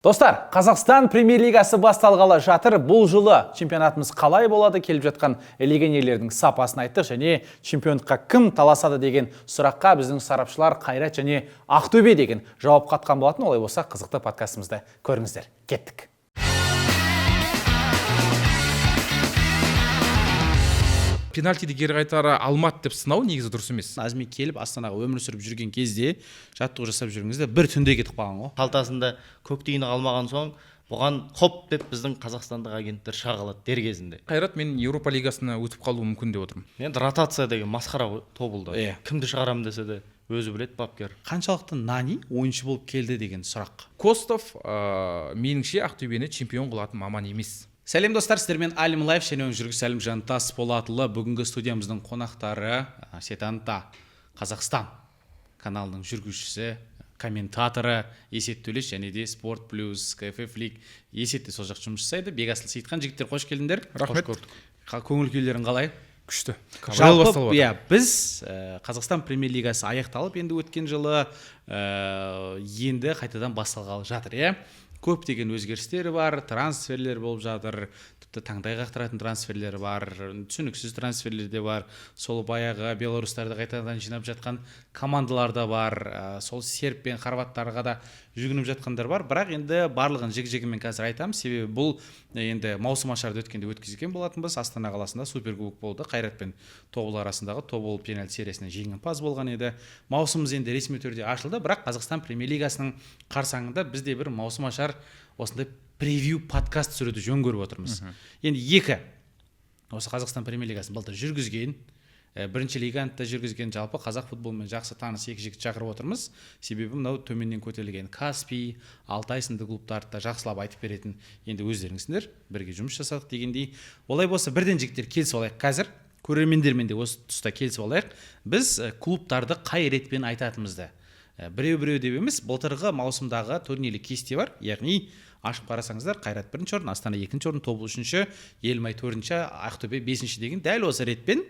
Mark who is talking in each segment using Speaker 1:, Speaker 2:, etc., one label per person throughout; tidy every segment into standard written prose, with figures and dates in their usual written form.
Speaker 1: Достар, Қазақстан премьер-лигасы басталғалы жатыр. Бұл жылы чемпионатымыз қалай болады, келіп жатқан легионерлердің сапасын айттық, және чемпиондыққа кім таласады деген сұраққа біздің сарапшылар Қайрат және Ақтөбе деген жауап қатқан болатын. Олай болса, қызықты подкастымызды көріңіздер. Кеттік.
Speaker 2: Пенальтиді кері қайтара алмады деп сынау негізі дұрыс емес.
Speaker 3: Азми келіп Астанаға өмір сүріп жүрген кезде, жаттығу жасап жүргеніңізде бір түнде кетіп қалған ғой.
Speaker 4: Қалтасында көк тиыны қалмаған соң, бұған хоп деп біздің қазақстандық агенттер шағалады дер кезінде.
Speaker 2: Қайрат, мен Еуропа лигасына өтіп қалуы мүмкін деп отырмын.
Speaker 4: Енді ротация деген масқара тобылды.
Speaker 3: Иә.
Speaker 4: Кімді шығарам десе де өзі біледі бапкер.
Speaker 3: Қаншалықты Нани ойыншы болып келді деген сұрақ.
Speaker 2: Костов меніңше Ақтөбені чемпион қылатын маман емес.
Speaker 3: Сәлем достар, сіздермен Алим Лайф және оның жүргізушісі Әлімжан Тасболатұлы. Бүгінгі студиямыздың қонақтары Сетанта Қазақстан каналының жүргізушісі, комментаторы Есет Төлеш және де Спорт Плюс, КФФ Лиг Есет те сол жақ жұмыс жасайды. Бекасыл Сейітхан, жігіттер қош келдіңдер.
Speaker 2: Рахмет.
Speaker 3: Көңіл күйлерің қалай?
Speaker 2: Күшті.
Speaker 3: Жалпы, біз Қазақстан премьер-лигасы аяқталып, енді өткен жылы енді қайтадан басталғалы жатыр, көптеген өзгерістер бар, трансферлер болып жатыр, тіпті таңдай қақтыратын трансферлер бар, түсініксіз трансферлер де бар, сол баяғы белорустарды қайтадан жинап жатқан командалар да бар, сол серб пен хорваттарға да жүгініп жатқандар бар, бірақ енді барлығын жек-жегімен қазір айтамын, себебі бұл енді маусым ашарды өткенде өткізген болатынбыз. Астана қаласында суперкубок болды, Қайрат пен Тобыл арасындағы. Тобыл пенальти сериясында жеңімпаз болған еді. Маусымымыз енді ресми түрде ашылды, бірақ Қазақстан премьер-лигасының қарсаңында бізде бір маусым ашар осындай превью подкаст түсіруді жөн көріп отырмыз. Енді екі осы Қазақстан премьер-лигасын былтыр жүргізген, бірінші лиганы да жүргізген, жалпы қазақ футболымен жақсы таныс екі жігіт шақырып отырмыз. Себебі мынау төменнен көтерілген Каспий, Алтай сынды клубтарды да жақсылап айтып беретін енді өздеріңіздер бірге жұмыс жасадық дегендей. Олай болса бірден жігіттер келісіп алайық қазір. Көрермендермен де осы тұста келісіп алайық. Біз клубтарды қай ретпен айтатымызды. Біреу деп емес, былтырғы маусымдағы турнирлік кесте бар, яғни ашып қарасаңыздар, Қайрат 1-ші орын, Астана 2-ші орын, Тобыл 3-ші, Елімай 4-ші, Ақтөбе 5-ші деген дәл осы ретпен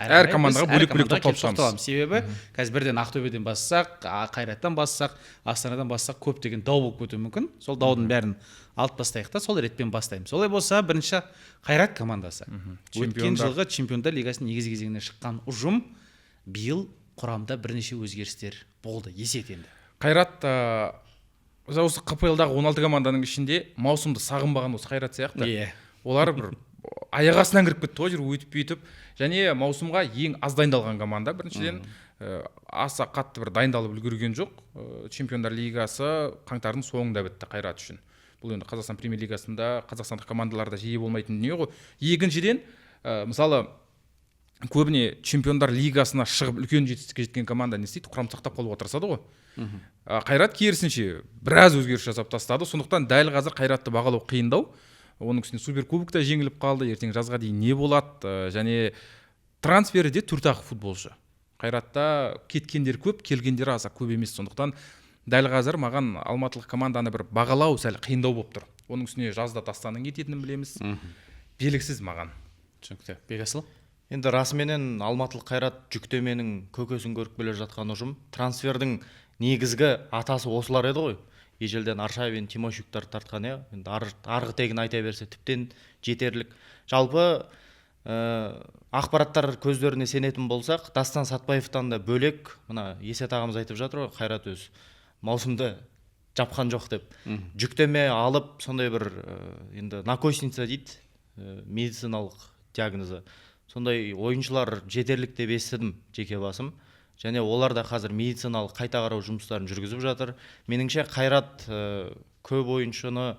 Speaker 2: Әр командаға бөлек-бөлек тоқталып шығамыз.
Speaker 3: Себебі қазір бірден Ақтөбеден бассақ, Қайраттан бассақ, Астанадан бассақ көптеген дау болып кетуі мүмкін. Сол даудың бәрін алып тастайық та, сол ретпен бастаймыз. Олай болса, бірінші Қайрат командасы. Өткен жылғы Чемпиондар лигасының негізгі кезеңіне шыққан ұжым биыл құрамда бірнеше өзгерістер болды. Есет енді.
Speaker 2: Қайрат осы КПЛ-дағы 16 команданың ішінде маусымды сағынбаған осы Қайрат сияқты. Олар бір аяқ астынан кіріп кетті ғой, жер өтіп бүйтіп, және маусымға ең аз дайындалған команда. Біріншіден аса қатты бір дайындалып үлгерген жоқ. Чемпиондар лигасы қаңтардың соңында бітті Қайрат үшін. Бұл енді Қазақстан премьер-лигасында қазақстандық командаларда жиі болмайтын дүние ғой. Екіншіден, мысалы көбіне чемпиондар лигасына шығып үлкен жетістікке жеткен команда не істейді? Құрам сақтап қалуға тырысады ғой. Қайрат керісінше біраз өзгеріс жасап тастады. Сондықтан дәл қазір Қайратты бағалау қиындау. Оның үстіне суперкубокта жеңіліп қалды. Ертең жазға дейін не болады? Және трансферде төрт-ақ футболшы. Қайратта кеткендер көп, келгендер аса көп емес. Сондықтан дәл қазір маған алматылық команданы бір бағалау сәл қиындау болып тұр. Оның үстіне жазда Астананың кететінін білеміз. Белгісіз маған.
Speaker 3: Түсінікті. Бекасыл?
Speaker 4: Енді расыменен алматылық Қайрат жүктеменің көкесін көріп келе жатқан ұжым. Трансфердің негізгі атасы осылар еді ғой. Ежелден Аршавин, Тимощуктар тартқан, енді арғы тегін айта берсе тіптен жетерлік. Жалпы ақпараттар көздеріне сенетін болсақ, Дастан Сатпаевтан да бөлек, мына Есет ағамыз айтып жатыр ғой, Қайрат өз маусымды жапқан жоқ деп. Жүктеме алып, сондай бір енді накосница дейді, медициналық диагнозы. Сондай ойыншылар жетерлік деп естідім жеке басым. Және олар да қазір медициналық қайта қарау жұмыстарын жүргізіп жатыр. Меніңше Қайрат көп ойыншыны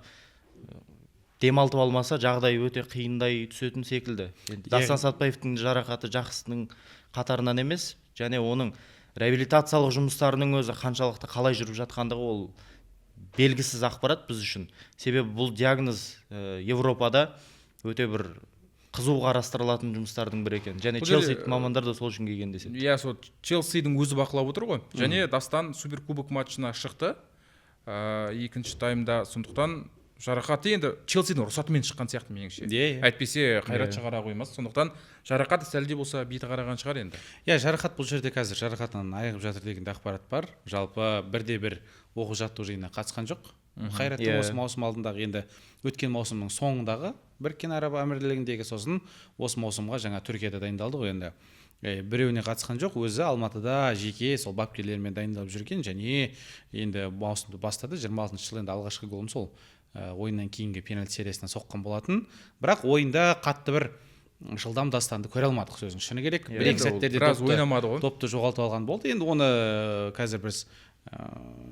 Speaker 4: демалтып алмаса, жағдай өте қиындай түсетін секілді. Дастан Сатпаевтың жарақаты жақсының қатарынан емес, және оның реабилитациялық жұмыстарының өзі қаншалықты қалай жүріп жатқандығы ол белгісіз ақпарат біз үшін. Себебі бұл диагноз Европада өте бір қызу қарастырылатын жұмыстардың бірі екен. Және Челси мамандар да сол үшін келген деседі.
Speaker 2: Сол Челсидің өзі бақылап отыр ғой. Және Дастан суперкубок матчына шықты. Екінші таймда, сондықтан жарақаты енді Челсидің рұқсатымен шыққан сияқты меніңше. Әйтпесе Қайрат шығара қоймас. Сондықтан жарақаты сәлде болса биті қараған шығар енді.
Speaker 3: Жарақат бұл жерде қазір жарақатынан айығып жатыр деген ақпарат бар. Жалпы бірде-бір оқу жаттығу жиынына қатысқан жоқ. қайраттың осы маусым алдындағы енді өткен маусымның соңындағы біріккен араб әмірлігіндегі, сосын осы маусымға жаңа Түркияда дайындалды ғой енді. Біреуіне қатысқан жоқ, өзі Алматыда жеке сол бапкерлермен дайындалып жүрген, және енді маусымды бастады. 26 жыл енді алғашқы голын сол ойыннан кейінгі пенальти сериясынан соққан болатын. Бірақ ойында қатты бір жылдам дастанды көре алмадық сөздің шыны керек. Бір-екі сәттерде
Speaker 2: біраз ойнамады ғой.
Speaker 3: Топты жоғалтып алған болды. Енді оны қазір біз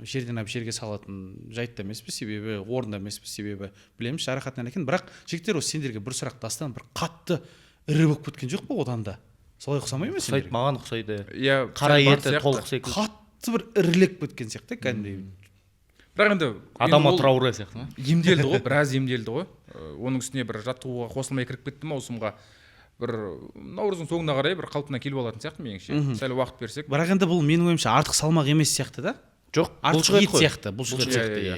Speaker 3: жерден алып жерге салатын жайтта емеспіз, себебі орында емеспіз, себебі білеміз жарақатынан екен. Бірақ жігіттер, осы сендерге бір сұрақ, дастан бір қатты ірі болып кеткен жоқ па одан да? Солай ұқсамай ма сендерге?
Speaker 4: Ұқсайды, маған ұқсайды.
Speaker 2: Иә,
Speaker 4: Қара еті толық секілді.
Speaker 3: Қатты бір ірілік біткен сияқты кәдімгідей.
Speaker 2: бірақ енді
Speaker 4: Адама Трауре сияқты ма?
Speaker 2: емделді ғой, біраз емделді ғой. Оның үстіне бір жаттығуға қосылмай кіріп кетті маусымға. Бір наурыздың соңына қарай бір қалпына келіп алатын сияқты меніңше. Сәл уақыт берсек.
Speaker 3: Бірақ енді бұл менің ойымша артық салмақ емес сияқты да?
Speaker 4: Жоқ,
Speaker 3: Артық ет сияқты, бұлшық ет сияқты.
Speaker 2: Иә.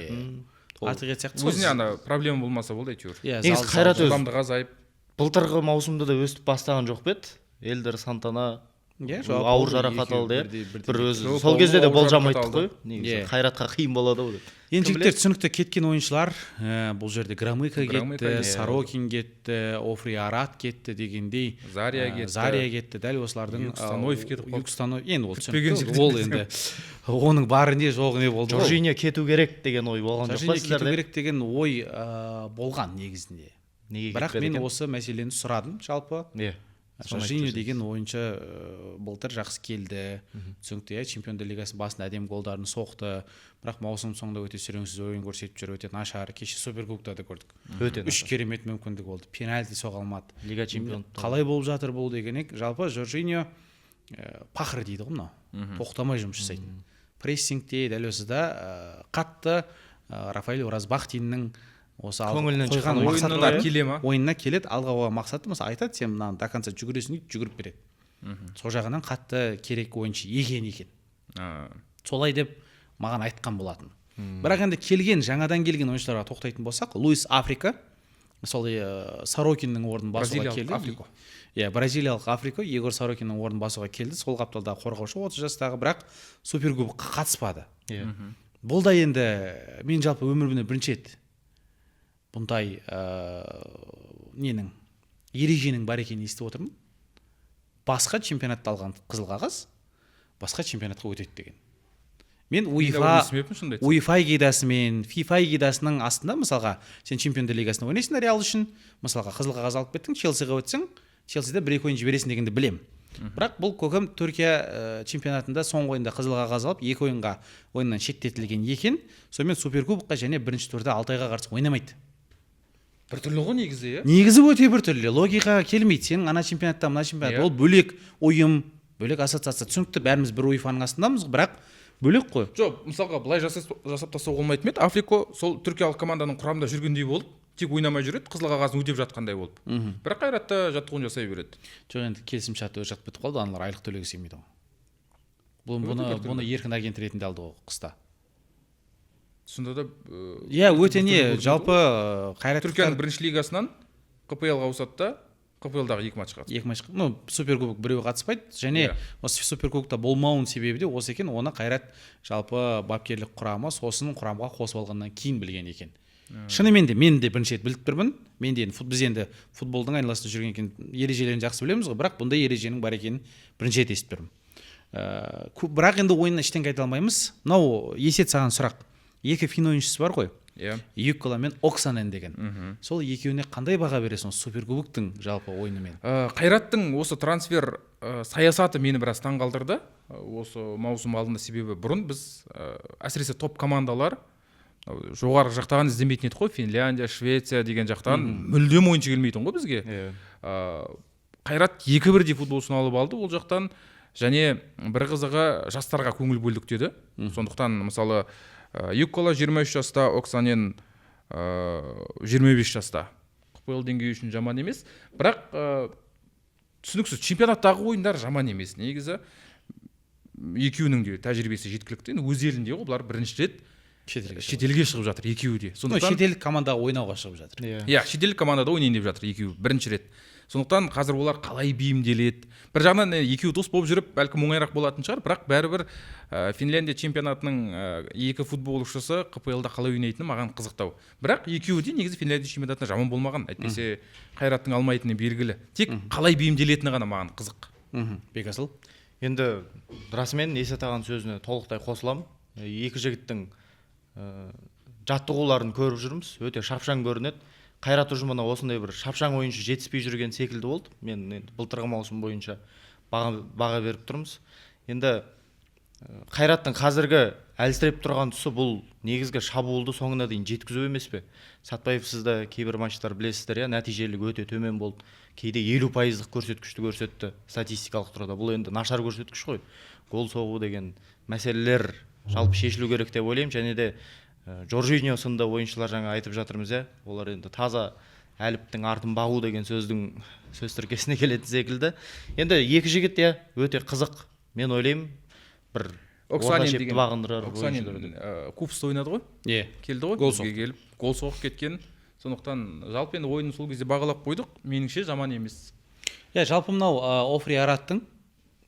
Speaker 3: Артық ет сияқты.
Speaker 2: Өзіне ана проблема болмаса болды әйтеуір.
Speaker 4: Негізі Қайрат өзі
Speaker 2: Жылдамдығы азайып.
Speaker 4: былтырғы маусымда да өстіп бастаған жоқ па еді? Элдер Сантана ауыр жарақат алды. Бір өзі сол кезде де болжамайдық қой. Негізі Қайратқа қиын болады ғой деп.
Speaker 3: Енді жігіттер, түсінікті, кеткен ойыншылар, бұл жерде Громыко кетті, Сорокин кетті, Офри Арат кетті дегендей,
Speaker 2: Зария
Speaker 3: кетті, дәл осылардың
Speaker 2: Юкстаноев кетіп қалды.
Speaker 3: Енді ол түсінікті, ол енді оның бары не жоғы не болды.
Speaker 4: Жоржиньо кету керек деген ой болған жоқ па
Speaker 3: сіздерде? Кету керек деген ой болған негізінде. Бірақ мен осы мәселені сұрадым жалпы. Жоржиньо деген ойыншы былтыр жақсы келді. Түсінікті, чемпиондар лигасы басында әдемі голдарын соқты. Бірақ маусым соңында өте сүреңсіз ойын көрсетіп жүр, өте нашар. Кеше Суперкубокта да көрдік. 3 керемет мүмкіндік болды. Пенальти соға алмады.
Speaker 4: Лига чемпионы.
Speaker 3: Қалай болып жатыр бұл деген? Жалпы Жоржиньо пақыр дейді ғой мынау. Тоқтамай жұмыс жасайды. Прессингте дәл осыда қатты Рафаэль Оразбахтиннің осы қойған мақсатына ойынына келеді, алға қойған мақсаты мысалы айтады, сен мынаны до конца жүгіресің дейді, жүгіріп береді. Сол жағынан қатты керек ойыншы екен. Солай деп маған айтқан болатын. Бірақ енді жаңадан келген ойыншыларға тоқтайтын болсақ, Луис Африка, сол Сорокиннің орнын басуға келді. Бразилиялық Африка Егор Сорокиннің орнын басуға келді. Сол қапталдағы қорғаушы 30 жастағы, бірақ Суперкубокқа қатыспады. Бұл да енді мен жалпы өмірімде бірінші рет бұндай ненің ереженің бар екенін естіп отырмын. Басқа чемпионатта алған қызыл қағаз басқа чемпионатқа өтеді деген. Мен UEFA егидасымен, FIFA егидасының астында, мысалға, сен чемпиондар лигасында ойнайсың Реал үшін, мысалға қызыл қағаз алып кеттің, Челсиға өтсең, Челсиде 1-2 ойын жібересің дегенді білем. Бірақ бұл көкем Түркия чемпионатында соңғы ойында қызыл қағаз алып, 2 ойыннан шеттетілген екен. Сонымен Суперкубокқа және бірінші турда Алтайға қарсы ойнамайды.
Speaker 2: Бір түрлі ғой негізі, иә?
Speaker 3: Негізі өте бір түрлі. Логика келмейді. Сенің ана чемпионатта, мына чемпионатта ол бөлек ұйым, бөлек ассоциация. Түсінікті, бәріміз бір UEFA-ның астындамыз, бірақ бөлек қой.
Speaker 2: Жоқ, мысалға былай жасап тастауға болмайтын еді. Африко сол түркиялық команданың құрамында жүргендей болып, тек ойнамай жүреді, қызыл қағазын өтеп жатқандай болып. Бірақ Қайратта жаттығуын жасай береді.
Speaker 3: Жоқ, енді келісімшартты өз жатып кетіп қалды, аналар айлық төлегісі келмейді ғой. Бұны еркін агент ретінде алды ғой қыста.
Speaker 2: Сонда да
Speaker 3: өте не, жалпы Қайрат
Speaker 2: Түркияның бірінші лигасынан КПЛ-ға ауысады да, КПЛ-дағы 2 матч қатысады.
Speaker 3: 2 матч. Суперкубок біреуі қатыспайды, және осы Суперкубокта болмауының себебі де осы екен, оны Қайрат жалпы бапкерлік құрамы сосын құрамға қосып алғаннан кейін білген екен. Шынымен де мен де бірінші рет біліп тұрмын. Біз енді футболдың айналасында жүрген екен, ережелерін жақсы білеміз ғой, бірақ бұндай ереженің бар екенін бірінші рет естіп тұрмын. Бірақ енді ойыннан ештеңе айта алмаймыз. Мынау Есет саған сұрақ. 2 фин ойыншысы бар ғой. Юккола мен Оксанен деген. Сол екеуіне қандай баға бересің Суперкубоктың жалпы ойынымен?
Speaker 2: Қайраттың осы трансфер саясаты мені біраз таңғалдырды. Осы маусым алдында, себебі бұрын біз әсіресе топ командалар жоғарғы жақтаған іздемейтін еді ғой. Финляндия, Швеция деген жақтан мүлдем ойыншы келмейтін ғой бізге. Қайрат 2 бірдей футболшыны алып алды ол жақтан, және бір қызығы жастарға көңіл бөлдік деді. Сондықтан мысалы Юккола 23 жаста, Оксанен 25 жаста. КПЛ деңгейі үшін жаман емес. Бірақ түсініксіз, чемпионаттағы ойындар жаман емес. Негізі екеуінің де тәжірибесі жеткілікті. Өз елінде ғой, бұлар бірінші рет шетелге шығып жатыр екеуі де.
Speaker 3: Шетелдік командаға ойнауға шығып жатыр.
Speaker 2: Шетелдік командада ойнайын деп жатыр екеуі бірінші рет. сондықтан қазір олар қалай бейімделеді. Бір жағынан екеуі дос болып жүріп бәлкім оңайырақ болатын шығар, бірақ бәрібір Финляндия чемпионатының екі футболшысы КПЛ-да қалай ойнайтыны маған қызықтау. Бірақ екеуі де негізі Финляндия чемпионатында жаман болмаған, әйтпесе Қайраттың алмайтыны белгілі. Тек қалай бейімделетіні ғана маған қызық.
Speaker 3: Бекасыл.
Speaker 4: Енді расымен Есет ағаның сөзіне толықтай қосыламын. Екі жігіттің жаттығуларын көріп жүрміз, өте шапшаң көрінеді. Қайрат ұжымына осындай бір шапшаң ойыншы жетіспей жүрген секілді болды. Мен былтырғы маусым бойынша баға беріп тұрмыз. Енді Қайраттың қазіргі әлсіреп тұрған тұсы бұл негізгі шабуылды соңына дейін жеткізу емес пе? Сатпаев сізді кейбір матчтар білесіздер, нәтижелік өте төмен болды. Кейде 50% көрсеткішті көрсетті статистикалық тұрғыда. Бұл енді нашар көрсеткіш қой. Гол соғу деген мәселелер жалпы шешілу керек деп ойлаймын. Және де Жоржиньо сынды ойыншылар жаңа айтып жатырмыз, олар енді таза әліптің артын бағу деген сөз тіркесіне келетін секілді. Енді екі жігіт өте қызық. Мен ойлаймын бір орта шепті бағындырар ойыншылар.
Speaker 2: Кубста ойнады ғой? Келді ғой? Бізге келіп гол соғып кеткен. Сондықтан жалпы енді ойынын сол кезде бағалап қойдық. Меніңше жаман емес.
Speaker 3: Жалпы мынау Офри Араттың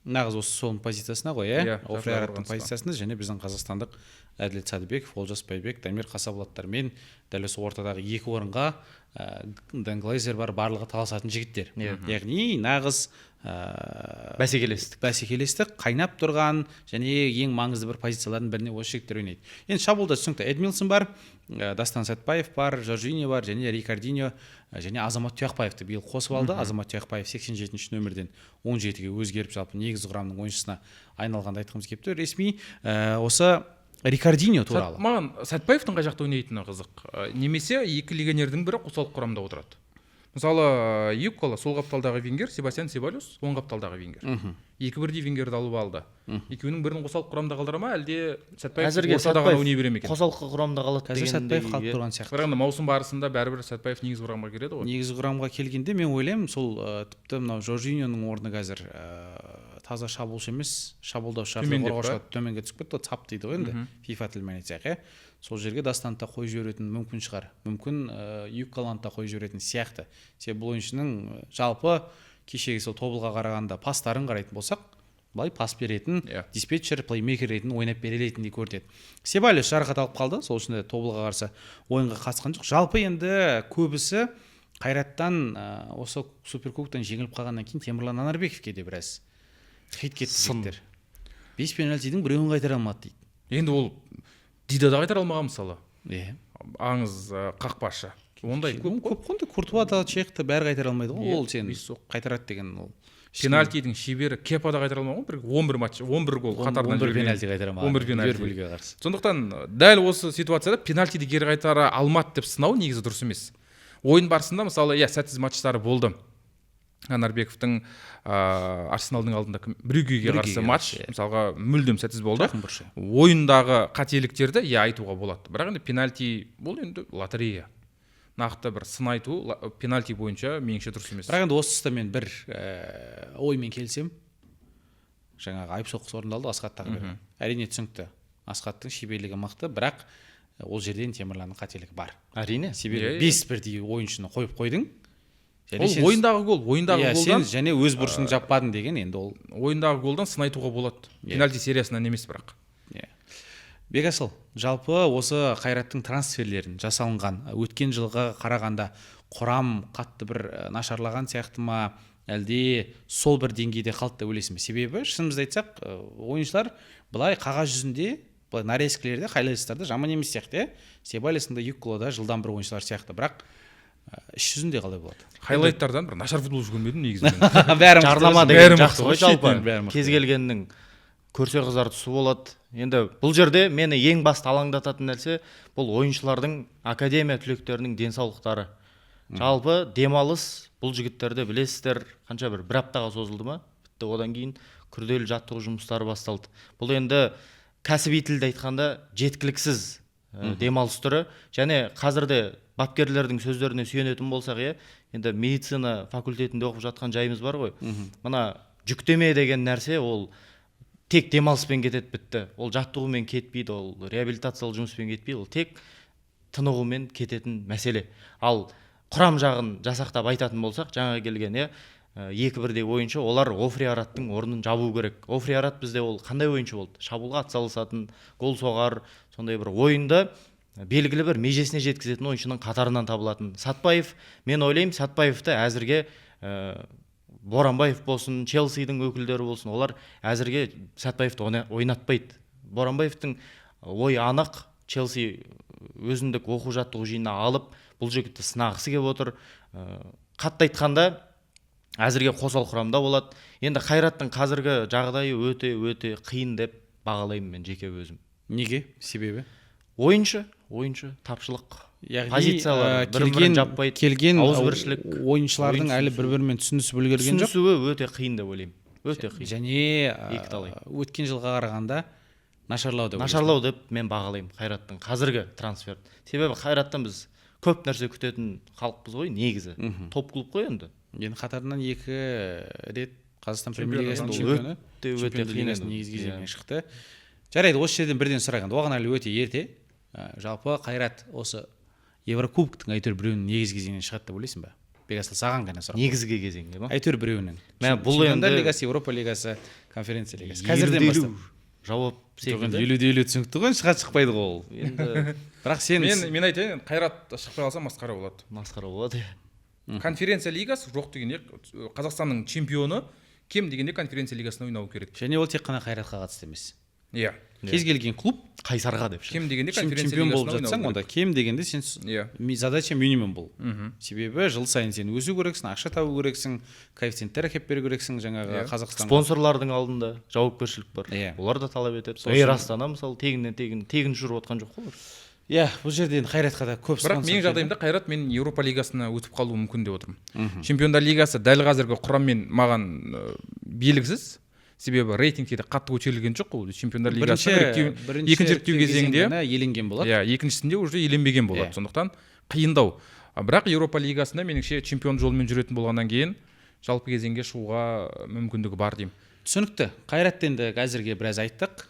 Speaker 3: нағыз осы соның позициясына ғой, Офри Араттың позициясында, және біздің қазақстандық Әділет Садыбеков, Олжас Байбек, Дамир Қасаболаттармен дәл осы ортадағы екі орынға Денглайзер бар, барлығы таласатын жігіттер. Яғни нағыз бәсекелестік қайнап тұрған және ең маңызды бір позициялардың біріне осы жігіттер ойнайды. Енді шабуылда түсінікті Эдмилсон бар, Дастан Сәтбаев бар, Жоржиньо бар, және Рикардиньо және Азамат Тұяқбаевты биыл қосып алды. Азамат Тұяқбаев 87-ші нөмірден 17-ге өзгеріп, жалпы негізгі құрамның ойыншысына айналғанды айтқымыз келіп тұр. Ресми осы Рикардиньо туралы.
Speaker 2: Маған Сәтбаевтың қай жақта ойнайтыны қызық. Немесе екі легионердің бірі қосалқы құрамда отырады. Мысалы, Юккола сол қапталдағы вингер, Себастьян Себалюс оң қапталдағы вингер. Екі бірдей вингерді алып алды. Екеуінің бірін қосалқы құрамда қалдыра ма, әлде Сәтбаев ортада ғана ойнай бере ме екен?
Speaker 4: Қосалқы құрамда қалады
Speaker 3: дегенде Сәтбаев қалып тұрған сияқты.
Speaker 2: Бірақ маусым барысында бәрібір Сәтбаев негізгі құрамға келеді ғой.
Speaker 3: Негізгі құрамға келгенде мен ойлаймын, сол тіпті мынау Жоржиньоның орны қазір таза шабуылшы емес, шабуылдаушы қорғаушыға төменге түсіп кетті, тап дейді ғой енді, FIFA тілімен айтсақ, сол жерге Дастанды та қойып жіберетін мүмкін шығар. Мүмкін Юкколаны та қойып жіберетін сияқты. Себебі бұл ойыншының жалпы кешегі сол Тобылға қарағанда пастарын қарайтын болсақ, былай пас беретін, диспетчер, плеймейкер ретінде ойнап берелейтіндей көрінеді. Себалюс жарақат алып қалды, сол үшін де Тобылға қарсы ойынға қатысқан жоқ. Жалпы енді көбісі Қайраттан осы Суперкубоктан жеңіліп қалғаннан кейін Темірлан Анарбековке де біраз хит кетті жігіттер. 5 пенальтидің біреуін қайтара алмады дейді.
Speaker 2: Енді ол Дида да қайтара алмаған мысалы. Аңыз қақпашы. Ондай
Speaker 3: көп қонды, Куртуа да, Чехты бәрі қайтара алмайды ғой. Ол сен қайтарады деген ол.
Speaker 2: Пенальтидің шебері Кепа да қайтара алмаған, 11 матч, 11 гол қатарынан
Speaker 3: 11 пенальти қайтара алмаған.
Speaker 2: 11 пенальти. Сондықтан дәл осы ситуацияда пенальтиді кері қайтара алмады деп сынау негізі дұрыс емес. Ойын барысында мысалы, сәтсіз матчтары болды. Анарбековтың Арсеналдың алдында Брюггеге қарсы матч мысалға мүлдем сәтсіз болды. Ойындағы қателіктерді айтуға болады. Бірақ енді пенальти бұл енді лотерея. Нақты бір сын айту пенальти бойынша меніңше дұрыс емес.
Speaker 3: Бірақ енді осы тұста мен бір оймен келсем, жаңағы айып соққысы орындалды Асқаттағы. Әрине түсінікті. Асқаттың шеберлігі мықты, бірақ ол жерден Темірланның қателігі бар.
Speaker 4: Әрине.
Speaker 3: Себебі 5 бірдей ойыншыны қойып қойдың.
Speaker 2: Ол ойындағы голдан
Speaker 3: сен және өз бұрышын жаппадың деген, енді ол
Speaker 2: ойындағы голдан сын айтуға болады. Пенальти сериясынан емес бірақ.
Speaker 3: Бекасыл, жалпы осы Қайраттың трансферлерін жасалынған өткен жылға қарағанда құрам қатты бір нашарлаған сияқты ма, әлде сол бір деңгейде қалды деп ойлайсың ба? Себебі шынымызды айтсақ, ойыншылар былай қағаз жүзінде, былай нарезкілерде, хайлайтстарда жаман емес сияқты. Себалюстың да Юкколада жылдан бір ойыншылар сияқты, бірақ іс жүзінде қалай болады?
Speaker 2: Хайлайттардан бір нашар футболшы көрмедім негізі.
Speaker 4: Жарнама деген жақсы ғой жалпы. Кез келгеннің көрсе қызар тұсы болады. Енді бұл жерде мені ең басты алаңдататын нәрсе бұл ойыншылардың академия түлектерінің денсаулықтары. Жалпы демалыс бұл жігіттерді білесіздер, қанша бір аптаға созылды ма? Бітті, одан кейін күрделі жаттығу жұмыстары басталды. Бұл енді кәсіби тілде айтқанда жеткіліксіз демалыс түрі, және қазірде бапкерлердің сөздеріне сүйенетін болсақ, енді медицина факультетінде оқып жатқан жайымыз бар ғой. Мына жүктеме деген нәрсе ол тек демалыспен кетеді, бітті. Ол жаттығумен кетпейді, ол реабилитациялық жұмыспен кетпейді, ол тек тынығумен кететін мәселе. Ал құрам жағын жасақтап айтатын болсақ, жаңа келген 2-1 ойыншы, олар Офри Араттың орнын жабу керек. Офри Арат бізде ол қандай ойыншы болды? Шабуылға атсалысатын, гол соғар, сондай бір ойында белгілі бір межесіне жеткізетін ойыншының қатарынан табылатын. Сатпаев, мен ойлаймын, Сатпаевты әзірге Боранбаев болсын, Челсидің өкілдері болсын, олар әзірге Сатпаевты ойнатпайды. Боранбаевтың ой анық, Челси өзіндік оқу жаттығу жиынына алып, бұл жігітті сынағысы келіп отыр. Қатты айтқанда әзірге қосал құрамда болады. Енді Қайраттың қазіргі жағдайы өте қиын деп бағалаймын мен жеке өзім.
Speaker 3: Неге? Себебі?
Speaker 4: Ойыншы, тапшылық. Позициялар бір-бірін жаппайды.
Speaker 3: Келген
Speaker 4: ауызбіршілік,
Speaker 3: ойыншылардың әлі бір-бірімен түсінісіп үлгерген жоқ.
Speaker 4: Түсінісуі өте қиын деп ойлаймын. Өте қиын.
Speaker 3: Және өткен жылға қарағанда
Speaker 4: нашарлау деп мен бағалаймын Қайраттың қазіргі трансфер. Себебі Қайраттан біз көп нәрсе күтетін халықпыз ғой, негізі. Топ клуб қой енді.
Speaker 3: Енді қатарынан 2 рет Қазақстан Премьер-лигасының чемпионы.
Speaker 4: Өте қиын
Speaker 3: негізгі кезеңнен шықты. Жарайды, осы жерден бірден сұрағанда, оған әлі өте ерте. Жалпы Қайрат осы Еврокубоктың әйтеуір біреуінің негізгі кезеңінен шығады деп ойлайсың ба? Бекасыл, саған ғана сұрақ.
Speaker 4: Негізгі кезеңде ма?
Speaker 3: Әйтеуір біреуінің.
Speaker 4: Бұл енді
Speaker 3: лигасы, Еуропа лигасы, конференция лигасы. Қазірден бастап.
Speaker 4: Жауап секілді.
Speaker 3: 50-50 түсінікті ғой, шықпайды ғой ол.
Speaker 4: Енді
Speaker 3: бірақ сен
Speaker 2: мен айтайын, Қайрат шықпай қалса масқара болады.
Speaker 4: Масқара болады.
Speaker 2: Конференция лигасы жоқ дегенде Қазақстанның чемпионы кем дегенде конференция лигасында ойнауы керек.
Speaker 3: және ол тек қана Қайратқа қатысты емес.
Speaker 2: Иә.
Speaker 3: Кез келген клуб
Speaker 4: Қайсарға деп.
Speaker 2: Кем дегенде конференция
Speaker 3: чемпион болып
Speaker 2: лигасында
Speaker 3: жатсаң, онда кем дегенде сен задача минимум бол. Себебі жыл сайын сен өсу керексің, ақша табу керексің, коэффициенттер әкеп беру керексің, жаңағы Қазақстан
Speaker 4: Спонсорлардың алдында жауапкершілік бар. Олар да талап етеді. Эйр Астана мысалы тегін жүріп отқан жоқ қой.
Speaker 3: Бұл жерде Қайратқа да көп
Speaker 2: бірақ менің жағдайымда Қайрат мен Еуропа лигасына өтіп қалуы мүмкін деп отырмын. Чемпиондар лигасы дәл қазіргі құраммен маған белгісіз. Себебі рейтингте қатты көтерілген жоқ ол. Чемпиондар лигасы екінші іріктеу кезеңінде
Speaker 3: еленген болады.
Speaker 2: Екіншісінде уже еленбеген болады. Сондықтан қиындау. Бірақ Еуропа лигасында меніңше чемпион жолымен жүретін болғаннан кейін жалпы кезеңге шығуға мүмкіндігі бар деймін.
Speaker 3: Түсінікті. Қайратты енді әзірге біраз айттық.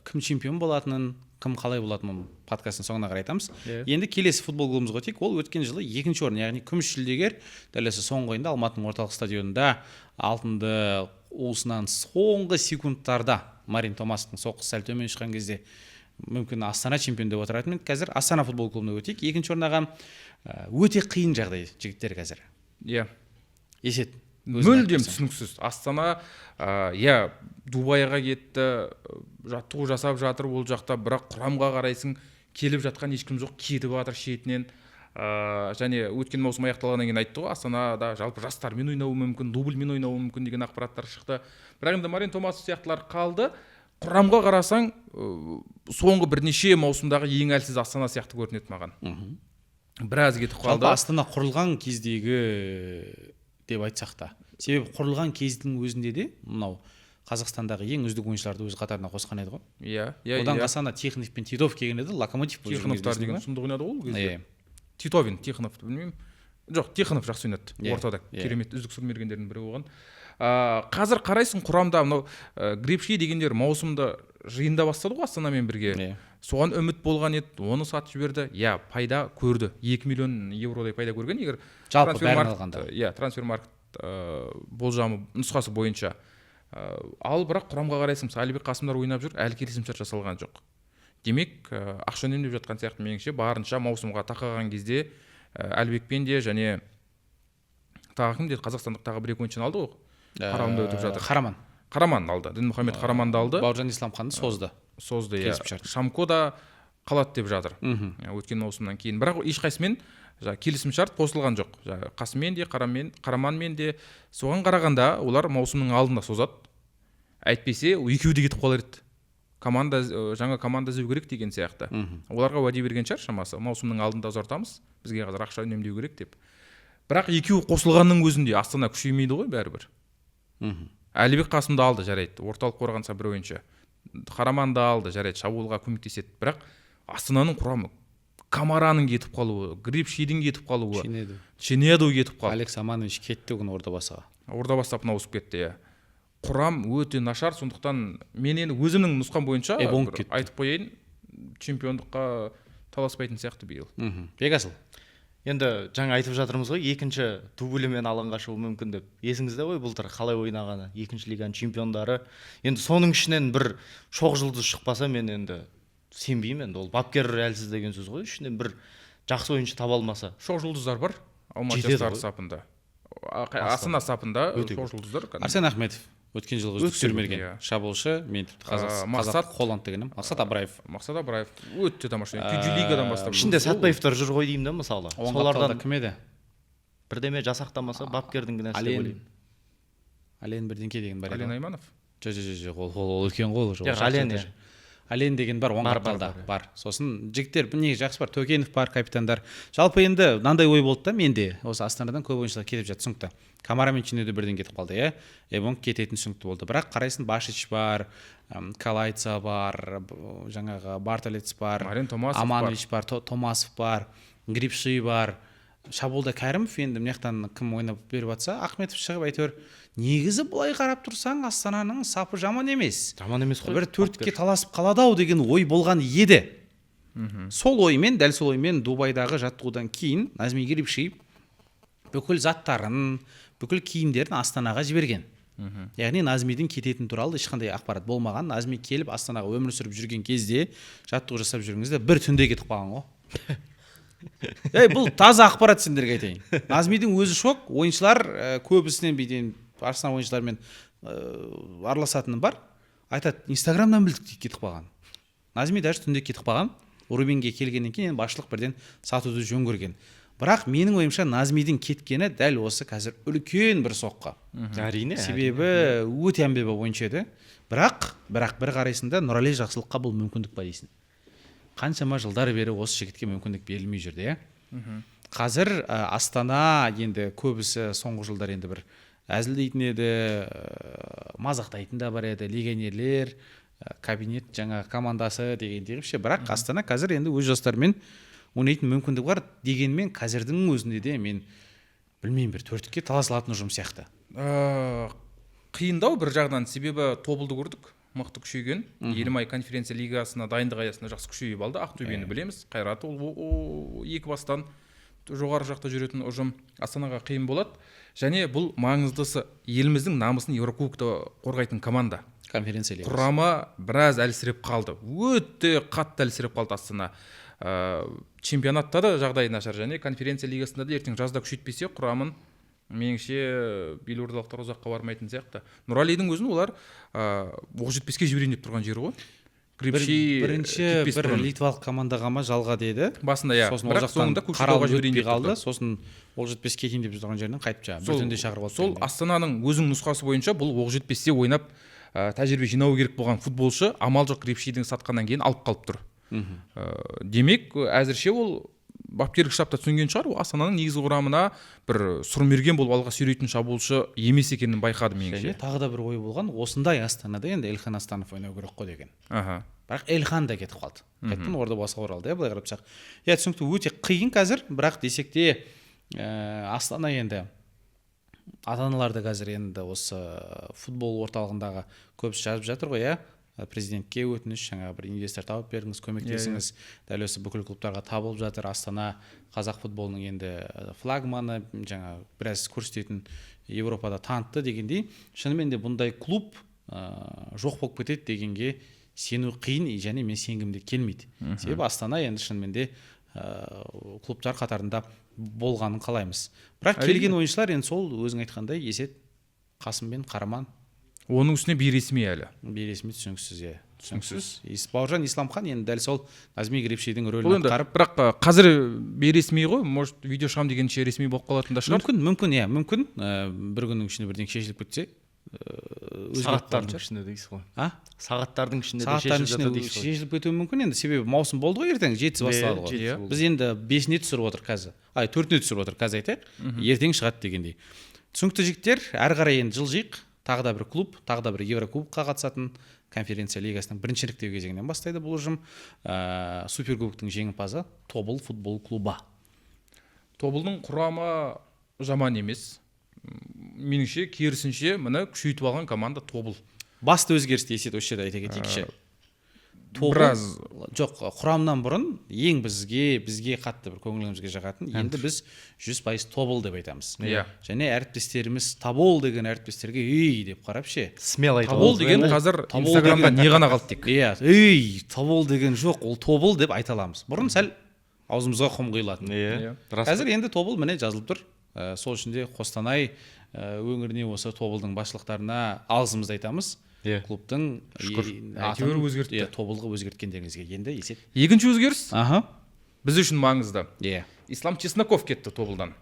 Speaker 3: Кім чемпион болатынын, кім қалай болатынын подкасттың соңына қарай айтамыз. Енді келесі футбол клубымызға өтейік. Ол өткен жылы 2-ші орын, яғни күміс жүлдегер. Дәл осы соңғы ойында Алматының орталық стадионында алтынды уысынан соңғы секундтарда Марин Томастың соққысы сәл төмен шыққан кезде мүмкін Астана чемпион деп отыратын. Қазір Астана футбол клубына өтейік. 2-ші орынға өте қиын жағдай жігіттер қазір.
Speaker 2: Иә.
Speaker 3: Есет.
Speaker 2: Мүлдем түсініксіз. Астана Дубайға кетті, жаттығу жасап жатыр ол жақта, бірақ құрамға қарайсың, келіп жатқан ешкім жоқ, кетіп жатыр шетінен. Және өткен маусым аяқталғаннан кейін айтты ғой, Астанада жалпы жастармен ойнауы мүмкін, дубльмен ойнауы мүмкін деген ақпараттар шықты. Бірақ енді Марин Томас сияқтылар қалды. Құрамға қарасаң, соңғы бірнеше маусымдағы ең әлсіз Астана сияқты көрінеді маған. Біраз кетіп қалды.
Speaker 3: Жалпы Астана құрылған кездегі деп айтсақ та. Себебі құрылған кездің өзінде де мынау Қазақстандағы ең үздік ойыншыларды өз қатарына қосқан еді ғой.
Speaker 2: Иә.
Speaker 3: Одан Астана Тихонов пен Титов келген еді, Локомотив болып жүрген
Speaker 2: Тихоновтар деген сұмдық ойнады ғой ол кезде. Титовин, Тихоновты білмеймін. Жоқ, Тихонов жақсы ойнады. Ортада керемет үздік сұрмергендердің бірі болған. Қазір қарайсың құрамда мынау Гребши дегендер маусымда жиында бастады ғой Астанамен бірге. Соған үміт болған еді, оны сатып жіберді. Пайда көрді. 2 миллион евродай пайда көрген. Егер
Speaker 3: жалпы бәрін алғанда.
Speaker 2: Трансфермаркет болжамы нұсқасы бойынша. Ал бірақ құрамға қарайсың, Әлібек Қасымдар ойнап жүр, әлі келісімшарт жасалған жоқ. Демек, ақша үнемдеп жатқан сияқты меніңше, барынша маусымға тақаған кезде Әлібекпен де және тағы кім деді, қазақстандық тағы бір ойыншыны алды ғой. Қаралымда өтіп жатыр. Қараман алды. Дінмұхаммед Қараманды алды.
Speaker 3: Бауыржан Исламханды созды.
Speaker 2: Шамко да қалады деп жатыр. Өткен маусымнан кейін. Бірақ ешқайсымен келісімшарт қосылған жоқ. Қасыммен де, Қараманмен де. Соған қарағанда олар маусымның алдында созады. Әйтпесе екеуі де кетіп қалар еді. Жаңа команда іздеу керек деген сияқты. Оларға уәде берген шығар шамасы. Маусымның алдында ұзартамыз. Бізге қазір ақша үнемдеу керек деп. Бірақ екеуі қосылғанның өзінде Астана күшеймейді ғой бәрібір. Әлібек Қасымды алды, жарайды. Орталық қорғанса бір ойыншы. Қараманды алды, жарайды. Шабуылға көмектеседі. Бірақ Астананың құрамы Камараның кетіп қалуы, Гребшидің кетіп қалуы, Ченеду кетіп қалуы.
Speaker 3: Алекс Аманович кетті күн Ордабасыға.
Speaker 2: Ордабасына ауысып кетті, Құрам өте нашар, сондықтан мен енді өзімнің нұсқам бойынша айтып қояйын, чемпиондыққа таласпайтын сияқты биыл.
Speaker 3: Бекасыл.
Speaker 4: енді жаңа айтып жатырмыз ғой, екінші дублімен алаңға шығу мүмкін деп. Есіңізде ғой былтыр қалай ойнағаны, екінші лиганың чемпиондары. Енді соның ішінен бір шоқ жұлдыз шықпаса, мен енді сенбеймін. Енді ол бапкер әлсіз деген сөз ғой. Ішінен бір жақсы ойыншы таба алмаса.
Speaker 2: Шоқ жұлдыздар бар Алматы
Speaker 4: Жетеді
Speaker 2: жастары
Speaker 4: ғой.
Speaker 2: сапында. Астана сапында
Speaker 4: Өте
Speaker 2: шоқ жұлдыздар.
Speaker 3: Арсен Ахметов өткен жылғы үздік
Speaker 2: Өткен,
Speaker 3: сүйрмелген
Speaker 2: иә.
Speaker 3: шабуылшы, мен тіпті қазақ
Speaker 2: Мақсат
Speaker 3: Холланд дегенім Мақсат Абраев.
Speaker 2: Мақсат Абраев өте тамаша. Пюджи лигадан бастап.
Speaker 4: Ішінде Сәтбаевтар жүр ғой деймін да, мысалы.
Speaker 3: Оң
Speaker 4: Солардан
Speaker 3: қапталда кім еді?
Speaker 4: бірдеме жасақтамаса бапкердің кінәсі деп ойлаймын.
Speaker 3: Ален бірдеңке деген бар еді.
Speaker 2: Ален Айманов.
Speaker 3: Жоқ, ол үлкен ғой.
Speaker 4: Жоқ, Ален, иә.
Speaker 3: Ален деген бар, оң
Speaker 4: Бар,
Speaker 3: қапталда
Speaker 4: бар,
Speaker 3: бар. Сосын жігіттер не жақсы бар, Төкенов бар, капитандар. Жалпы енді мынандай ой болды да менде, осы Астанадан көп ойыншылар кетіп жатты түсінікті. Камарамен Чинеде бірден кетіп қалды, иә. Эбонг кететін түсінікті болды. Бірақ қарайсын, Башич бар, Калайца бар, жаңағы Бартолец бар,
Speaker 2: Марин Томасов
Speaker 3: Аманович бар, Томасов бар, Грипши бар. Шабуылда Кәрімов, енді мына жақтан кім ойнап беріп жатса, Ахметов шығып әйтеуір негізі былай қарап тұрсаң Астананың сапы жаман емес.
Speaker 4: Жаман емес қой.
Speaker 3: Бір төртке таласып қалады-ау деген ой болған еді. Сол оймен, дәл сол оймен Дубайдағы жаттығудан кейін Назми Грипши бүкіл заттарын, бүкіл киімдерін Астанаға жіберген. Яғни Назмидің кететін туралы ешқандай ақпарат болмаған. Назми келіп Астанаға өмір сүріп жүрген кезде, жаттығу жасап жүргенде бір түнде кетіп қалған ғой. Бұл таза ақпарат, сендерге айтайын. Назмидің өзі шок, ойыншылар көбісінен бейден Арсенал ойыншылармен араласатыны бар. Айтады, Инстаграмнан білдік дейді кетіп қалған. Назми даже түнде кетіп қалған. Рубинге келгеннен кейін басшылық бірден сатуды жөн көрген. Бірақ менің ойымша Назмидің кеткені дәл осы қазір үлкен бір соққы.
Speaker 4: Әрине.
Speaker 3: Себебі өте әмбебап ойыншы еді. Бірақ бір қарайсында Нұрали Жақсылыққа бұл мүмкіндік бар дейсің. Қаншама жылдар бері осы жігітке мүмкіндік берілмей жүрді, иә. Қазір Астана енді көбісі соңғы жылдар енді бір әзілдейтін еді, мазақтайтын да бар еді, легионерлер, кабинет жаңа командасы дегендей. Бірақ Астана қазір енді өз жастарымен ойнайтын мүмкіндік бар дегенмен қазірдің өзінде де мен білмеймін, бір төртікке таласылатын ұжым сияқты.
Speaker 2: Қиындау бір жағынан, себебі Тобылды көрдік. Мықты күшейген. Елімай конференция лигасына дайындық аясында жақсы күшейіп алды. Ақтөбені білеміз. Қайрат ол екі бастан жоғары жақта жүретін ұжым. Астанаға қиын болады. Және бұл маңыздысы, еліміздің намысын Еурокубокта қорғайтын команда.
Speaker 3: Конференция лигасы.
Speaker 2: Құрама біраз әлсіреп қалды. Өте қатты әлсіреп қалды Астана. Чемпионатта да жағдай нашар, және конференция лигасында да ертең жазда күшейтпесе құрамын меніңше елордалықтар ұзаққа бармайтын сияқты. Нұралидің өзін олар оқжетпеске жіберейін деп тұрған жері ғой.
Speaker 3: Бірінші бір литвалық командаға ма жалға деді.
Speaker 2: Басында, иә.
Speaker 3: Бірақ соңында Көкшетауға жіберейін деп қалды. Сосын Оқжетпеске кетейін деп тұрған жерінен қайтып жаңа бір түнде шақырып алды.
Speaker 2: Сол Астананың өзінің нұсқасы бойынша бұл Оқжетпесте ойнап тәжірибе жинау керек болған футболшы амал жоқ Грипшидің сатқаннан кейін алып қалып тұр. Демек, әзірше ол бапкерлік штабта түсінген шығар, Астананың негізгі құрамына бір сұрмерген болып алға сүйрейтін шабуылшы емес екенін байқады меніңше.
Speaker 3: Және тағы да бір ой болған, осындай Астанада енді Эльхан Астанов ойнау керек қой деген. Бірақ Эльхан да кетіп қалды. Қайтадан орда басқа оралды, былай қарап тұрсақ. Иә, түсінікті, өте қиын қазір, бірақ десек те Астана енді ата-аналар да қазір енді осы футбол орталығындағы көбісі жазып жатыр ғой, иә. Президентке өтініш, жаңа бір инвестор тауып беріңіз, көмектесіңіз. Дәл осы бүкіл клубтарға табылып жатыр. Астана қазақ футболының енді флагманы, жаңа біраз көрсететін Европада танытты дегендей. Шынымен де бұндай клуб жоқ болып кетеді дегенге сену қиын, және мен сенгім де келмейді. Себебі Астана енді шынымен де клубтар қатарында болғанын қалаймыз. Бірақ келген ойыншылар енді сол өзің айтқандай Есет, Қасым мен Қараман.
Speaker 2: Оның үстіне бейресми әлі.
Speaker 3: Бейресми, түсініксіз, иә. Түсініксіз. Бауыржан Исламхан енді дәл сол Назми Грипшидің рөлін атқарып.
Speaker 2: Бірақ қазір бейресми ғой, может видео шығам дегенше ресми болып қалатын да шығар.
Speaker 3: Мүмкін, иә, мүмкін. Бір күннің ішінде бірден шешіліп кетсе,
Speaker 4: сағаттардың ішінде дейсіз ғой.
Speaker 3: Сағаттардың ішінде шешіліп кетуі мүмкін енді, себебі маусым болды ғой, ертең 7-сі басталады ғой. Біз енді 5-не түсіріп отыр қазір. 4-не түсіріп отыр қазір айтайық. Ертең шығады дегендей. Түсінікті жігіттер, әрі қарай енді жылжиық. Тағы да бір клуб, тағы да бір Еврокубокқа қатысатын конференция лигасының бірінші іріктеу кезеңінен бастайды бұл ұжым. Суперкубоктың жеңімпазы Тобыл футбол клубы.
Speaker 2: Тобылдың құрамы жаман емес. Меніңше, керісінше, мына күшейтіп алған команда Тобыл.
Speaker 3: Басты өзгерісті Есет осы жерде айта кетейікші.
Speaker 2: біраз
Speaker 3: жоқ, құрамнан бұрын ең бізге қатты бір көңілімізге жағатын енді біз 100% тобыл деп айтамыз.
Speaker 2: Иә.
Speaker 3: Және әріптестеріміз табол деген әріптестерге үй деп қарап ше.
Speaker 4: смело айта
Speaker 2: табол
Speaker 4: аламыз.
Speaker 2: деген қазір инстаграмда не ғана қалды тек.
Speaker 3: Иә, табол деген жоқ, ол тобыл деп айта аламыз. Бұрын сәл аузымызға құм құйылатын.
Speaker 4: Иә, рас.
Speaker 3: Қазір енді тобыл міне жазылып тұр. Сол ішінде Қостанай өңіріне осы тобылдың басшылықтарына алғысымызды айтамыз.
Speaker 4: Иә.
Speaker 3: Клубтың
Speaker 2: Әйтеуір өзгертті.
Speaker 3: тобылғы өзгерткендеріңізге енді есет.
Speaker 2: Екінші өзгеріс
Speaker 3: Аха.
Speaker 2: біз үшін маңызды.
Speaker 3: Иә.
Speaker 2: Ислам Чесноков кетті тобылдан.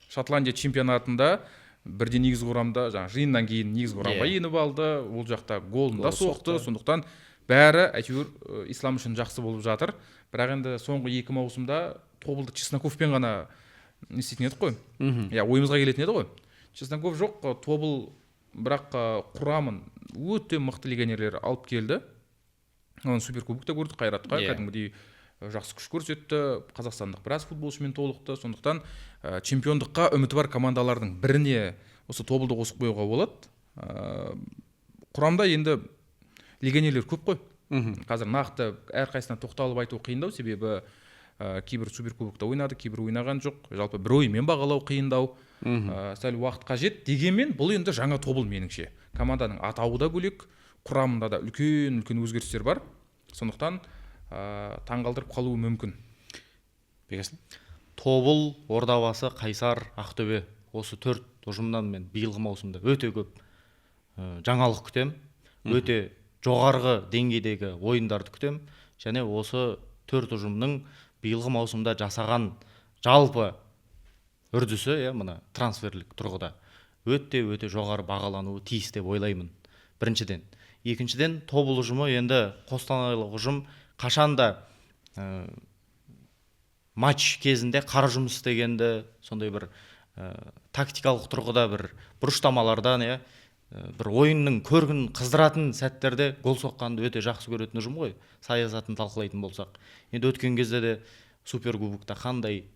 Speaker 2: Шотландия чемпионатында бірде негізгі құрамда, жаңа жиыннан кейін негізгі құрамға еніп алды. Ол жақта голын да соқты. Сондықтан бәрі әйтеуір ислам үшін жақсы болып жатыр. Бірақ енді соңғы 2 маусымда тобылды Чесноковпен ғана не істейтін едік қой. Иә, ойымызға келетін еді ғой. Чесноков жоқ, тобыл бірақ құрамын өте мықты легионерлер алып келді. Оны суперкубокта көрдік, Қайратқа кәдімгідей жақсы күш көрсетті. Қазақстандық біраз футболшымен толықты. Сондықтан чемпиондыққа үміті бар командалардың біріне осы тобылды қосып қоюға болады. Құрамда енді легионерлер көп қой. Қазір нақты әрқайсысына тоқталып айту қиындау, себебі кейбір суперкубокта ойнады, кейбір ойнаған жоқ. Жалпы бір оймен бағалау қиындау. Сәл уақыт қажет. Дегенмен бұл енді жаңа тобыл меніңше. Команданың атауы да бөлек, құрамында да үлкен өзгерістер бар. Сондықтан таңғалдырып қалуы мүмкін.
Speaker 3: Бекесін.
Speaker 4: Тобыл, Ордабасы, Қайсар, Ақтөбе осы 4 ұжымнан мен биылғы маусымда өте көп жаңалық күтем. Өте жоғарғы деңгейдегі ойындарды күтем. Және осы 4 ұжымның биылғы маусымда жасаған жалпы үрдісі, мына трансферлік тұрғыда өте жоғары бағалануы тиіс деп ойлаймын. Біріншіден. Екіншіден, тобыл ұжымы енді қостанайлық ұжым қашанда матч кезінде қара жұмыс істегенді, сондай бір тактикалық тұрғыда бір бұрыштамалардан, бір ойынның көркін қыздыратын сәттерде гол соққанды өте жақсы көретін ұжым ғой, саясатын талқылайтын болсақ. Енді өткен кезде де суперкубокта қандай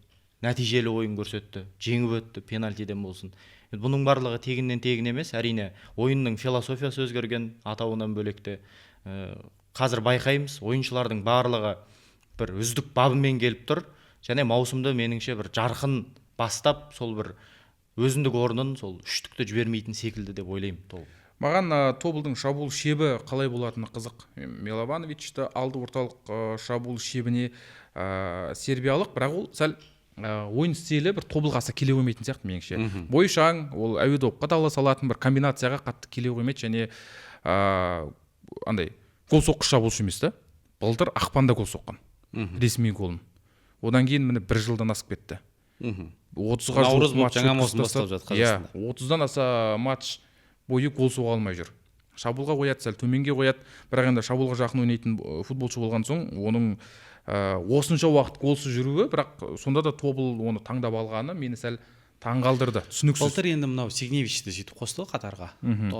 Speaker 4: нәтижелі ойын көрсетті, жеңіп өтті, пенальтиден болсын. Бұның барлығы тегіннен тегін емес, әрине ойынның философиясы өзгерген, атауынан бөлекте. Қазір байқаймыз, ойыншылардың барлығы бір үздік бабымен келіп тұр, және маусымды меніңше бір жарқын бастап, сол бір өзіндік орнын сол үштікті жібермейтін секілді деп ойлаймын.
Speaker 2: Маған тобылдың шабуыл шебі қалай болатыны қызық. Миловановичті алды орталық шабуыл шебіне сербиялық, бірақ ол сәл ойын стилі бір тобылға аса келе қоймайтын сияқты меніңше. Бойшаң, ол әуе допқа тала салатын бір комбинацияға қатты келе қоймайды, және андай гол соққыш шабуылшы емес та. Былтыр ақпанда гол соққан. Ресми голын. Одан кейін міне 1 жылдан асып кетті. 30-ға жуық матч
Speaker 3: жаңа маусым басталып жатыр Қазақстанда.
Speaker 2: 30-дан аса матч бойы гол соға алмай жүр. Шабуылға қояды, сәл төменге қояды, бірақ енді шабуылға жақын ойнайтын футболшы болған соң, оның осынша уақыт голсыз жүруі, бірақ сонда да тобыл оны таңдап алғаны мені сәл таңғалдырды, түсініксіз.
Speaker 3: Былтыр енді мынау Сигневичті сөйтіп қосты қатарға.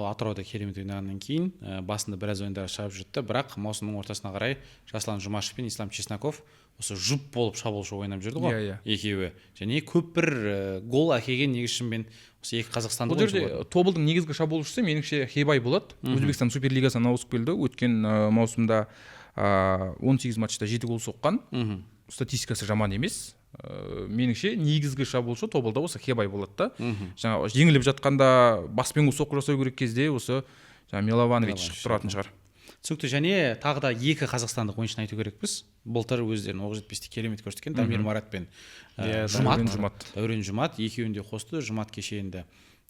Speaker 3: Атырауда керемет ойнағаннан кейін басында біраз ойындар шабып жүрді, бірақ маусымның ортасына қарай Жаслан Жұмашев пен Ислам Чесноков осы жұп болып шабуылшы ойнап жүрді ғой, екеуі. Және көп бір гол әкелген негізшімен осы екі қазақстандық ойыншы болды.
Speaker 2: Бұл жерде тобылдың негізгі шабуылшысы меніңше Хейбай болады. Өзбекстан Суперлигасына ауысып келді. Өткен маусымда 18 матчта 7 гол соққан. Статистикасы жаман емес. Меніңше негізгі шабуылшы тобылда осы Хейбай болады да. Жаңа жеңіліп жатқанда баспен гол соққы жасау керек кезде осы Милованович шығып тұратын шығар.
Speaker 3: Түсінікті. Және тағы да екі қазақстандық ойыншыны айту керекпіз. Былтыр өздерін оқ жетпесте керемет көрсеткен Дамир Марат пен Дәурен Жұмат екеуінде қосты. Жұмат кеше енді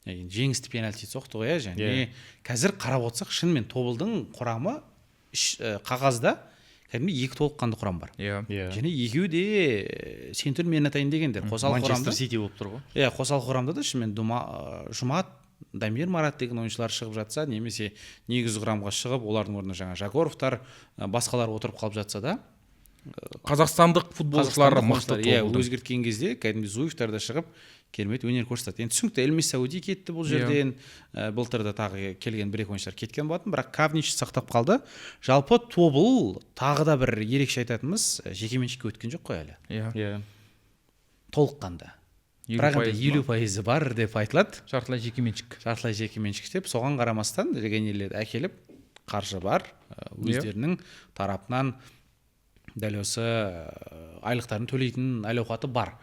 Speaker 3: жеңісті пенальти соқты ғой, және қазір қарап отырсақ шынымен тобылдың құрамы қағазда кәдімгі екі толыққанды құрам бар. Және екеуі де сен түр мен атайын дегендер. Қосалық құрамда
Speaker 4: Манчестер Сити болып тұр ғой.
Speaker 3: Қосалық құрамда да шынымен Жұмат, Дамир Марат деген ойыншылар шығып жатса, немесе негізгі құрамға шығып, олардың орнына жаңа Жагоровтар, басқалар отырып қалып жатса да,
Speaker 2: қазақстандық футболшылар мықты тобылды.
Speaker 3: Өзгерткен кезде кәдімгі Зуевтар да шығып керемет өнер көрсетті. Енді түсінікті, Эльмис Сауди кетті бұл жерден, былтырда тағы келген бір-екі ойыншылар кеткен болатын, бірақ Кавнич сақтап қалды. Жалпы тобыл тағы да бір ерекше айтатынымыз, жекеменшікке өткен жоқ қой әлі. Толыққанды. Бірақ енді 50% бар деп айтылады.
Speaker 2: Жартылай жекеменшік.
Speaker 3: Жартылай жекеменшік деп, соған қарамастан легионерлерді әкеліп қаржы бар, өздерінің тарапынан дәл осы айлықтарын төлейтін әл ауқаты бар.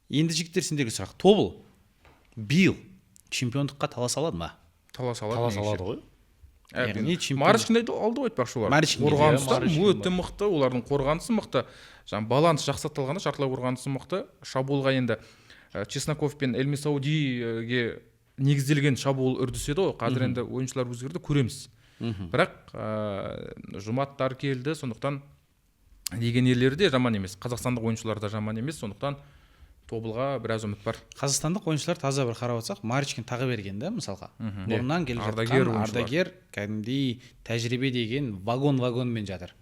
Speaker 3: Енді жігіттер, сендерге сұрақ, Тобыл биыл чемпиондыққа таласа алады ма?
Speaker 2: таласа
Speaker 4: талас алады ғой.
Speaker 3: Яғни чемпион-
Speaker 2: Марочкинді алды ғой айтпақшы олар.
Speaker 3: Марочкин,
Speaker 2: Қорғанысы
Speaker 4: Марочкин
Speaker 2: өте мықты, олардың қорғанысы мықты. Жаңа баланс жақсартылғанда жартылай қорғанысы мықты. Шабуылға енді Чесноков пен Эльми Саудиге негізделген шабуыл үрдісі еді ғой. Қазір енді ойыншылар өзгерді, көреміз. Бірақ жұматтар келді, сондықтан легионерлері де жаман емес, қазақстандық ойыншылар да жаман емес, сондықтан Тобылға біраз үміт бар.
Speaker 3: Қазақстандық ойыншылар таза бір қарап отырсақ, Марочкин тағы берген да, мысалға. Бұрыннан келіп
Speaker 2: Ардагер
Speaker 3: жатқан
Speaker 2: ойыншылар.
Speaker 3: ардагер, кәдімгідей тәжірибе деген вагон-вагонмен жатыр.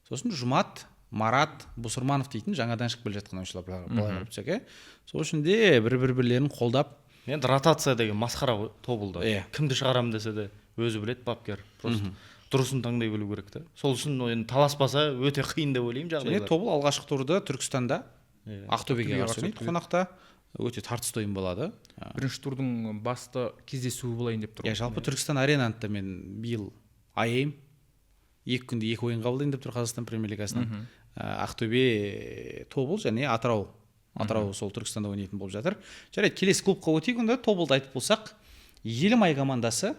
Speaker 3: Сосын Жұмат, Марат, Бұсырманов дейтін жаңадан шығып келе жатқан ойыншылар былай қарап тұрсақ, сол үшін де бір-бірлерін қолдап.
Speaker 4: Енді ротация деген масқара ғой Тобылда.
Speaker 3: Иә.
Speaker 4: Кімді шығарамын десе де өзі біледі бапкер. Просто дұрысын таңдай білу керек та. Сол үшін енді таласпаса өте қиын деп ойлаймын
Speaker 3: Және
Speaker 4: жағдайлар.
Speaker 3: Тобыл алғашқы турды Түркістанда, Ақтөбеге
Speaker 2: Ақтөбеге
Speaker 3: қарсы ойнайды.
Speaker 2: қарсы
Speaker 3: Қонақта өте тартысты ойын болады.
Speaker 2: Бірінші турдың басты кездесуі болайын деп тұр.
Speaker 3: Иә, жалпы Түркістан аренаны мен биыл аяйым. 2 күнде 2 ойын қабылдайын деп тұр Қазақстан премьер-лигасынан. Ақтөбе, Тобыл және Атырау. Атырау сол Түркістанда ойнайтын болып жатыр. Жарайды, келесі клубқа өтейік, онда Тобылды айтып болсақ, Елімай командасы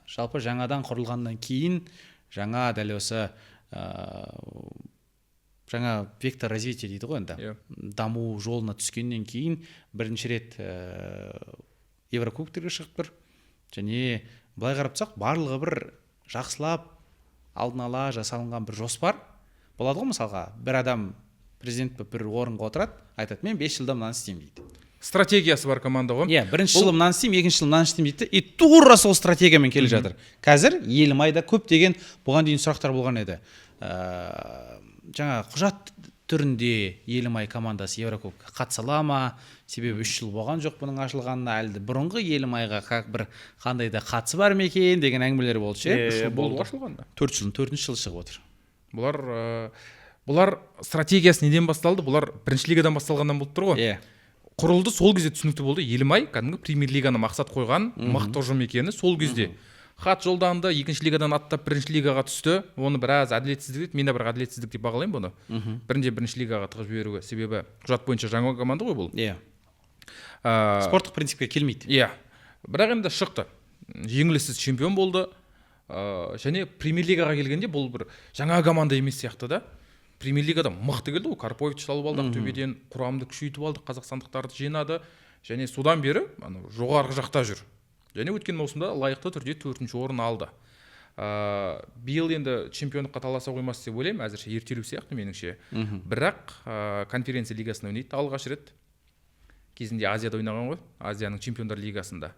Speaker 3: жалпы жаңадан құрылғаннан кейін жаңа дәл осы жаңа вектор развития дейді ғой енді. Даму жолына түскеннен кейін бірінші рет Еврокубоктерге шығып тұр. Және былай қарап тұрсақ, барлығы бір жақсылап алдын ала жасалынған бір жоспар болады ғой. Мысалға, бір адам президент болып бір орынға отырады, айтады, мен 5 жылда мынаны істеймін дейді.
Speaker 2: Стратегиясы бар команда ғой.
Speaker 3: Иә, бірінші жылы мынаны істеймін, екінші жылы мынаны істеймін дейді. И тура сол стратегиямен келе жатыр. Қазір Елімайда көптеген бұған дейін сұрақтар болған еді. Жаңа құжат түрінде Елімай командасы Еврокубокқа қатыса ала ма? Себебі 3 жыл болған жоқ бұның ашылғанына, әлде бұрынғы Елімайға бір қандай да қатысы бар ма екен деген әңгімелер болды ше.
Speaker 2: Болды ашылғанда.
Speaker 3: 4 жылдың 4-ші жылы шығып отыр.
Speaker 2: Бұлар стратегиясы неден басталды? Бұлар бірінші лигадан басталғаннан болып тұр ғой.
Speaker 3: Иә.
Speaker 2: Құрылды, сол кезде түсінікті болды. Елімай кәдімгі премьер-лиганы мақсат қойған, мықты ұжым екені сол кезде. Хат жолданды, екінші лигадан аттап бірінші лигаға түсті. Оны біраз әділетсіздік еді. Мен де бір әділетсіздік деп бағалаймын бұны. Бірінші лигаға тығып жіберуге. Себебі құжат бойынша жаңа команда ғой бұл.
Speaker 3: Иә. Спорттық принципке келмейді.
Speaker 2: Иә. Бірақ енді шықты. Жеңіліссіз чемпион болды. Және премьер-лигаға келгенде бұл бір жаңа команда емес сияқты да. Премьер-лигада мықты келді ғой. Карпович алып алдық, Ақтөбеден құрамды күшейтіп алдық, қазақстандықтарды жинады. Және содан бері жоғарғы жақта жүр. Және өткен маусымда лайықты түрде 4-ші орын алды. Биыл енді чемпиондыққа таласа қоймас деп ойлаймын, әзірше ертелеу сияқты меніңше. Бірақ конференция лигасында ойнайды алғаш рет. Кезінде Азияда ойнаған ғой, Азияның чемпиондар лигасында.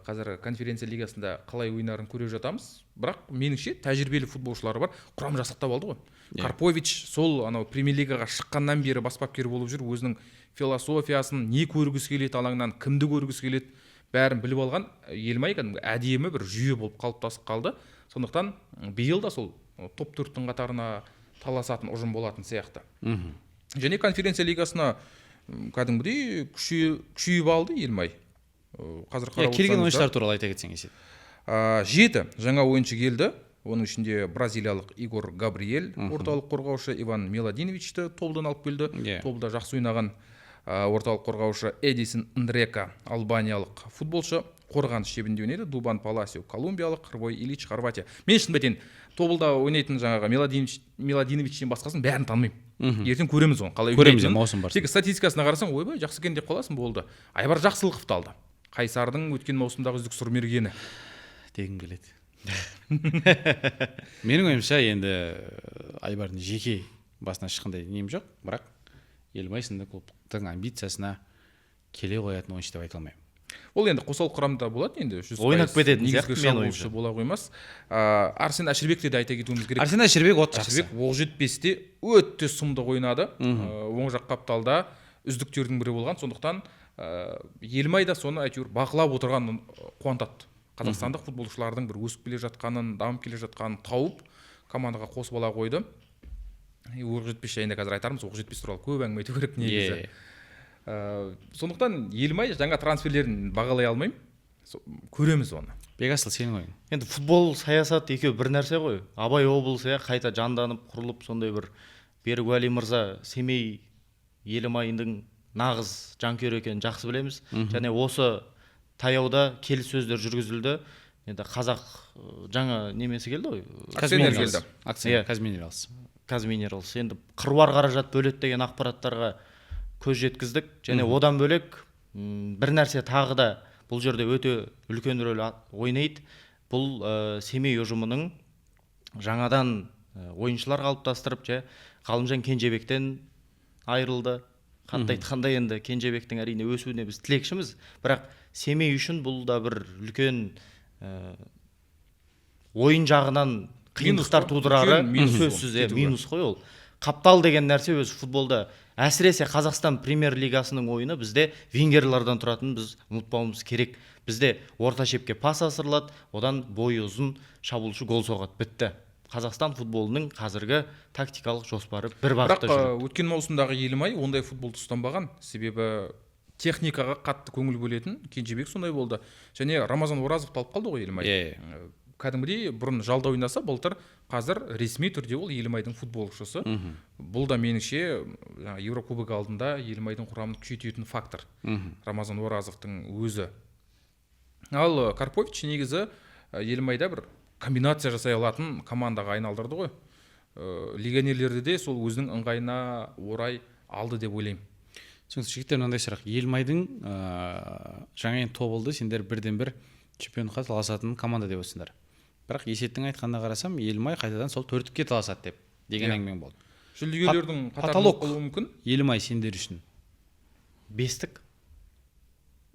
Speaker 2: Қазір конференция лигасында қалай ойнарын көре жатамыз. Бірақ меніңше тәжірибелі футболшылары бар, құрам жасақтап алды ғой. Карпович сол премьер-лигаға шыққаннан бері бас бапкер болып жүр, өзінің философиясын, не көргісі келеді алаңнан, кімді көргісі келеді, бәрін біліп алған. Елімай кәдімгі әдемі бір жүйе болып қалыптасып қалды. Сондықтан биыл да сол топ 4-тің қатарына таласатын ұжым болатын сияқты. Және конференция лигасына кәдімгідей күшейіп алды Елімай. Қазір қарап отырсаңыздар,
Speaker 3: келген ойыншылар туралы айта кетсең есеп.
Speaker 2: 7 жаңа ойыншы келді. Оның ішінде бразилиялық Игор Габриэль, орталық қорғаушы Иван Миладиновичті Тобылдан алып келді. Тобылда жақсы ойнаған орталық қорғаушы Эдисон Ндрека, албаниялық футболшы, қорғаныс шебінде ойнайды. Дубан Паласио, колумбиялық, Рвой Ильич, Хорватия. Мен шын бәтен Тобылда ойнайтын жаңағы Миладиновичтен басқасын бәрін танымаймын. Ертең көреміз оны, қалай
Speaker 3: ойнайтынын. Маусым бар.
Speaker 2: Тек статистикасына қарасаң, ойбай, жақсы екен деп қаласың, болды. Айбар Жақсылықовты алды. Қайсардың өткен маусымдағы үздік сұрмергені
Speaker 3: дегім келеді. Менің ойымша енді Айбардың жеке басына ешқандай нем жоқ, бірақ Елімай сынды клубтың амбициясына келе қоятын ойыншы деп айта алмаймын.
Speaker 2: Ол енді қосал құрамда болады, енді
Speaker 4: ойнап кететін сияқты мен ойымша
Speaker 2: бола қоймас. Арсен Әшірбекті де айта кетуіміз керек.
Speaker 3: Арсен Әшірбек от жақсы.
Speaker 2: Әшірбек Оқжетпесте өте сұмдық ойнады. Оң жақ қапталда үздіктердің бірі болған. Сондықтан Елімай да соны әйтеуір бақылап отырған қуантады. Қазақстандық футболшылардың бір өсіп келе жатқанын, дамып келе жатқанын тауып, командаға қосып ала қойды. Оқжетпес жайында қазір айтармыз, Оқжетпес туралы көп әңгіме айту керек негізі. Сондықтан Елімай жаңа трансферлерін бағалай алмаймын. көреміз оны.
Speaker 3: Бекасыл, сенің ойың?
Speaker 4: Енді футбол, саясат екеуі бір нәрсе ғой. Абай облысы қайта жанданып, құрылып, сондай бір Берік Уәли мырза Семей Елімайының нағыз жанкүйер екенін жақсы білеміз. Және осы таяуда келіссөздер жүргізілді. Енді қазақ жаңа немесі келді ғой.
Speaker 2: Акционер келді.
Speaker 3: Акционер, Казминералс.
Speaker 4: Казминералс. Енді қыруар қаражат бөледі деген ақпараттарға көз жеткіздік. Және одан бөлек бір нәрсе тағы да бұл жерде өте үлкен рөл ойнайды. Бұл Семей ұжымының жаңадан ойыншылар қалыптастырып, Ғалымжан Кенжебектен айырылды. Қатты айтқанда енді Кенжебектің әрине өсуіне біз тілекшіміз, бірақ Семей үшін бұл да бір үлкен ойын жағынан қиындықтар тудырары сөзсіз минус қой ол. Қаптал деген нәрсе өз футболда, әсіресе Қазақстан премьер-лигасының ойыны бізде вингерлардан тұратын біз ұмытпауымыз керек. Бізде орта шепке пас асырылады, одан бойы ұзын шабуылшы гол соғады, бітті. Қазақстан футболының қазіргі тактикалық жоспары бір бағытта жүреді.
Speaker 2: Бірақ өткен маусымдағы Елімай ондай футболды ұстанбаған, себебі техникаға қатты көңіл бөлетін Кенжебек сондай болды. Және Рамазан Оразовты алып қалды ғой Елімай. Кәдімгідей бұрын жалда ойнаса, былтыр қазір ресми түрде ол Елімайдың футболшысы. Бұл да меніңше Еурокубок алдында Елімайдың құрамын күшейтетін фактор. Рамазан Оразовтың өзі. Ал Карпович негізі Елімайда бір комбинация жасай алатын командаға айналдырды ғой. Легионерлерді де сол өзінің ыңғайына орай алды деп ойлаймын.
Speaker 3: Түсінікті, жігіттер, мынандай сұрақ. Елімайдың жаңа енді тобылды, сендер бірден бір чемпионға таласатын команда деп отырсыңдар. Бірақ Есеттің айтқанына қарасам, Елімай қайтадан сол төрттікке таласады деген әңгіме болды.
Speaker 2: Жүлдегерлердің қатарында болуы мүмкін.
Speaker 3: Елімай сендер үшін
Speaker 4: бестік.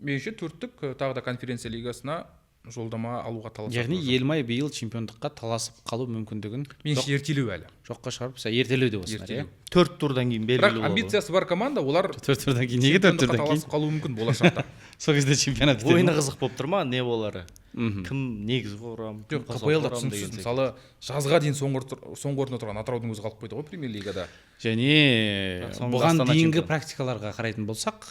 Speaker 2: Меніңше төрттік тағы да конференция лигасына жолдама алуға таласады.
Speaker 3: Яғни Елімай биыл чемпиондыққа таласып қалу мүмкіндігін
Speaker 2: меніңше ертелеу әлі.
Speaker 3: Жоққа шығарып, ертелеу деп отырсыңдар, иә?
Speaker 4: 4 турдан кейін белгілі
Speaker 2: бірақ амбициясы бар команда, олар
Speaker 3: 4 турдан кейін, неге 4 турдан кейін?
Speaker 2: таласып қалуы мүмкін болашақта.
Speaker 3: Сол кезде чемпионат бітеді.
Speaker 4: Ойыны қызық болып тұр ма, не болары? Кім негізгі құрам?
Speaker 2: Жоқ, КПЛ-да түсініксіз. Мысалы, жазға дейін соңғы орында тұрған Атыраудың өзі қалып қойды ғой премьер-лигада.
Speaker 3: Және бұған дейінгі практикаларға қарайтын болсақ,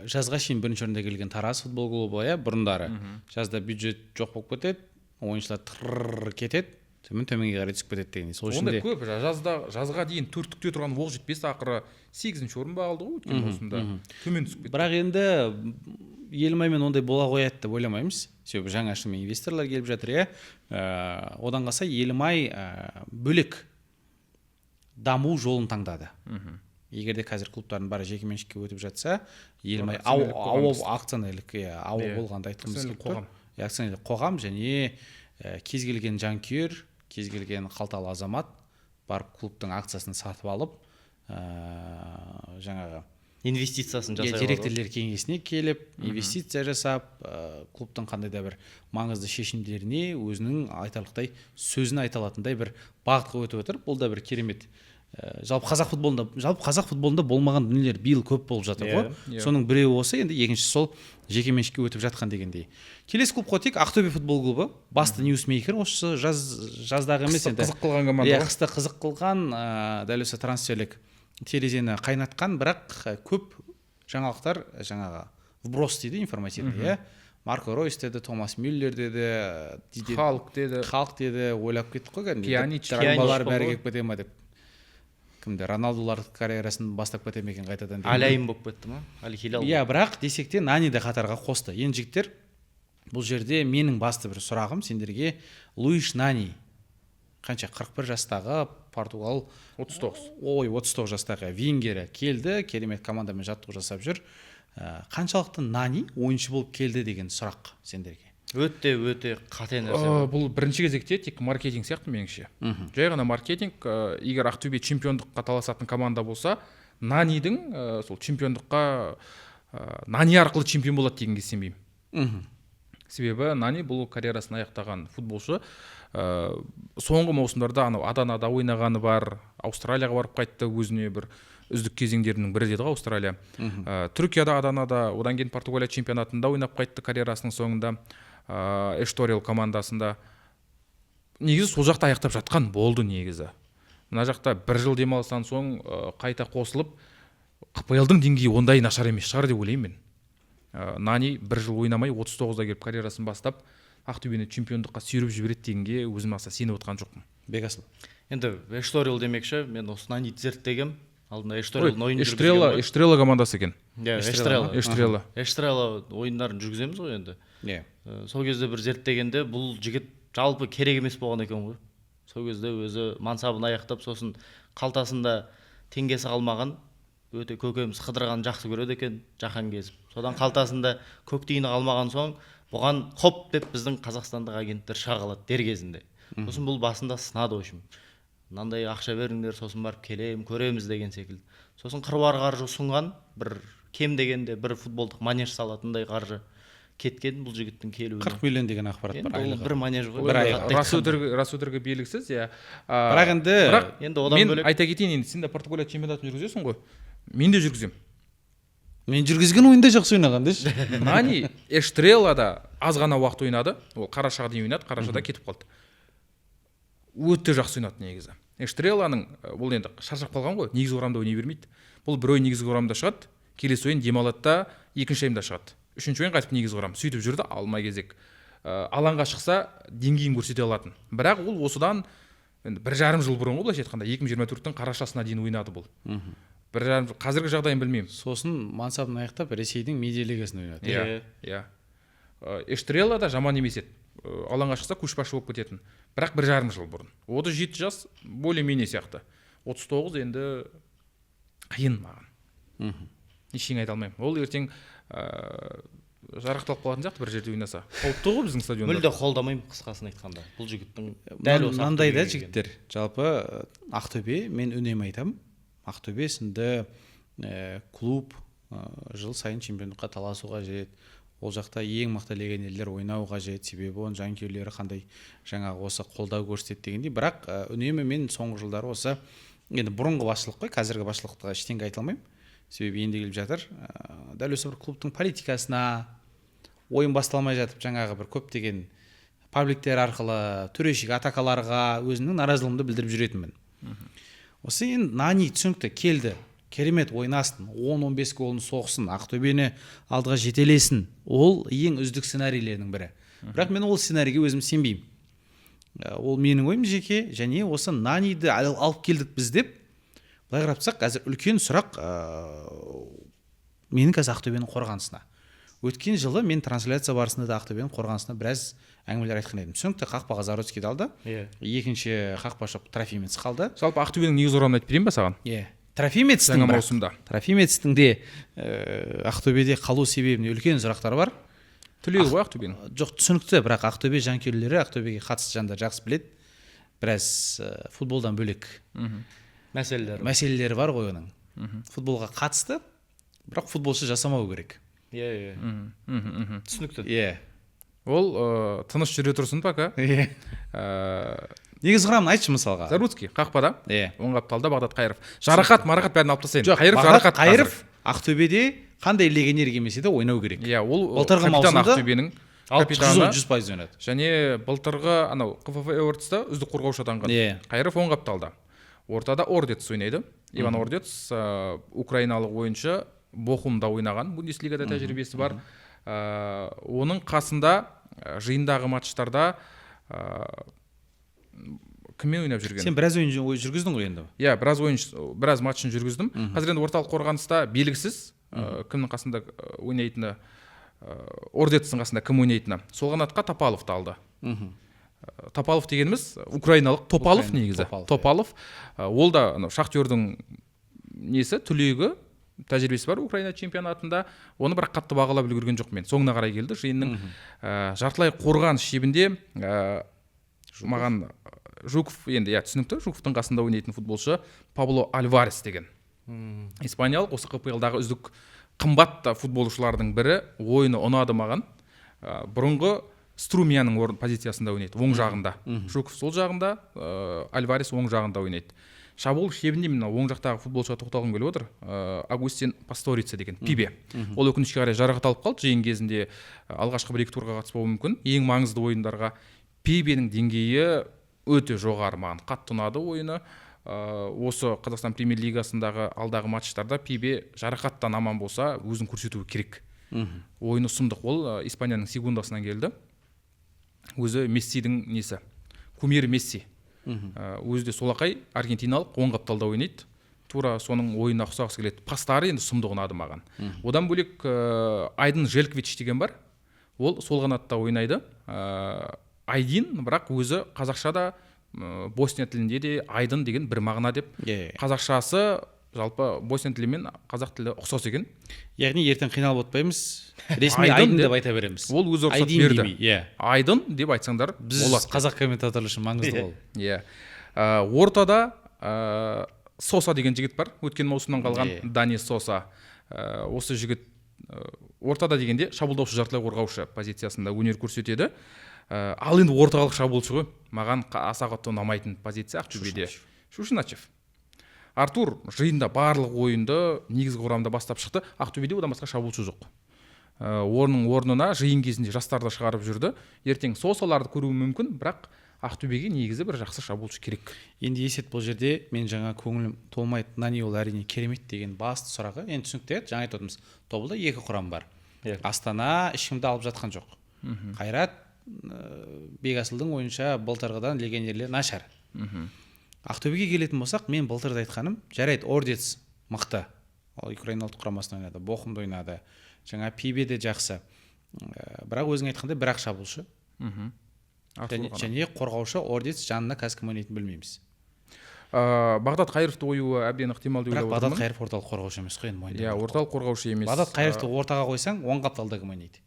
Speaker 3: жазға шейін бірінші орында келген Тараз футбол клубы, бұрындары жазда бюджет жоқ болып кетеді, ойыншылар тырррр кетеді, төменге қарай түсіп кетеді деген. Сол үшін де
Speaker 2: көп, жазға дейін төрттікте тұрған оқ жетпес, ақыры 8-ші орынға алды ғой өткен маусымда. Төмен түсіп кетті.
Speaker 3: Бірақ енді Елімаймен ондай бола қояды деп ойламаймыз. Себебі жаңа шынымен инвесторлар келіп жатыр, одан қалса Елімай бөлек даму жолын таңдады. Егер де қазір клубтардың бары жеке меншікке өтіп жатса, Елімай акционерлік болғанда айтқымыз келіп, акционерлік қоғам және кез келген жанкүйер, кез келген қалталы азамат барып клубтың акциясын сатып алып, жаңағы
Speaker 4: инвестициясын жасай алады.
Speaker 3: Директорлер кеңесіне келіп, инвестиция жасап, клубтың қандай да бір маңызды шешімдеріне өзінің айтарлықтай сөзін айта алатындай бір бағытқа өтіп отыр. Бұл да бір керемет. Жалпы қазақ футболында болмаған дүниелер биыл көп болып жатыр ғой. Соның біреуі осы, енді екіншісі сол жеке меншікке өтіп жатқан дегендей. Келесі клуб қотик Ақтөбе футбол клубы. Басты ньюсмейкер осы жаздағы емес енді.
Speaker 2: Қызық қылған команда.
Speaker 3: Қыста қызық қылған, дәл осы трансферлік терезені қайнатқан, бірақ көп жаңалықтар жаңағы вброс дейді, информативный, Марко Ройс деді, Томас Мюллер деді,
Speaker 2: Халк
Speaker 3: деді, ойлап кеттік қой кәдімгі.
Speaker 2: Пьянич
Speaker 3: бәрі келіп кете ма деп. Кімді Роналдулар карьерасын бастап кете ме екен қайтадан.
Speaker 4: Аляйын болып кетті ма?
Speaker 3: Бірақ десек те Нани де қатарға қосты. Енді жігіттер, бұл жерде менің басты бір сұрағым сендерге, Луиш Нани қанша 41 жастағы Португал 39 жастағы вингері келді, керемет командамен жаттығу жасап жүр. Қаншалықты Нани ойыншы болып келді деген сұрақ сендерге?
Speaker 4: Өте қате нәрсе.
Speaker 2: Бұл бірінші кезекте тек маркетинг сияқты меніңше. Жай ғана маркетинг. Егер Ақтөбе чемпиондыққа таласатын команда болса, Нанидің сол чемпиондыққа Нани арқылы чемпион болады дегенге сенбеймін. Себебі Нани бұл карьерасын аяқтаған футболшы. Соңғы маусымдарда Аданада ойнағаны бар, Аустралияға барып қайтты, өзіне бір үздік кезеңдерінің бірі деді ғой Аустралия. Түркияда Аданада, одан кейін Португалия чемпионатында ойнап қайтты карьерасының соңында, Эшторил командасында. Негізі сол жақта аяқтап жатқан болды негізі. Мына жақта бір жыл демалыстан соң қайта қосылып, КПЛ-дың деңгейі ондай нашар емес шығар деп ойлаймын мен. Нани бір жыл ойнамай 39-да келіп карьерасын бастап Ақтөбені чемпиондыққа сүйреп жібереді дегенге өзім аса сеніп отқан жоқпын.
Speaker 3: Бекасыл.
Speaker 4: Енді Эшторил демекші, мен осы Наниді зерттегем. Алдында Эшторилдың ойынын
Speaker 2: Эштрела командасы екен.
Speaker 4: Иә, Эштрела ойындарын жүргіземіз ғой енді.
Speaker 3: Иә.
Speaker 4: Сол кезде бір зерттегенде бұл жігіт жалпы керек емес болған екен ғой. Сол кезде өзі мансабын аяқтап, сосын қалтасында теңгесі қалмаған, өте көкеміз қыдырған жақсы көреді екен, жаһан кезіп. Содан қалтасында көк тиыны қалмаған соң, бұған хоп деп біздің қазақстандық агенттер шыға қалады дер кезінде. Сосын бұл басында сынады ойшым. Мынандай ақша беріңдер, сосын барып келем, көреміз деген секілді. Сосын қыруар қаржы ұсынған, бір кем дегенде бір футболдық манеж салатындай қаржы кеткен бұл жігіттің келуіне.
Speaker 3: 40 миллион деген ақпарат бар айлығы.
Speaker 4: Бір манеж ғой.
Speaker 2: Рас өтірігі белгісіз, иә.
Speaker 3: Бірақ
Speaker 4: енді одан
Speaker 2: мен
Speaker 4: бөлек
Speaker 2: айта кетейін, енді сен де Португалия чемпионатын жүргізесің ғой. Мен де жүргіземін.
Speaker 3: мен жүргізген ойында жақсы ойнаған деші.
Speaker 2: Нани Эштрелада аз ғана уақыт ойнады. Ол Қарашаға дейін ойнады, Қарашада кетіп қалды. Өте жақсы ойнады негізі. Эштреланың бұл енді шаршап қалған ғой, негізгі құрамда ойнай бермейді. Бұл бір ойын негізгі құрамда шығады, келесі ойын демалады да екінші ойында шығады. Үшінші ойын қайтып негізгі құрам. Сөйтіп жүрді алма кезек. Алаңға шықса деңгейін көрсете алатын. Бірақ ол осыдан 1,5 жыл бұрын ғой, былайша айтқанда 2024-тің қарашасына дейін ойнады бұл. 1,5 жыл. Қазіргі жағдайын білмеймін.
Speaker 3: Сосын мансабын аяқтап Ресейдің медиа лигасында ойнады.
Speaker 2: Иә. Эштрела да жаман емес еді. Алаңға шықса көшбасшы болып кететін. Бірақ 1,5 жыл бұрын. 37 жас более-менее сияқты. 39 енді қиын маған. Ештеңе айта алмаймын. Ол ертең жарақталып қалатын сияқты бір жерде ойнаса. Қауіпті ғой біздің стадионда.
Speaker 4: мүлде қолдамаймын қысқасын айтқанда. Бұл жігіттің дәл осы
Speaker 3: мынандай да жігіттер. Жалпы Ақтөбе, мен үнемі айтамын. Ақтөбе сынды клуб жыл сайын чемпиондыққа таласуға қажет. Ол жақта ең мықты легионерлер ойнау қажет. Себебі оның жанкүйерлері қандай жаңағы осы қолдау көрсетеді дегендей. Бірақ үнемі мен соңғы жылдары осы енді бұрынғы басшылық қой, қазіргі басшылыққа ештеңе айта алмаймын. Себебі енді келіп жатыр. Дәл осы бір клубтың политикасына ойын басталмай жатып жаңағы бір көптеген пабликтер арқылы төрешік атакаларға өзімнің наразылығымды білдіріп жүретінмін. Осы енді Нани түсінікті келді, керемет ойнасын, 10-15 голын соқсын, Ақтөбені алдыға жетелесін. Ол ең үздік сценарийлердің бірі. Бірақ мен ол сценарийге өзім сенбеймін. Ол менің ойым жеке, және осы Наниді алып келдік біз деп, былай қарапсақ, қазір үлкен сұрақ менің қазір Ақтөбенің қорғанысына. Өткен жылы мен трансляция барысында да Ақтөбенің қорғанысына біраз әңгімелер айтқан едім. Түсінікті қақпаға Зароцкийді алды. Екінші қақпашы Трофимец қалды.
Speaker 2: Жалпы Ақтөбенің негізгі құрамын айтып берейін ба саған?
Speaker 3: Трофимецтің
Speaker 2: маусымда.
Speaker 3: Трофимецтің де Ақтөбеде қалу себебіне үлкен сұрақтар бар.
Speaker 2: Түлегі ғой Ақтөбенің.
Speaker 3: Жоқ, түсінікті, бірақ Ақтөбе жанкүйерлері Ақтөбеге қатысты жандар жақсы біледі. Біраз футболдан бөлек мәселелері бар ғой оның. Футболға қатысты, бірақ футболшы жасамау керек.
Speaker 4: түсінікті.
Speaker 2: Ол тыныш жүре тұрсын пока.
Speaker 3: Негізгі құрамын айтшы мысалға.
Speaker 2: Заруцкий қақпада, оң қапталда Бағдат Қайыров. Жарақат бәрін алып тастайын.
Speaker 3: Қайыров Ақтөбеде қандай легионер келмесе де ойнау керек.
Speaker 2: Ол капитан Ақтөбенің капитаны
Speaker 3: 100% ойнады.
Speaker 2: Және былтырғы анау КФФ Эвертста үздік қорғаушы атанған. Қайыров оң қапталда. Ортада Ордец ойнайды. Иван Ордец украиналық ойыншы, Бохумда ойнаған, Бундеслигада тәжірибесі бар. Оның қасында жиындағы матчтарда кіммен ойнап жүрген?
Speaker 3: Сен біраз ойын жүргіздің ғой енді.
Speaker 2: Біраз матчын жүргіздім. Қазір енді орталық қорғаныста белгісіз кімнің қасында ойнайтыны, Ордецтің қасында кім ойнайтыны. Сол қанатқа Топаловты алды. Топалов дегеніміз украиналық Топалов негізі. Топалов. Ол да Шахтердің несі, түлегі, тәжірибесі бар Украина чемпионатында. Оны бірақ қатты бағалап үлгерген жоқ мен. Соңына қарай келді. Жиынның жартылай қорғаныс шебінде маған Жуков, енді түсінікті, Жуковтың қасында ойнайтын футболшы Пабло Альварес деген. Испаниялық, осы КПЛ-дағы үздік қымбатты футболшылардың бірі. Ойыны ұнады маған. Бұрынғы Струмияның позициясында ойнайды, оң жағында. Жуков сол жағында, Альварес оң жағында ойнайды. Шабуыл шебінде мен оң жақтағы футболшыға тоқталғым келіп отыр. Агустин Пасторица деген Пибе. Ол өкінішке қарай жарақат алып қалды. Жиын кезінде алғашқы бір-екі турға қатыспауы мүмкін. Ең маңызды ойындарға Пибенің деңгейі өте жоғары, маған қатты ұнады ойыны. Осы Қазақстан Премьер Лигасындағы алдағы матчтарда Пибе жарақаттан аман болса, өзін көрсетуі керек. ойыны сұмдық. Ол Испанияның Сегундасынан келді. Өзі Мессидің несі, кумирі Месси. Өзі де солақай аргентиналық, оң қапталда ойнайды. Тура соның ойына ұқсағысы келеді. Пастары енді сұмдық ұнады маған. Одан бөлек Айдын Желкович деген бар. Ол сол қанатта ойнайды. Айдин, бірақ өзі қазақшада Босния тілінде де Айдын деген бір мағына деп. Қазақшасы жалпы Босния тілі мен қазақ тілі ұқсас екен.
Speaker 3: Яғни ертең қиналып отпаймыз, ресми Айдын деп айта береміз.
Speaker 2: Ол өзі рұқсат берді. Айдын деп айтсаңдар болады.
Speaker 3: Қазақ комментаторлар үшін маңызды ол.
Speaker 2: Ортада Соса деген жігіт бар. Өткен маусымнан қалған Дани Соса. Осы жігіт ортада дегенде шабуылдаушы, жартылай қорғаушы позициясында өнер көрсетеді. Ал енді орталық шабуылшы ғой. Маған аса қатты ұнамайтын позиция Ақтөбеде. Шушиначев. Артур жиында барлық ойынды негізгі құрамда бастап шықты. Ақтөбеде одан басқа шабуылшы жоқ. Орнының орнына жиын кезінде жастарды шығарып жүрді. Ертең Сосаларды көруі мүмкін, бірақ Ақтөбеге негізі бір жақсы шабуылшы керек.
Speaker 3: Енді есет бұл жерде мен жаңа көңілім толмайды. Нани ол әрине керемет деген басты сұрағы. Енді түсінікті, жаңа айтып отырмыз. Тобылда 2 құрам бар. Астана ешкімді алып жатқан жоқ. Қайрат Бекасылдың ойынша былтырғыдан легионерлер нашар. Ақтөбеге келетін болсақ, мен былтырда айтқаным, жарайды, Ордец мықты. Ол Украина ұлттық құрамасында ойнады, Бохумда ойнады. Жаңа Пибе де жақсы. Бірақ өзің айтқандай бір-ақ шабуылшы. Және қорғаушы Ордец жанына қазір кім ойнайтынын білмейміз.
Speaker 2: Бағдат Қайыровты оюы әбден ықтимал деп
Speaker 3: ойлап отырмын. Бағдат Қайыров орталық қорғаушы емес қой енді.
Speaker 2: Иә, орталық қорғаушы емес.
Speaker 3: Бағдат Қайыровты ортаға қойсаң, оң қапталда кім ойнайды?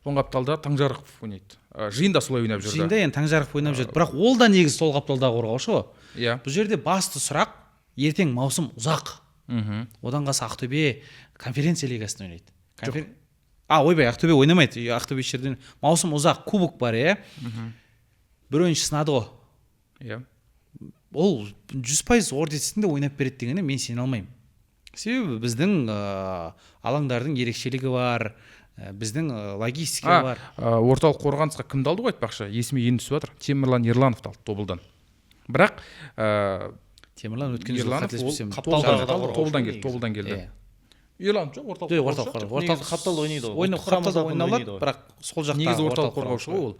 Speaker 2: Оң қапталда Таңжарықов ойнайды. Жиында солай ойнап жүрді.
Speaker 3: Жиында енді Таңжарықов ойнап жүрді. Бірақ ол да негізі сол қапталда қорғаушы ғой.
Speaker 2: Иә.
Speaker 3: Бұл жерде басты сұрақ, ертең маусым ұзақ. Одан қалса Ақтөбе конференция лигасында ойнайды. Ойбай, Ақтөбе ойнамайды. Ақтөбе жерден маусым ұзақ, кубок бар, иә. Бір ойыншы сынады ғой.
Speaker 2: Иә.
Speaker 3: Ол 100% Ордецінде ойнап береді дегеніне мен сене алмаймын. Себебі біздің алаңдардың ерекшелігі бар, біздің логистика бар.
Speaker 2: Орталық қорғанысқа кімді алды ғой айтпақшы? Есіме енді түсіп жатыр. Темірлан Ерлановты алды Тобылдан. Бірақ
Speaker 3: Темірлан өткен жылы қателеспесем
Speaker 2: Тобылдан келді. Ерланов жоқ,
Speaker 3: орталық
Speaker 4: қапталда ойнайды ғой.
Speaker 3: Қапталда ойналады, бірақ сол жақта
Speaker 2: негізі орталық қорғаушы ғой ол.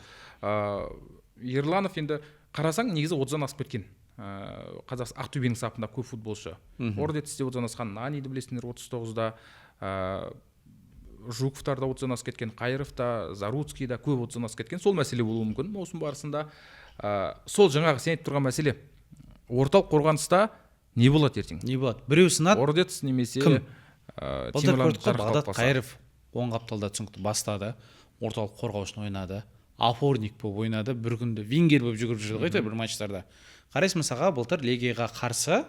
Speaker 2: Ерланов енді қарасаң негізі 30-дан асып кеткен. Қазақстан Ақтөбенің сапында көп футболшы. Ордецте 30-дан асқан, Наниді білесіңдер 39-да, Жуковтар да 30-дан асып кеткен, Қайыров та, Заруцкий да көп 30-дан асып кеткен. Сол мәселе болуы мүмкін маусым барысында. Сол жаңағы сен айтып тұрған мәселе. Орталық қорғаныста не болады ертең?
Speaker 3: Не болады? Біреу сынады.
Speaker 2: Ордец немесе
Speaker 3: Бағдат Қайыров оң қапталда түсінікті бастады. Орталық қорғаушыны ойнады. Опорник болып ойнады. Бір күнді вингер болып жүгіріп жүрді ғой бір матчтарда. Қарайсың мысалға былтыр Легияға қарсы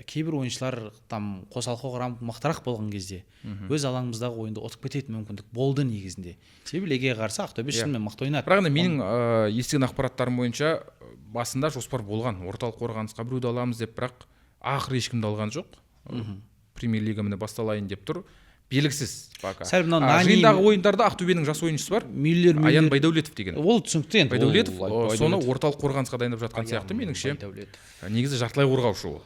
Speaker 3: кейбір ойыншылар там қосалқы құрам мықтырақ болған кезде өз алаңымыздағы ойынды ұтып кететін мүмкіндік болды негізінде. Себебі Легияға қарсы Ақтөбе шынымен мықты ойнады.
Speaker 2: Бірақ менің естіген ақпараттарым бойынша басында жоспар болған орталық қорғанысқа біреуді аламыз деп, бірақ ақыры ешкімді алған жоқ. Премьер лига міне басталайын деп тұр. Белгісіз пока. Жиындағы ойындарда Ақтөбенің жас ойыншысы бар. Аян Байдәулетов деген.
Speaker 3: Ол түсінікті енді.
Speaker 2: Байдәулетов соны орталық қорғанысқа дайындап жатқан сияқты меніңше. Негізі жартылай қорғаушы ол.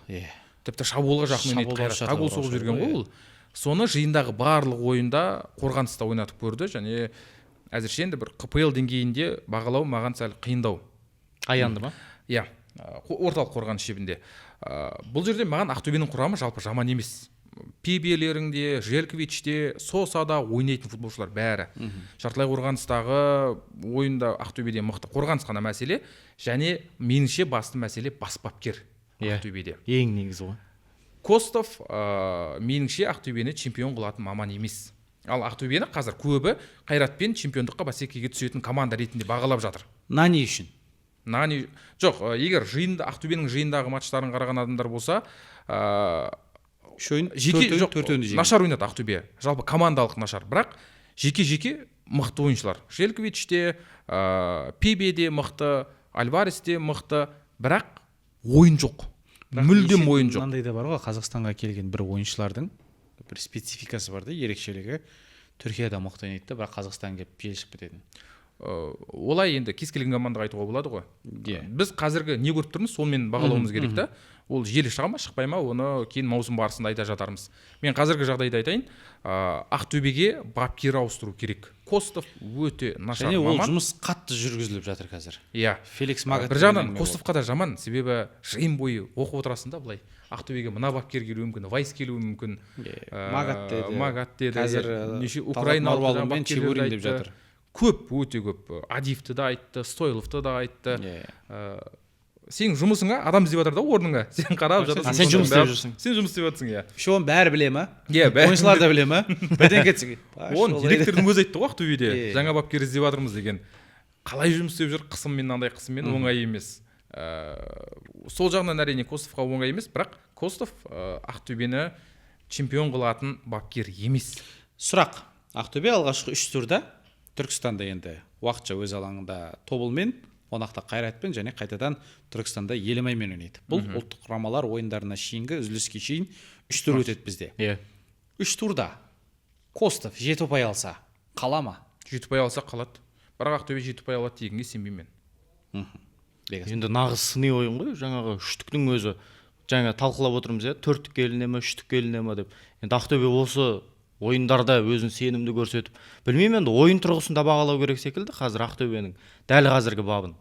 Speaker 2: Тіпті шабуылға жақын ойнайды, қайратқа гол соғып жүрген ғой ол. Соны жиындағы барлық ойында қорғаныста ойнатып көрді, және әзірше енді бір КПЛ деңгейінде бағалау маған сәл қиындау.
Speaker 4: Аянды ма?
Speaker 2: Иә, орталық қорғаныс шебінде. Бұл жерде маған Ақтөбенің құрамы жалпы жаман емес. Пибелеріңде, Желковичте, Сосада ойнайтын футболшылар бәрі. Жартылай қорғаныстағы ойында Ақтөбеде мықты. Қорғаныс қана мәселе, және меніңше басты мәселе бас бапкер Ақтөбеде.
Speaker 4: Ең негізі ғой.
Speaker 2: Костов меніңше Ақтөбені чемпион қылатын маман емес. Ал Ақтөбені қазір көбі Қайратпен чемпиондыққа бәсекеге түсетін команда ретінде бағалап жатыр.
Speaker 3: Нани үшін?
Speaker 2: Нани жоқ, егер Ақтөбенің жиындағы матчтарын қараған адамдар болса, нашар ойнады Ақтөбе. Жалпы командалық нашар, бірақ жеке-жеке мықты ойыншылар. Желковичте, Пибеде мықты, Альваресте мықты, бірақ ойын жоқ. Мүлдем ойын жоқ.
Speaker 3: Мынандай да бар ғой, Қазақстанға келген бір ойыншылардың бір спецификасы бар да, ерекшелігі. Түркияда мықты ойнайды, бірақ Қазақстанға келіп жел шығып кетеді.
Speaker 2: олай енді кез келген командаға айтуға болады ғой. Біз қазіргі не көріп тұрмыз, сонымен бағалауымыз керек та. Ол желі шыға ма, шықпай ма, оны кейін маусым барысында айта жатармыз. Мен қазіргі жағдайды айтайын, Ақтөбеге бапкер ауыстыру керек. Костов өте нашар маман.
Speaker 3: Және ол жұмыс қатты жүргізіліп жатыр қазір.
Speaker 2: Иә.
Speaker 3: Феликс Магат.
Speaker 2: Бір жағынан Костовқа да жаман, себебі жиын бойы оқып отырасың да былай. Ақтөбеге мына бапкер келуі мүмкін, Вайс келуі мүмкін. Магат деді.
Speaker 3: Қазір
Speaker 2: неше украиналық
Speaker 3: бапкерлерді деп жатыр.
Speaker 2: Көп, өте көп. Адиевті да айтты, Стойловты да айтты. Сен жұмысыңа адам іздеп жатыр да орныңа. Сен қарап жатырсың.
Speaker 4: Сен жұмыс істеп жүрсің.
Speaker 2: Сен жұмыс істеп жатрсың, иә.
Speaker 3: Еще оны бәрі біле ма?
Speaker 2: Иә,
Speaker 3: ойыншылар да біле ма? Бірден кетсе.
Speaker 2: Оны директордың өзі айтты ғой Ақтөбеде. Жаңа бапкер іздеп жатырмыз деген. Қалай жұмыс істеп жүр? Қысыммен, мынандай қысыммен оңай емес. Сол жағынан әрине Костовқа оңай емес, бірақ Костов Ақтөбені чемпион қылатын бапкер емес.
Speaker 3: Сұрақ. Ақтөбе алғашқы 3 турда Түркістанда енді уақытша өз алаңында Тобылмен, Қонақта Қайратпен және қайтадан Түркістанда Елімаймен ойнайды. Бұл ұлттық құрамалар ойындарына шейінгі үзіліске шейін 3 тур өтеді бізде. 3 турда Костов 7 ұпай алса, қала ма?
Speaker 2: 7 ұпай алса қалады. Бірақ Ақтөбе 7 ұпай алады дегенге сенбеймін мен.
Speaker 4: Енді нағыз сыни ойын ғой, жаңағы үштіктің өзі. Жаңа талқылап отырмыз, 4-тікке іліне ме, 3-тікке іліне ме деп. Енді Ақтөбе осы ойындарда өзін сенімді көрсетіп, білмеймін, енді ойын тұрғысында бағалау керек секілді қазір Ақтөбенің дәл қазіргі бабын.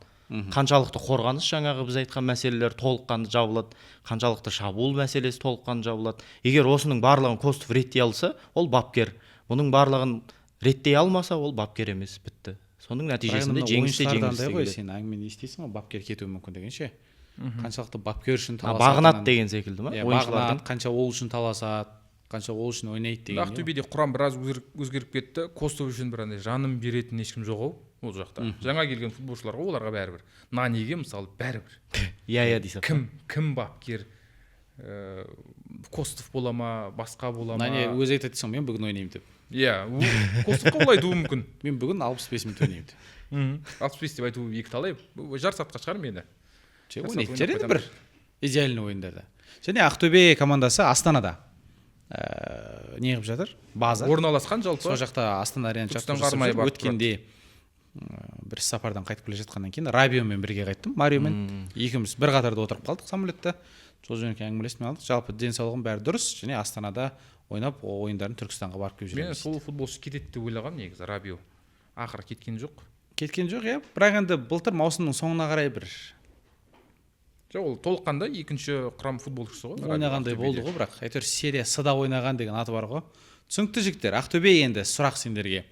Speaker 4: Қаншалықты қорғаныс, жаңағы біз айтқан мәселелер толыққанды жабылады, қаншалықты шабуыл мәселесі толыққанды жабылады. Егер осының барлығын Костов реттей алса, ол бапкер. Бұның барлығын реттей алмаса, ол бапкер емес, бітті. Соның нәтижесінде жеңісте
Speaker 3: жеңілісте. Сен әңгімені естисің ғой, бапкер кетуі мүмкін дегенше. Қаншалықты бапкер үшін таласады.
Speaker 4: Бағынат деген секілді ма?
Speaker 3: Бағынат, қанша ол үшін таласады, қанша ол үшін ойнайды деген.
Speaker 2: Ақтөбеде құрам біраз өзгеріп кетті. Костов үшін бір жаным беретін ешкім жоқ ол жақта. Жаңа келген футболшыларға оларға бәрібір. Наниге мысалы бәрібір.
Speaker 4: Иә дейсің.
Speaker 2: Кім бапкер? Костов бола ма, басқа бола ма?
Speaker 3: Нани өзі айтады мен бүгін ойнаймын деп.
Speaker 2: Иә, Костовқа олай айтуы мүмкін.
Speaker 3: Мен бүгін 65 минут ойнаймын деп.
Speaker 2: 65 деп айту екі талай. Жар сатқа шығар мені.
Speaker 3: Ойнайды жарайды бір идеальный ойындарда. Және Ақтөбе командасы Астанада неғып жатыр? База.
Speaker 2: Орналасқан жалпы.
Speaker 3: Сол жақта Астана арена өткенде бір сапардан қайтып келе жатқаннан кейін Рабиомен бірге қайттым. Мариомен екеуміз бір қатарда отырып қалдық самолетта. Сол жөнінде әңгімелесіп алдық. Жалпы денсаулығым бәрі дұрыс және Астанада ойнап ойындарын Түркістанға барып келіп жүреміз.
Speaker 2: Мен сол футболшы кетеді деп ойлағам негізі Рабио. Ақыры кеткен жоқ.
Speaker 3: Кеткен жоқ, иә. Бірақ енді былтыр маусымның соңына қарай бір
Speaker 2: жоқ, ол толыққанда екінші құрам футболшысы ғой.
Speaker 3: Ойнағандай болды ғой, бірақ әйтеуір серия С-да ойнаған деген аты бар ғой. Түсінікті жігіттер, Ақтөбе енді сұрақ сендерге.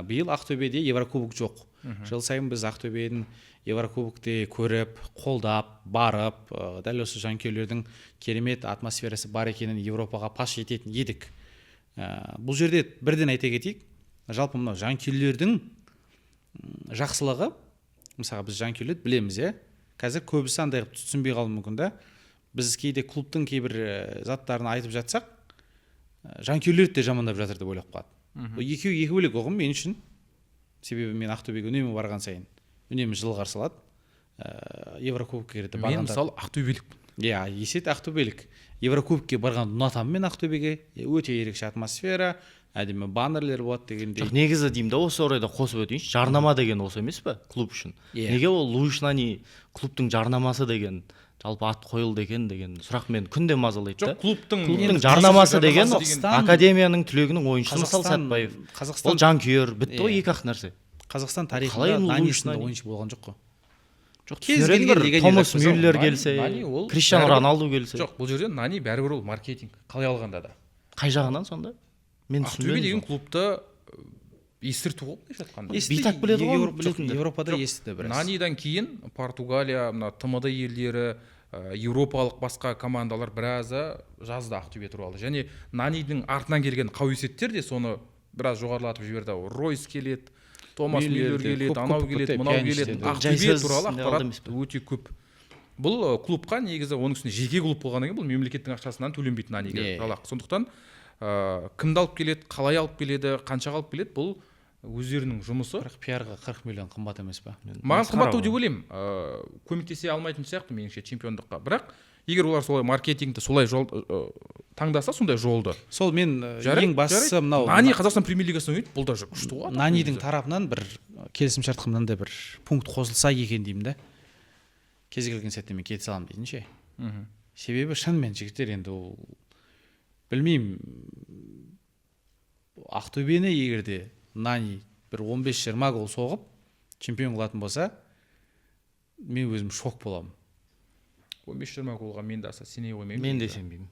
Speaker 3: Биыл Ақтөбеде Еврокубок жоқ. Жыл сайын біз Ақтөбенің Еврокубокте көріп, қолдап, барып, дәл осы жанкүйерлердің керемет атмосферасы бар екенін Европаға паш ететін едік. Бұл жерде бірден айта кетейік, жалпы мынау жанкүйерлердің жақсылығы, мысалы біз жанкүйерлерді білеміз, қазір көбісі андай қылып түсінбей қалуы мүмкін да. Біз кейде клубтың кейбір заттарын айтып жатсақ, жанкүйерлерді де жамандап жатыр деп ойлап қалады. Екеуі екі бөлек ұғым мен үшін. Себебі мен Ақтөбеге үнемі барған сайын үнемі жыл қарсылады. Еврокубокке барғанда.
Speaker 2: Мен мысалы Ақтөбелік.
Speaker 3: Иә, есет Ақтөбелік. Еврокубокке барғанда ұнатамын мен Ақтөбеге. Өте ерекше атмосфера, әдемі баннерлер болады дегендей.
Speaker 4: Негізі деймін да, осы орайда қосып өтейінші, жарнама деген осы емес пе клуб үшін? Неге ол Луиш Нани клубтың жарнамасы деген жалпы ат қойылды екен деген сұрақ мен күнде мазалайды да.
Speaker 2: Жоқ, клубтың
Speaker 4: жарнамасы деген академияның түлегінің ойыншысы мысалы Сәтбаев.
Speaker 3: Ол
Speaker 4: жанкүйер, бітті ғой екі ақ нәрсе.
Speaker 3: Қазақстан тарихында Нанисында ойыншы болған жоқ қой.
Speaker 4: Жоқ, Томас Мюллер келсе, Криштиану Роналду келсе.
Speaker 2: Жоқ, бұл жерде Нани бәрібір ол маркетинг. Қалай алғанда да.
Speaker 4: Қай жағынан сонда?
Speaker 2: Ақтөбе деген клубты естірту ғой былайша айтқанда.
Speaker 4: Бейтақ біледі ғой,
Speaker 3: Европада естіді біраз.
Speaker 2: Нанидан кейін Португалия, мына ТМД елдері, еуропалық басқа командалар біразы жазды Ақтөбе туралы. Және Нанидің артынан келген қауесеттер де соны біраз жоғарылатып жіберді. Ройс келеді, Томас Мюллер келеді, анау келеді, мынау келеді. Ақтөбе туралы ақпарат өте көп. Бұл клубқа негізі оның үстіне жеке клуб болғаннан кейін бұл мемлекеттің ақшасынан төленбейтін Наниге жалақы. Сондықтан кімді алып келеді, қалай алып келеді, қаншаға алып келеді, бұл өздерінің жұмысы.
Speaker 3: Бірақ пиарға 40 миллион қымбат емес па?
Speaker 2: Маған қымбаттау деп ойлаймын. Көмектесе алмайтын сияқты меніңше чемпиондыққа. Бірақ егер олар солай маркетингті солай жол таңдаса, сондай жолды,
Speaker 3: сол мен ең бастысы мынау
Speaker 2: Нани Қазақстан премьер-лигасында ойнайды, бұл да жоқ күшті ғой.
Speaker 3: Нанидің тарапынан бір келісімшартқа мынандай бір пункт қосылса екен деймін да, кез келген сәтте мен кете саламын дейтін ше. Себебі шынымен жігіттер енді ол білмеймін, Ақтөбені егерде Нани бір 15-20 гол соғып чемпион қылатын болса, мен өзім шок боламын.
Speaker 2: 15-20 голға мен де аса сене қоймаймын.
Speaker 4: Мен де сенбеймін.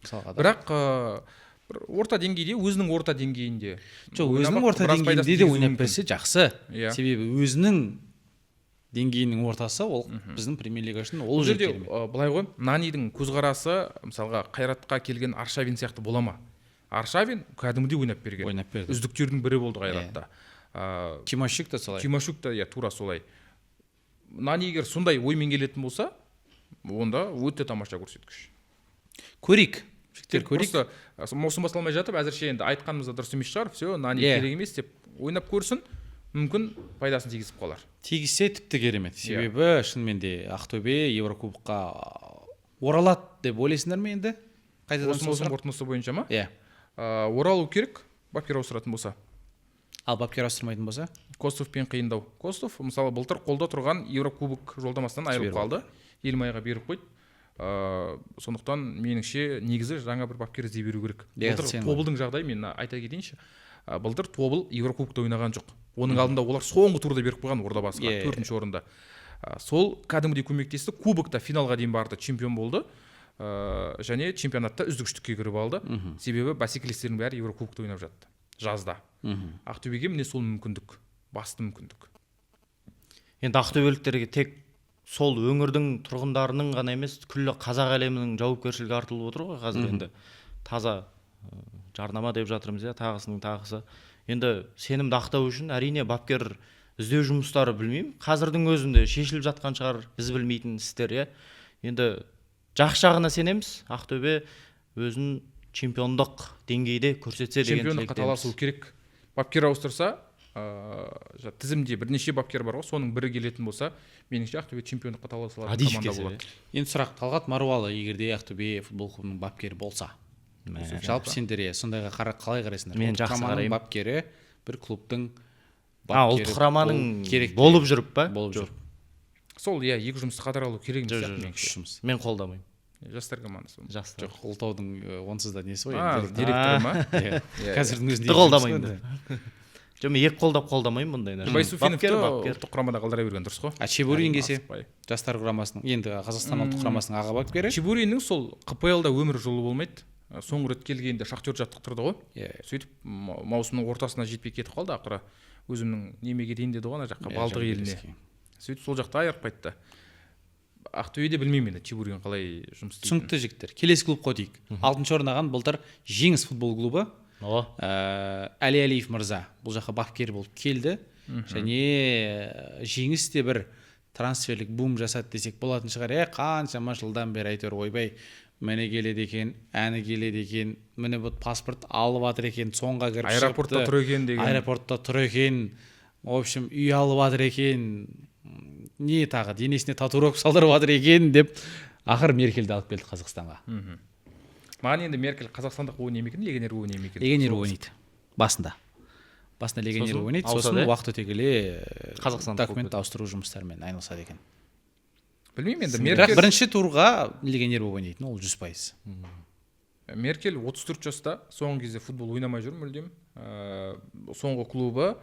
Speaker 2: Бірақ бір орта деңгейде, өзінің орта деңгейінде.
Speaker 3: Жоқ, өзінің орта деңгейінде де ойнап берсе жақсы. Себебі өзінің деңгейінің ортасы ол біздің премьер-лига үшін ол жерде
Speaker 2: былай ғой, Нанидің көзқарасы мысалға Қайратқа келген Аршавин сияқты бола ма? Аршавин кәдімгідей ойнап берген.
Speaker 3: Ойнап берді.
Speaker 2: Үздіктердің бірі болды Қайратта.
Speaker 3: Тимощук та солай.
Speaker 2: Тимощук та тура солай. Нани егер сондай оймен келетін болса, онда өте тамаша көрсеткіш.
Speaker 3: Көрейік. Жігіттер көрейік.
Speaker 2: Просто маусым басталмай жатып, әзірше енді айтқанымыз да дұрыс емес шығар. Все, Нани керек емес деп ойнап көрсін, мүмкін пайдасын тигізіп қалар.
Speaker 3: Тигізсе тіпті керемет. Себебі шынымен де Ақтөбе Еврокубокқа оралады деп ойлайсыңдар ма енді?
Speaker 2: Осы маусым қорытындысы бойынша ма?
Speaker 3: Иә.
Speaker 2: Оралу керек, бапкер ауыстыратын болса.
Speaker 3: Ал бапкер ауыстырмайтын болса?
Speaker 2: Костовпен қиындау. Костов, мысалы, былтыр қолда тұрған Еврокубок жолдамасынан айырылып қалды. Елімайға беріп қойды. Сондықтан меніңше негізі жаңа бір бапкер іздей беру керек. Былтыр Тобылдың жағдайы мен айта кетейінші. Былтыр Тобыл Еврокубокта ойнаған жоқ. Оның алдында олар соңғы турда беріп қойған Ордабасыға, 4-ші орында. Сол кәдімгідей көмектесті. Кубокта финалға дейін барды, чемпион болды. Және чемпионатта үздік-үштікке кіріп алды. Себебі бәсекелестердің бәрі Еврокубокта ойнап жатты жазда. Ақтөбеге міне сол мүмкіндік, басты мүмкіндік.
Speaker 4: Енді ақтөбеліктерге тек сол өңірдің тұрғындарының ғана емес, күллі қазақ әлемінің жауапкершілігі артылып отыр ғой қазір. Енді таза жарнама деп жатырмыз, тағысының тағысы. Енді сенімді ақтау үшін әрине бапкер іздеу жұмыстары білмеймін. Қазірдің өзінде шешіліп жатқан шығар, біз білмейтін істер. Енді жақсы жағына сенеміз. Ақтөбе өзін чемпиондық деңгейде көрсетсе деген тілектеміз.
Speaker 2: Чемпиондыққа таласу керек. Бапкер ауыстырса, тізімде бірнеше бапкер бар ғой, соның бірі келетін болса, меніңше Ақтөбе чемпиондыққа таласа алатын команда болады.
Speaker 3: Енді сұрақ Талғат Маруалы егерде Ақтөбе футбол клубының бапкері болса. Жалпы сендер сондайға қалай қарайсыңдар?
Speaker 4: Мен жақсы қараймын.
Speaker 3: Бапкері бір клубтың
Speaker 4: ұлттық құраманың болып жүріп па?
Speaker 3: Болып жүріп.
Speaker 2: Сол, екі жұмысты қатар алу керек
Speaker 3: емес.
Speaker 4: Мен қолдамаймын.
Speaker 2: Жастар командасы.
Speaker 4: Жастар.
Speaker 3: Жоқ, ұлтаудың онсыз да несі ғой.
Speaker 2: Директор ма?
Speaker 3: Қазірдің өзінде
Speaker 4: қолдамаймын. Жоқ, мен екі қолдамаймын бұндай нәрсе.
Speaker 2: Байсуфиновты ұлттық құрамада қалдыра берген дұрыс қой.
Speaker 3: Чебурин келсе, жастар құрамасының, енді Қазақстан ұлттық құрамасының аға бапкері.
Speaker 2: Чебуриннің сол КПЛ-да өмір жолы болмайды. Соңғы рет келгенде Шахтер жаттықтырды ғой. Сөйтіп маусымның ортасына жетпей кетіп қалды, ақыры өзімнің немеге дейін деді ғой, ана жаққа Балтық еліне. Сөйтіп сол жақта айырып қайтты. Ақтөбеде білмеймін енді Чебурин қалай жұмыс істейтінін.
Speaker 3: Түсінікті жігіттер. Келесі клуб қойдық. 6-шы орын алған былтыр Жеңіс футбол клубы. Әли Әлиев мырза бұл жаққа бапкер болып келді. Және Жеңіс те бір трансферлік бум жасады десек болатын шығар. Қаншама жылдан бері әйтеуір ойбай, міне келеді екен, әні келеді екен, міне бұл паспорт алып жатыр екен, соңға кіріп шығыпты.
Speaker 2: Аэропортта тұр екен деген.
Speaker 3: Аэропортта тұр екен. В общем, үй алып жатыр екен. Не тағы денесіне татуировка салдырып жатыр екен деп ақыр Меркельді алып келді Қазақстанға.
Speaker 2: Маған енді Меркель қазақстандық ойын емекен, легионер ойын емекен.
Speaker 3: Легионер ойнайды басында легионер ойнайды, сосын уақыт өте келе документ ауыстыру жұмыстарымен айналысады екен.
Speaker 2: Білмеймін енді
Speaker 3: Меркель бірінші турға легионер ойнайтын, ол 100%.
Speaker 2: Меркель 34 жаста, соңғы кезде футбол ойнамай жүр мүлдем. Соңғы клубы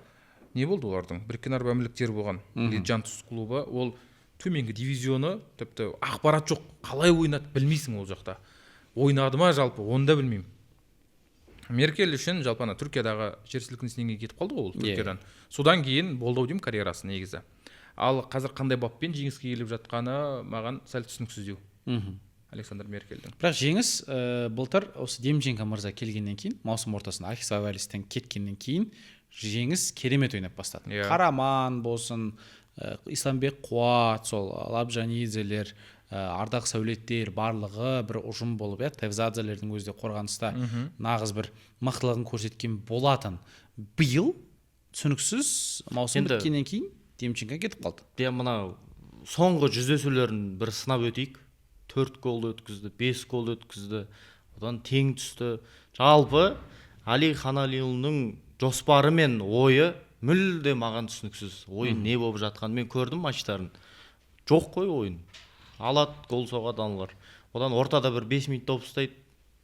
Speaker 2: не болды олардың? Біріккен Араб Әмірліктері болған. Лиджантус клубы, ол төменгі дивизионы, тіпті ақпарат жоқ, қалай ойнады білмейсің ол жақта. Ойнады ма жалпы, оны да білмеймін. Меркель үшін жалпы Түркиядағы жер сілкінісінен кейін кетіп қалды ғой ол Түркиядан. Содан кейін болды ау деймін карьерасы негізі. Ал қазір қандай баппен жеңіске келіп жатқаны маған сәл түсініксіздеу. Александр Меркельдің.
Speaker 3: Бірақ Жеңіс былтыр осы Демченко мырза келгеннен кейін, маусым ортасында Ахис Авалистен кеткеннен кейін Жеңіс керемет ойнап бастады. Қараман болсын, Исламбек Қуат, сол Лабжанидзелер, Ардақ Сәулеттер барлығы бір ұжым болып, Тевзадзелердің өзі де қорғаныста нағыз бір мықтылығын көрсеткен болатын. Биыл түсініксіз маусым біткеннен кейін Демченко кетіп қалды.
Speaker 4: Мынау соңғы жүздесулерін бір сынап өтейік. 4 гол өткізді, 5 гол өткізді, одан тең түсті. Жалпы Али Ханалиұлының жоспары мен ойы мүлде маған түсініксіз. Ойын не болып жатқанын мен көрдім матчтарын. Жоқ қой ойын. Алады, гол соғады аналар. Одан ортада бір 5 минут топ ұстайды,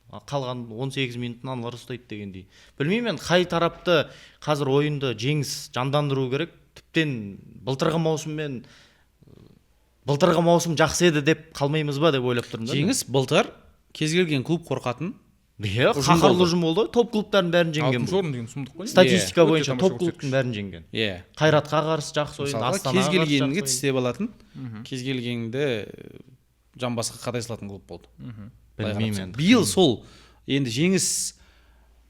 Speaker 4: қалған 18 минутын аналар ұстайды дегендей. Білмеймін, қай тарапты қазір ойынды жеңіс жандандыру керек. Тіптен былтырғы маусым жақсы еді деп қалмаймыз ба деп ойлап тұрмын.
Speaker 3: Жеңіс былтыр кез келген клуб қорқатын.
Speaker 4: Иә, қаһарлы ұжым болды. Топ клубтардың бәрін жеңген.
Speaker 2: Алтыншы орын деген сұмдық қой.
Speaker 4: Статистика
Speaker 2: Өте
Speaker 4: бойынша
Speaker 2: тамаша
Speaker 4: топ клубтың бәрін жеңген.
Speaker 3: Иә.
Speaker 4: Қайратқа қарсы жақсы ойын,
Speaker 3: Мысалға,
Speaker 4: Астанаға
Speaker 3: кез
Speaker 4: қарсы
Speaker 3: келгеніңе
Speaker 4: жақсы
Speaker 3: тістеп алатын, кез келгеніңді жамбасқа қадай салатын клуб болды.
Speaker 4: Білмеймін енді.
Speaker 3: Биыл сол енді жеңіс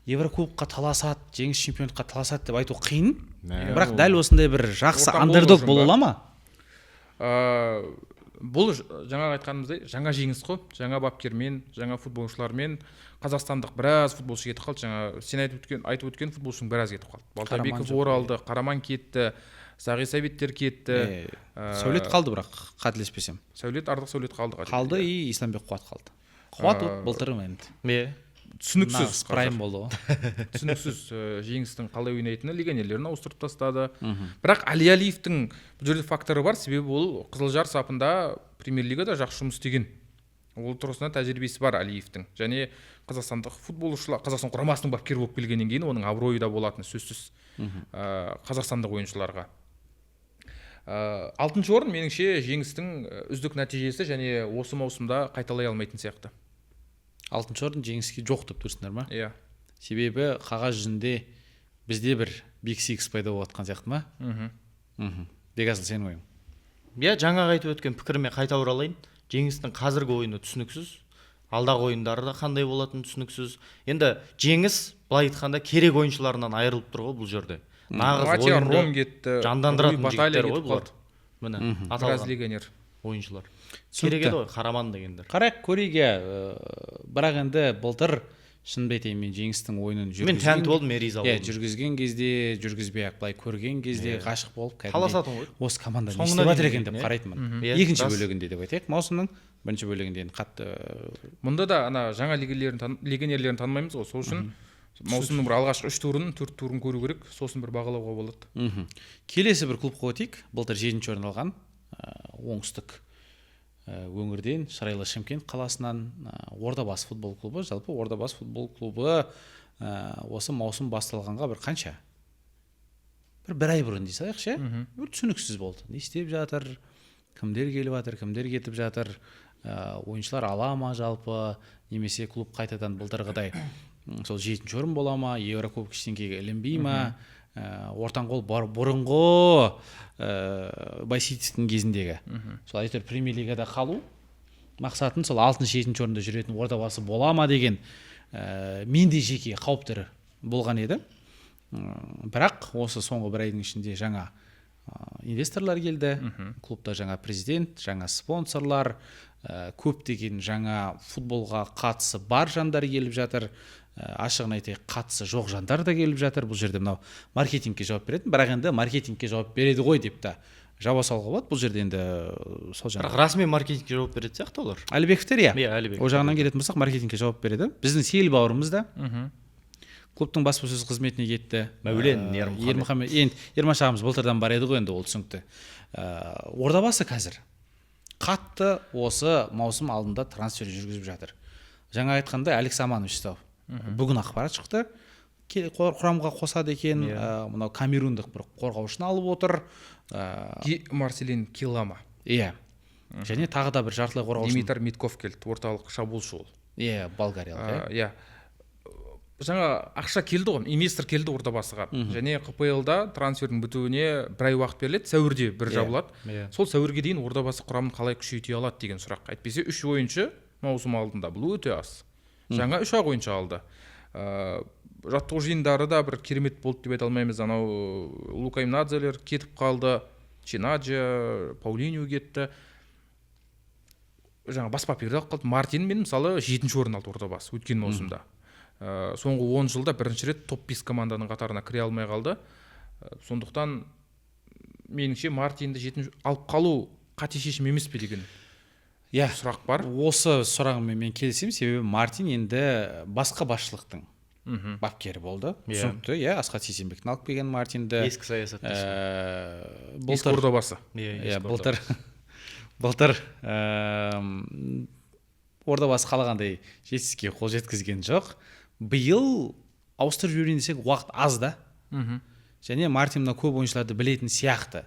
Speaker 3: Еврокубокқа таласады, жеңіс чемпионатқа таласады деп айту қиын. Бірақ дәл осындай бір жақсы
Speaker 2: Ортақ
Speaker 3: андердог
Speaker 2: болу
Speaker 3: бола ма?
Speaker 2: Бұл жаңа айтқанымыздай жаңа жеңіс қой. Жаңа бапкермен, жаңа футболшылармен қазақстандық біраз футболшы кетіп қалды. Жаңа сен айтып өткен футболшының біраз кетіп қалды. Балтабеков оралды, Қараман кетті, Сағи Сәбиттер кетті.
Speaker 3: Сәулет қалды бірақ, қателеспесем.
Speaker 2: Ардық Сәулет қалды.
Speaker 3: Қалды и Исламбек Қуат қалды. Қуат былтыр енді.
Speaker 2: Түсініксіз
Speaker 3: прайм болды ғой.
Speaker 2: Түсініксіз жеңістің қалай ойнайтыны легионерлерін ауыстырып тастады. Бірақ Али Алиевтің бұл жерде факторы бар, себебі ол Қызылжар сапында премьер-лигада жақсы жұмыс істеген. Ол тұрғысынан тәжірибесі бар Алиевтің. Және қазақстандық футболшылар, Қазақстан құрамасының бапкері болып келгеннен кейін оның абыройы да болатыны сөзсіз қазақстандық ойыншыларға. 6-шы орын меніңше жеңістің үздік нәтижесі және осы маусымда қайталай алмайтын сияқты.
Speaker 3: 6-шы орын жеңіске жоқ деп тұрсыңдар ма?
Speaker 2: Иә.
Speaker 3: Себебі қағаз жүзінде бізде бір Big Six пайда болып жатқан сияқты ма? Бекасыл, сенің ойың?
Speaker 4: Иә, жаңа айтып өткен пікіріме қайта оралайын. Жеңістің қазіргі ойыны түсініксіз. Алдағы ойындары да қандай болатыны түсініксіз. Енді жеңіс былай айтқанда керек ойыншыларынан айырылып тұр ғой бұл жерде. Нағыз ойынды жандандыратын жігіттер ғой бұлар. Міне, аталған легионер ойыншылар. Керек еді ғой, Қараман дегендер.
Speaker 3: Қарайық көрейге, бірақ енді былтыр шынымды айтайын, мен жеңістің ойынын
Speaker 4: мен тәнті болдым, риза болдым.
Speaker 3: Жүргізген кезде, жүргізбей-ақ былай көрген кезде ғашық болып
Speaker 4: таласатын ғой.
Speaker 3: Осы команда не істеп жатыр екен деп қарайтынмын. Екінші бөлігінде деп айтайық, маусымның бірінші бөлігінде қатты.
Speaker 2: Мұнда да ана жаңа легионерлерін танымаймыз ғой, сол үшін маусымның бір алғашқы 3 турын, 4 турын көру керек, сосын бір бағалауға болады.
Speaker 3: Келесі бір клубқа өтейік. Былтыр 7-ші орын алған оңтүстік өңірден, Шырайлы Шымкент қаласынан Ордабасы футбол клубы. Жалпы Ордабасы футбол клубы осы маусым басталғанға бір қанша? Бір ай бұрын дей салайық ше? Бір түсініксіз болды. Не істеп жатыр? Кімдер келіп жатыр, кімдер кетіп жатыр? Ойыншылар ала ма жалпы? Немесе клуб қайтадан былтырғыдай сол 7-ші орын бола ма? Еврокубок ештеңеге ілінбей ма? Ортанқол бұрынғы Байситовтың кезіндегі сол әйтеуір премьер-лигада қалу мақсатын сол 6-7-ші орында жүретін Ордабасы бола ма деген менде жеке қауіптері болған еді. Бірақ осы соңғы бір айдың ішінде жаңа инвесторлар келді, клубта жаңа президент, жаңа спонсорлар, көптеген жаңа футболға қатысы бар жандар келіп жатыр. Ашығын айтайық, қатысы жоқ жандар да келіп жатыр. Бұл жерде мынау маркетингке жауап беретін, бірақ енді маркетингке жауап береді ғой деп та жауап салуға болады. Бұл жерде енді сол жаңа.
Speaker 4: Бірақ расми маркетингке жауап береді сияқты олар.
Speaker 3: Әлібековтер, иә.
Speaker 4: Әлібеков.
Speaker 3: Ол жағынан келетін болсақ, маркетингке жауап береді. Біздің Сейіл бауырымыз да клубтың баспасөз қызметіне кетті.
Speaker 4: Мәулен
Speaker 3: Ермаш ағамыз былтырдан бар еді ғой, енді ол түсінікті. Ордабасы қазір қатты осы маусым алдында трансфер жүргізіп жатыр. Жаңа айтқандай Алекс Аманович бүгін ақпарат шықты, құрамға қосады екен. Мынау камерундық бір қорғаушыны алып отыр,
Speaker 2: Марселин Килама.
Speaker 3: Иә. Және тағы да бір жартылай қорғаушы
Speaker 2: Димитр Митков келді, орталық шабуылшы ол.
Speaker 3: Иә, болгариялық.
Speaker 2: Иә. Жаңа ақша келді ғой, инвестор келді Ордабасыға. Және КПЛ-да трансфердің бітуіне бір ай уақыт беріледі, сәуірде бір жабылады. Сол сәуірге дейін Ордабасы құрамын қалай күшейте алады деген сұрақ. Әйтпесе 3 ойыншы маусым алдында, бұл өте аз. Жаңа 3 ойыншы алды. Жаттығу жиындары да бір керемет болды деп айта алмаймыз. Анау Лука Имнадзелер кетіп қалды, Чинаджа, Паулиньо кетті. Жаңа бас паперді қалды. Мартин мен мысалы 7-ші орын алды Ордабасы өткен маусымда. Соңғы 10 жылда бірінші рет топ 5 команданың қатарына кіре алмай қалды. Сондықтан меніңше Мартинді 7-ші алып қалу қате шешім емес пе деген.
Speaker 3: Иә,
Speaker 2: сұрақ бар.
Speaker 3: осы сұрағымен мен келісемін, себебі Мартин енді басқа басшылықтың бапкері болды. Түсінікті, иә, Асқат Сейсенбектің алып келген Мартинді.
Speaker 4: Ескі саясатташы.
Speaker 2: Ескі ордабасы.
Speaker 3: Иә, былтыр ордабасы қалағандай жетістікке қол жеткізген жоқ. Биыл ауыстырып жіберейін десек уақыт аз да. Және Мартин мына көп ойыншыларды білетін сияқты.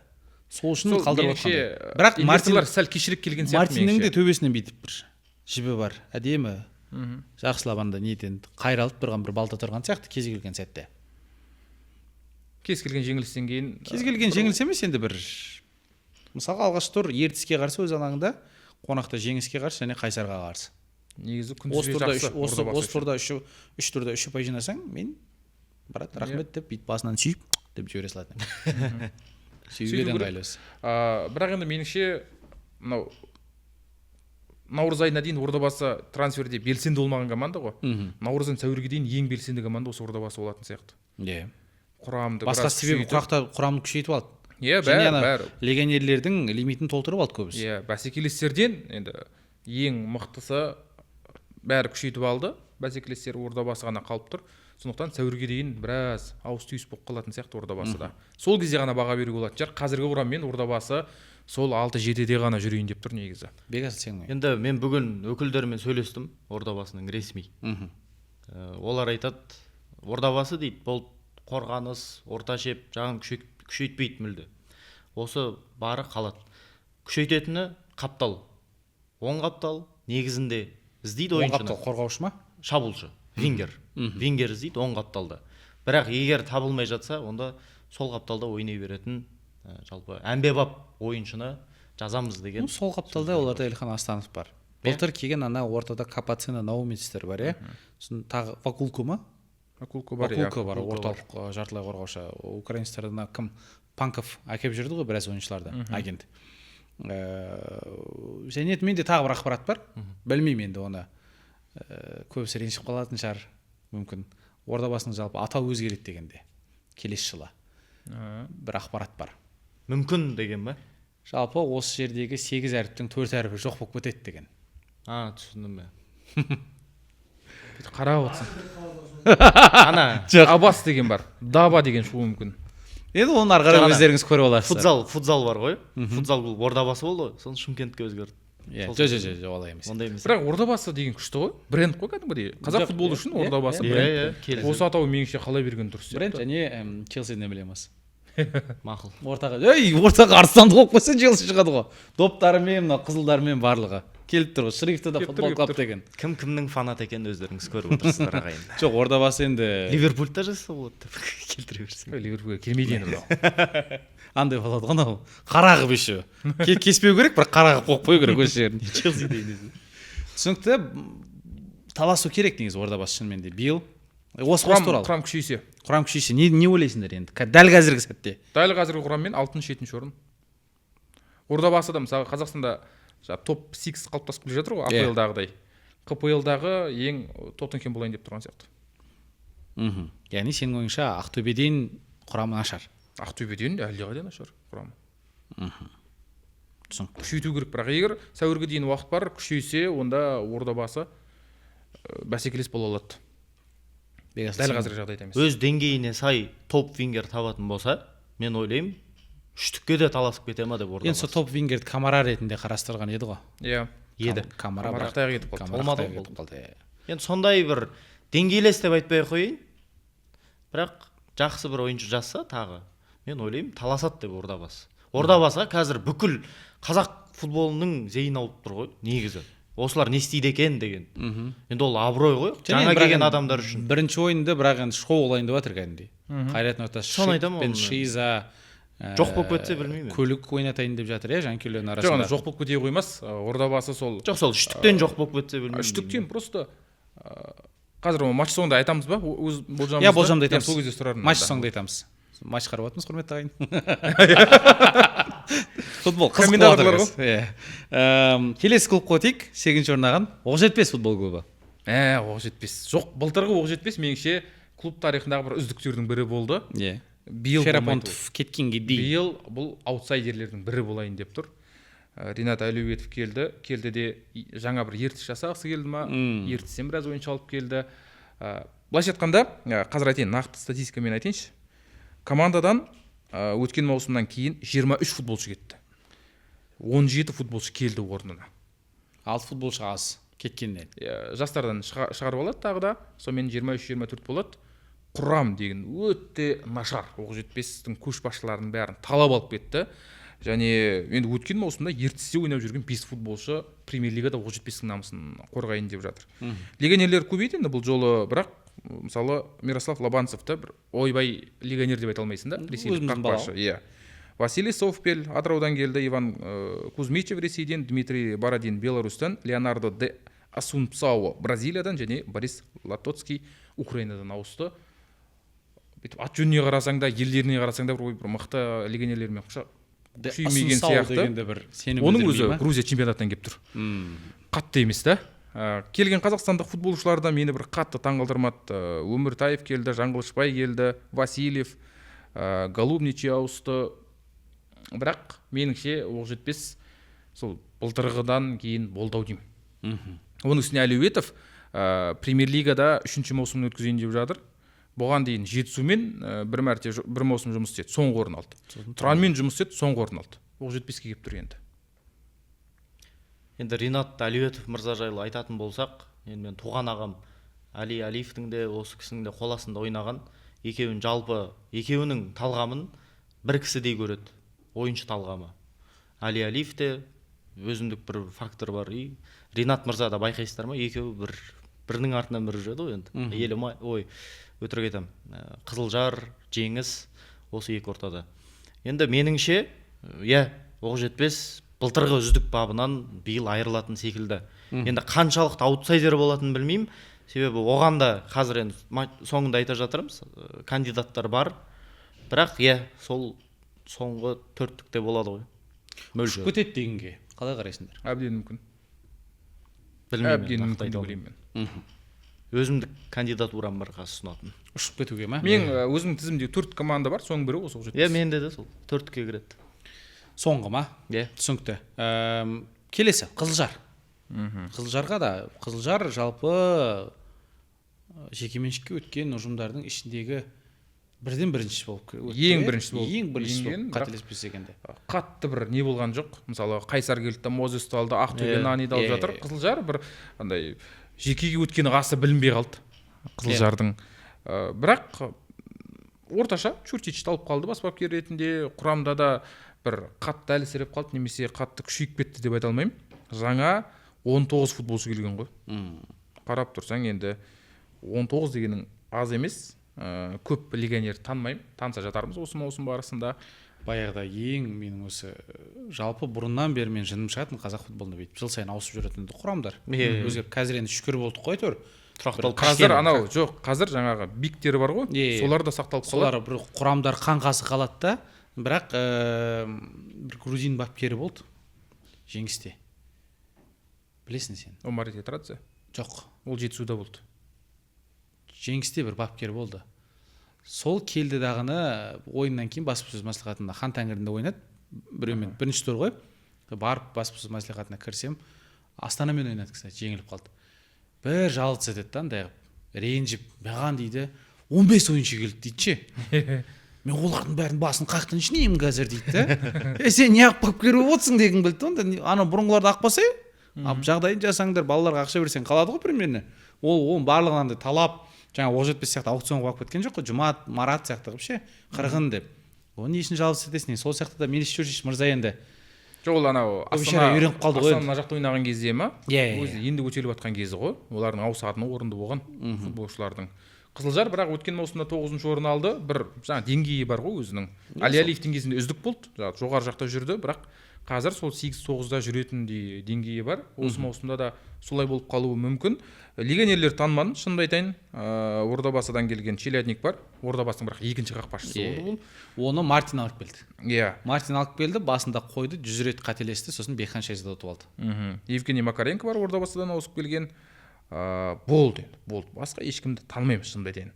Speaker 3: Сол үшін қалдырып отқандай.
Speaker 2: Бірақ Мартинлар сәл кешірек келген сияқты.
Speaker 3: Мартиннің де төбесінен бүйтіп бір жібі бар, әдемі. Жақсылабанда ниеттен қайралып тұрған бір балта тұрған сияқты кез келген сәтте.
Speaker 2: Кез келген жеңілістен кейін.
Speaker 3: Кез келген жеңіліс емес енді бір. Мысалға алғаш тұр Ертіске қарсы өз алаңында, қонақта Жеңіске қарсы және Қайсарға қарсы.
Speaker 2: Негізі күнтізбе жақсы.
Speaker 3: Осы турда үш турда 3 ұпай жинасаң, мен брат рахмет деп бит басынан сүйіп деп жібере салатын. Сүйгеден қайлысы.
Speaker 2: Бірақ енді меніңше мынау наурыз айына дейін Ордабасы трансферде белсенді болмаған команда ғой. Наурыздан сәуірге дейін ең белсенді команда осы Ордабасы болатын сияқты.
Speaker 3: Иә.
Speaker 2: Құрамды
Speaker 3: басқа себебі құрамды күшейтіп алды.
Speaker 2: Иә, бәрі.
Speaker 3: Легионерлердің лимитін толтырып алды көбісі.
Speaker 2: Иә, бәсекелестерден енді ең мықтысы бәрі күшейтіп алды. Бәсекелестер Ордабасы ғана қалып тұр. Сондықтан сәуірге дейін біраз ауыс түйіс болып қалатын сияқты Ордабасыда. Сол кезде ғана баға беруге болатын шығар. Қазіргі құраммен Ордабасы сол 6-7-де ғана жүрейін деп тұр негізі.
Speaker 3: Бекас сен.
Speaker 4: Енді мен бүгін өкілдермен сөйлестім, Ордабасының ресми. Олар айтады, Ордабасы дейді, бұл қорғаныс, орта шеп жағын күшейтпейді мүлде. Осы бары қалады. Күшейтетіні қаптал. Оң қаптал негізінде іздейді ойыншыны.
Speaker 3: Оң қаптал қорғаушы ма?
Speaker 4: Шабуылшы. Вингер. Вингер іздейді оң қапталда. Бірақ егер табылмай жатса, онда сол қапталда ойнай беретін жалпы әмбебап ойыншыны жазамыз деген.
Speaker 3: Сол қапталда оларда Ильхан Астанов бар. Былтыр келген ана ортада Капацина Наумецтер бар, иә. Сосын тағы Вакулко ма?
Speaker 2: Вакулко бар,
Speaker 3: орталық жартылай қорғаушы. Украинстардан кім? Панков әкеп жүрді ғой біраз ойыншыларды, агент. Және менде тағы бір ақпарат бар. Білмеймін енді оны. Көбісі ренжіп қалатын шығар, мүмкін. Ордабасының жалпы атау өзгереді дегенде. Келесі жылы. Бір ақпарат бар.
Speaker 4: Мүмкін деген ба?
Speaker 3: Жалпы осы жердегі 8 әріптің 4 әріпі жоқ болып кетеді деген.
Speaker 4: Түсіндім бе.
Speaker 2: Қарап отырсың.
Speaker 4: Ана
Speaker 2: Абас деген бар. Даба деген шығуы мүмкін.
Speaker 3: Енді оны ары қарай өздеріңіз көріп аласыздар.
Speaker 4: Футзал бар ғой. Футзал клуб Ордабасы болды ғой. Соны Шымкентке өзгерді.
Speaker 3: Жоқ, олай емес.
Speaker 2: Бірақ Ордабасы деген күшті ғой. Бренд қой кәдімгідей. Қазақ футболы үшін Ордабасы бренд. Осы атауы меніңше қалай берген дұрыс.
Speaker 3: Бренд және Челсиден білеміз.
Speaker 4: Мақұл.
Speaker 3: Ортаға арыстанды қойып қойса Челси шығады ғой. Доптарымен, қызылдарымен барлығы. Келіп тұр ғой. Шрифті да футбол клуб деген.
Speaker 4: Кім кімнің фанат екенін өздеріңіз көріп отырсыздар ағайын.
Speaker 3: Жоқ, Ордабасы енді
Speaker 4: Ливерпульда жазса болады деп келтіре берсең.
Speaker 2: Ливерпульге келмейді енді мынау.
Speaker 3: Андай болады ғой анау. Қарағып еще. Кеспеу керек, бірақ қарағып қойып қою керек өз жерін.
Speaker 4: Челси дейін.
Speaker 3: Түсінікті, таласу керек негізі Ордабасы шынымен де. Биыл осы туралы.
Speaker 2: Құрам күшейсе.
Speaker 3: Құрам күшейсе не ойлайсыңдар енді? Дәл қазіргі сәтте.
Speaker 2: Дәл қазіргі құраммен 6-7 орын. Ордабасы да мысалы Қазақстанда топ 6 қалыптасып келе жатыр ғой, АПЛ-дағыдай. КПЛ-дағы ең Тоттенхем болайын деп тұрған сияқты.
Speaker 3: Яғни сенің ойыңша Ақтөбеден құрамы нашар.
Speaker 2: Ақтөбеден әлдеқайда нашар құрамы. Күшейту керек, бірақ егер сәуірге дейін уақыт бар, күшейсе, онда Ордабасы бәсекелес бола алады. Дәл қазіргі жағдайда емес.
Speaker 4: Өз деңгейіне сай топ вингер табатын болса, мен ойлаймын, үштікке де таласып кете ма деп Ордабасы.
Speaker 3: Енді топ вингерді Камара ретінде қарастырған еді ғой.
Speaker 2: Иә.
Speaker 4: Еді.
Speaker 3: Камара
Speaker 2: Қытайға кетіп қалды.
Speaker 4: Болмады. Енді сондай бір деңгейлес деп айтпай қойын. Бірақ жақсы бір ойыншы жазса тағы, мен ойлаймын, таласады деп Ордабасы. Ордабасыға қазір бүкіл қазақ футболының зейін алып тұр ғой, негізі. Осылар не істейді екен деген. Енді ол абырой ғой, жаңа келген адамдар үшін.
Speaker 3: Бірінші ойынды бірақ енді шоу олайын деп жатыр кәдімгідей. Қайрат Нұртас пен Шиза
Speaker 4: жоқ болып кетсе білмеймін.
Speaker 3: Көлік ойнатайын деп жатыр, жанкүйерлердің арасында.
Speaker 2: Жоқ болып кете қоймас. Ордабасы сол.
Speaker 4: Жоқ, сол үштіктен жоқ болып кетсе білмеймін.
Speaker 2: Үштіктен просто қазір матч соңында айтамыз ба? Өз болжамымызды.
Speaker 3: Иә, болжамды айтамыз.
Speaker 2: Сол кезде сұрармын.
Speaker 3: Матч соңында айтамыз. Матч қарап отырмыз, құрметті ағайын. Футбол қызық болады ғой. Келесі клубқа өтейік. 8-ші орнаған Оқжетпес футбол клубы.
Speaker 2: Оқжетпес. Жоқ, былтырғы Оқжетпес меніңше клуб тарихындағы бір үздіктердің бірі болды.
Speaker 3: Иә.
Speaker 2: Биыл
Speaker 3: Ферапонтов кеткенге дейін.
Speaker 2: Биыл бұл аутсайдерлердің бірі болайын деп тұр. Ринат Әлеуетов келді де жаңа бір ертіс жасағысы келді ма, ертістен біраз ойыншы алып келді. Былайша айтқанда, қазір айтайын, нақты статистикамен айтайыншы. Командадан өткен маусымнан кейін 23 футболшы кетті. 17 футболшы келді орнына.
Speaker 3: 6 футболшы аз кеткеннен.
Speaker 2: Жастардан шығарып алады тағы да, сонымен 23-24 болады. Құрам деген өте нашар. Оқжетпестің көшбасшыларының бәрін талап алып кетті. Және енді өткен маусымда ертісте ойнап жүрген 5 футболшы премьер-лигада Оқжетпестің намысын қорғайын деп жатыр. Легионерлер көбейді енді бұл жолы, бірақ мысалы Мирослав Лобанцевті бір ойбай легионер деп айта алмайсың да, ресейлік қақпашы. Василий Совпель Атыраудан келді, Иван Кузьмичев Ресейден, Дмитрий Бородин Беларусьтан, Леонардо де Асунпсао Бразилиядан және Борис Латоцкий Украинадан ауысты. Ат жөніне қарасаң да, елдеріне қарасаң да бір мықты легионерлермен күшеймеген сияқты. Оның өзі Грузия чемпионатынан келіп тұр. Қатты емес та. Келген қазақстандық футболшыларда мені бір қатты таңғалдырмады. Өміртаев келді, Жаңғылышбай келді, Васильев, Голубничий ауысты. Бірақ меніңше Оқжетпес сол былтырғыдан кейін болдау деймін. Оның үстіне Әлеуетов премьер-лигада 3-ші маусымын өткізейін деп жатыр. Бұған дейін Жетісумен бір маусым жұмыс істеді, соңғы орын алды. Тұранмен жұмыс істеді, соңғы орын алды. Оқжетпеске келіп тұр енді.
Speaker 4: Енді Ринат Әлеуетов мырза жайлы айтатын болсақ, енді мен туған ағам Али Алиевтің де осы кісінің де қол астында ойнаған. Екеуінің талғамын бір кісідей көреді. Ойыншы талғамы. Али Алиев те өзіндік бір фактор бар. Ринат мырза да байқайсыздар ма? Екеуі бірінің артынан бірі жүреді ғой енді. Елім өтірік айтам. Қызылжар, Жеңіс осы екі ортада. Енді меніңше, Оқжетпес былтырғы үздік бабынан биыл айырылатын секілді. Енді қаншалықты аутсайдер болатынын білмеймін. Себебі оған да қазір енді соңында айта жатырмыз, кандидаттар бар. Бірақ сол соңғы төрттікте болады ғой.
Speaker 3: Мөлшер. Көтет дегенге қалай қарайсыңдар?
Speaker 2: Әбден мүмкін.
Speaker 4: Білмеймін, нақты айта алмаймын. Өзімдік кандидатурам бар қазір ұсынатын.
Speaker 3: Ұшып кетуге ма?
Speaker 2: Мен өзімнің тізімде 4 команда бар, соның бірі осы Оқжетпес.
Speaker 4: Менде де сол 4-ке кіреді.
Speaker 3: Соңғы ма? Түсінікті. Келесі, Қызылжар. Қызылжарға да, Қызылжар жалпы жекеменшікке өткен ұжымдардың ішіндегі бірден бірінші болып өтті.
Speaker 2: Ең бірінші
Speaker 3: болып қателеспесек енді.
Speaker 2: Қатты бір не болған жоқ. Мысалы Қайсар келді, Мозесті алды, Ақтөбе Наниді алып жатыр. Қызылжар бір андай жекеге өткені қасы білінбей қалды. Қызылжардың. Бірақ орташа Чурчичті алып қалды бас бапкер ретінде. Құрамда да бір қатты әлсіреп қалды, немесе қатты күшейіп кетті деп айта алмаймын. Жаңа 19 футболшы келген ғой. Қарап тұрсаң енді 19 дегенің аз емес. Көп легионер танымаймын, танса жатармыз осы маусым барысында.
Speaker 3: Баяғыда менің осы жалпы бұрыннан бері мен жыным шығатын қазақ футболында бүйтіп жыл сайын ауысып жүретін құрамдар. Өзгеріп қазір енді шүкір болдық қой әйтеуір.
Speaker 2: Қазір анау жоқ, қазір жаңағы биктері бар ғой, солар да сақталып қалады.
Speaker 3: Солар бір құрамдар қаңқасы қалады да, бірақ бір грузин бапкері болды Жеңісте. Білесің сен?
Speaker 2: Омар Тетрадзе?
Speaker 3: Жоқ,
Speaker 2: ол Жетісуда болды.
Speaker 3: Жеңісте бір бапкер болды. Сол келді дағыны ойыннан кейін баспасөз мәслихатында Хан Тәңірінде ойнады. Біреумен бірінші тур ғой. Барып баспасөз мәслихатына кірсем, Астанамен ойнады кісі, жеңіліп қалды. Бір жалғыз етеді андай ренжіп, маған дейді, 15 ойыншы келді дейді ше. Мен олардың бәрін басын қақтың ішінеймін қазір дейді. Сен неғып бапкер болып отырсың деген білді. Онда ана бұрынғыларды ақпаса, жағдайын жасаңдар, балаларға ақша берсең қалады ғой примерно. Ол барлығынан да талап, жаңа Оқжетпес сияқты аукционға алып кеткен жоқ қой, Жұмат, Марат сияқты қылып ше, қырғын деп. Оны несін жалғыз етесің? Сол сияқты да Мелис Чурчич мырза енді.
Speaker 2: Жоқ, ол анау Астана жақта ойнаған кезде ма? Өзі енді көтеріліп жатқан кезі ғой. Олардың ауысатыны орынды болған футболшылардың. Қызылжар бірақ өткен маусымда 9-шы орын алды. Бір жаңа деңгейі бар ғой өзінің. Али Алиевтің кезінде үздік болды. Жоғары жақта жүрді, бірақ қазір сол 8-9-да жүретін деңгейі бар. Осы маусымда да солай болып қалуы мүмкін. Легионерлер танымадым, шынымды айтайын. Ордабасыдан келген Челядник бар. Ордабасының бірақ екінші қақпашысы болды бұл.
Speaker 3: Оны Мартин алып келді.
Speaker 2: Мартин
Speaker 3: алып келді, басында қойды, 100 рет қателесті, сосын Бекхан Шайзада ұтып алды.
Speaker 2: Евгений Макаренко бар, Ордабасыдан ауысып келген. Болды. Басқа ешкімді танымаймыз, шынымды айтайын.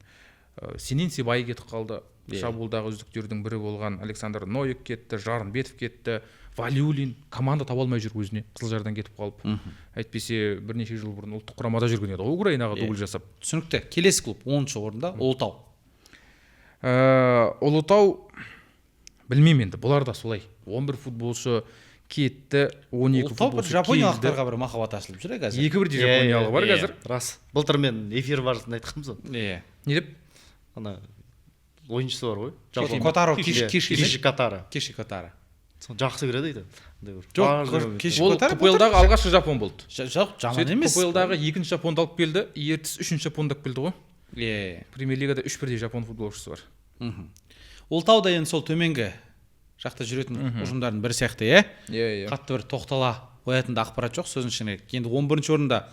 Speaker 2: Сенен Себай кетіп қалды. шабуылдағы үздіктердің бірі болған Александр Ноек кетті, Жарымбетов кетті, Валиулин команда таба алмай жүр өзіне, Қызылжардан кетіп қалып. Әйтпесе бірнеше жыл бұрын ұлттық құрамада жүрген еді ғой, Украинаға дубль жасап.
Speaker 3: Түсінікті. Келесі клуб 10-шы орында Ұлытау.
Speaker 2: Ұлытау білмеймін енді, бұлар да солай. 11 футболшы кетті, 12
Speaker 3: Ұлытау бір
Speaker 2: футболшы
Speaker 3: жапониялықтарға бір махаббат ашылып жүр қазір.
Speaker 2: Екі бірдей жапониялығы бар қазір.
Speaker 4: Рас. Былтыр мен эфир барысында айтқанбыз ғой.
Speaker 3: Иә.
Speaker 2: Не деп?
Speaker 4: Ана ойыншысы бар ғой.
Speaker 3: Котаро
Speaker 4: Киши Катара.
Speaker 3: Кеші Котаро.
Speaker 4: Соны жақсы көреді дейді.
Speaker 3: Жоқ, Кеші
Speaker 2: Ол
Speaker 3: Котаро.
Speaker 2: КПЛ-дағы алғашқы жапон болды.
Speaker 3: Жоқ, жаман емес.
Speaker 2: КПЛ-дағы екінші жапонды алып келді, ертіс үшінші жапонды алып келді ғой.
Speaker 3: Иә.
Speaker 2: Премьер-лигада 3 бірдей жапон футболшысы бар.
Speaker 3: Ұлытауда енді сол төменгі жақта жүретін ұжымдардың бірі сияқты, иә?
Speaker 2: Иә.
Speaker 3: Қатты бір тоқтала қоятында ақпарат жоқ сөзінше. Енді 11-ші орында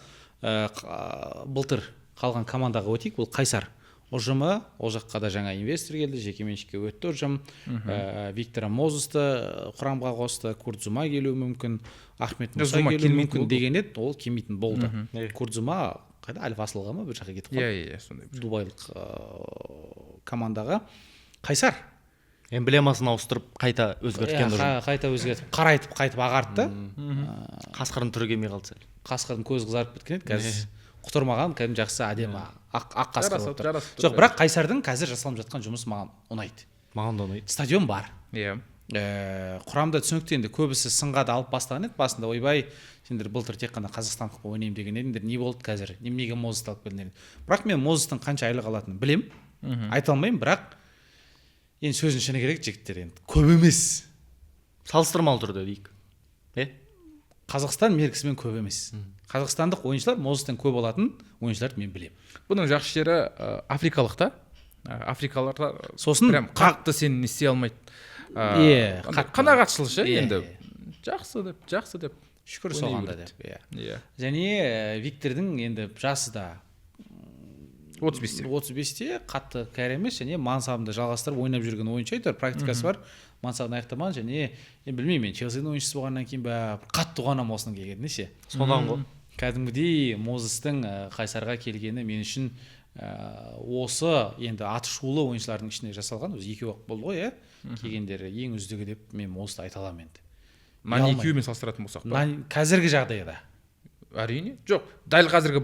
Speaker 3: былтыр қалған командаға өтейік, бұл Қайсар ұжымы. Ол жаққа да жаңа инвестор келді, жекеменшікке өтті ұжым. Виктор Мозесті құрамға қосты, Курдзума келуі мүмкін, Ахмет Мұса келуі мүмкін деген еді, ол келмейтін болды. Курдзума қайда Аль-Фасылға ма бір жаққа кетіп қалды.
Speaker 2: Иә, сондай.
Speaker 3: Дубайлық командаға. Қайсар
Speaker 4: эмблемасын ауыстырып қайта өзгерткен ұжым.
Speaker 3: Қайта өзгертіп, қарайтып, қайтып ағартты.
Speaker 4: Қасқырдың түрі келмей қалды сәл.
Speaker 3: Қасқырдың көзі қызарып кеткен еді. Қазір құтырмаған, кәдімгі жақсы әдемі ақ қасқыр болып тұр.
Speaker 2: Жарасып.
Speaker 3: Жоқ, бірақ Қайсардың қазір жасалып жатқан жұмысы маған ұнайды.
Speaker 4: Маған да ұнайды.
Speaker 3: Стадион бар.
Speaker 2: Иә.
Speaker 3: Құрамда түсінікті енді көбісі сынға да алып бастаған еді. Басында ойбай, сендер былтыр тек қана қазақстандық ойнаймын деген едіңдер. Не болды қазір? Неменеге Мозесті алып келдіңдер? Бірақ мен Мозестің қанша айлық алатынын білем. Айта алмаймын, бірақ енді сөзін шыны керек жігіттер енді көп емес.
Speaker 4: Салыстырмалы түрде дейік.
Speaker 2: Қазақстан
Speaker 3: меркісімен көп емес. Қазақстандық ойыншылар Мозестен көп алатын ойыншыларды мен білем.
Speaker 2: Бұның жақсы жері африкалық та. Африкаларда
Speaker 3: сосын
Speaker 2: прям қатты сен не істей алмайды. Қанағатшыл ше енді. Жақсы деп.
Speaker 3: Шүкір соғанда деп.
Speaker 2: Иә.
Speaker 3: Және Виктордың енді жасы да
Speaker 2: 35-те
Speaker 3: қатты кәрі емес, және мансабында жалғастырып ойнап жүрген ойыншы айтыр, практикасы бар. Мансабын аяқтамаған, және білмеймін, мен Челсидің ойыншысы болғаннан кейін қатты қуанамын осының келгеніне ше.
Speaker 4: Содан ғой.
Speaker 3: Кәдімгідей Мозестің Қайсарға келгені мен үшін осы енді атышулы ойыншылардың ішінде жасалған, өзі екеу-ақ болды ғой, келгендері ең үздігі деп мен Мозесті айта аламын енді.
Speaker 2: Нани екеуімен салыстыратын болсақ па?
Speaker 3: Қазіргі жағдайда.
Speaker 2: Әрине. Жоқ, дәл қазіргі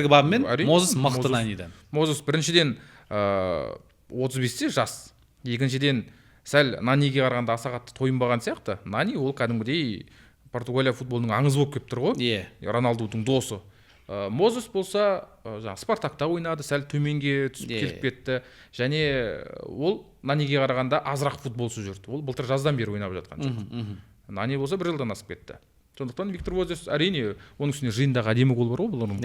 Speaker 3: бабымен Мозес мықты Нанидан.
Speaker 2: Мозес біріншіден 35-те жас. Екіншіден сәл Наниге қарағанда аса қатты тойынбаған сияқты. Нани ол кәдімгідей Португалия футболының аңызы болып келіп тұр ғой.
Speaker 3: Иә.
Speaker 2: Роналдудың досы. Мозес болса, Спартакта ойнады, сәл төменге түсіп келіп кетті. Және ол Наниге қарағанда азырақ футболшы жүрді. Ол былтыр жаздан бері ойнап жатқан жоқ. Нани болса бір жылдан асып кетті. Сондықтан Виктор Мозес әрине оның үстіне жиындағы әдемі гол бар ғой бұлардың.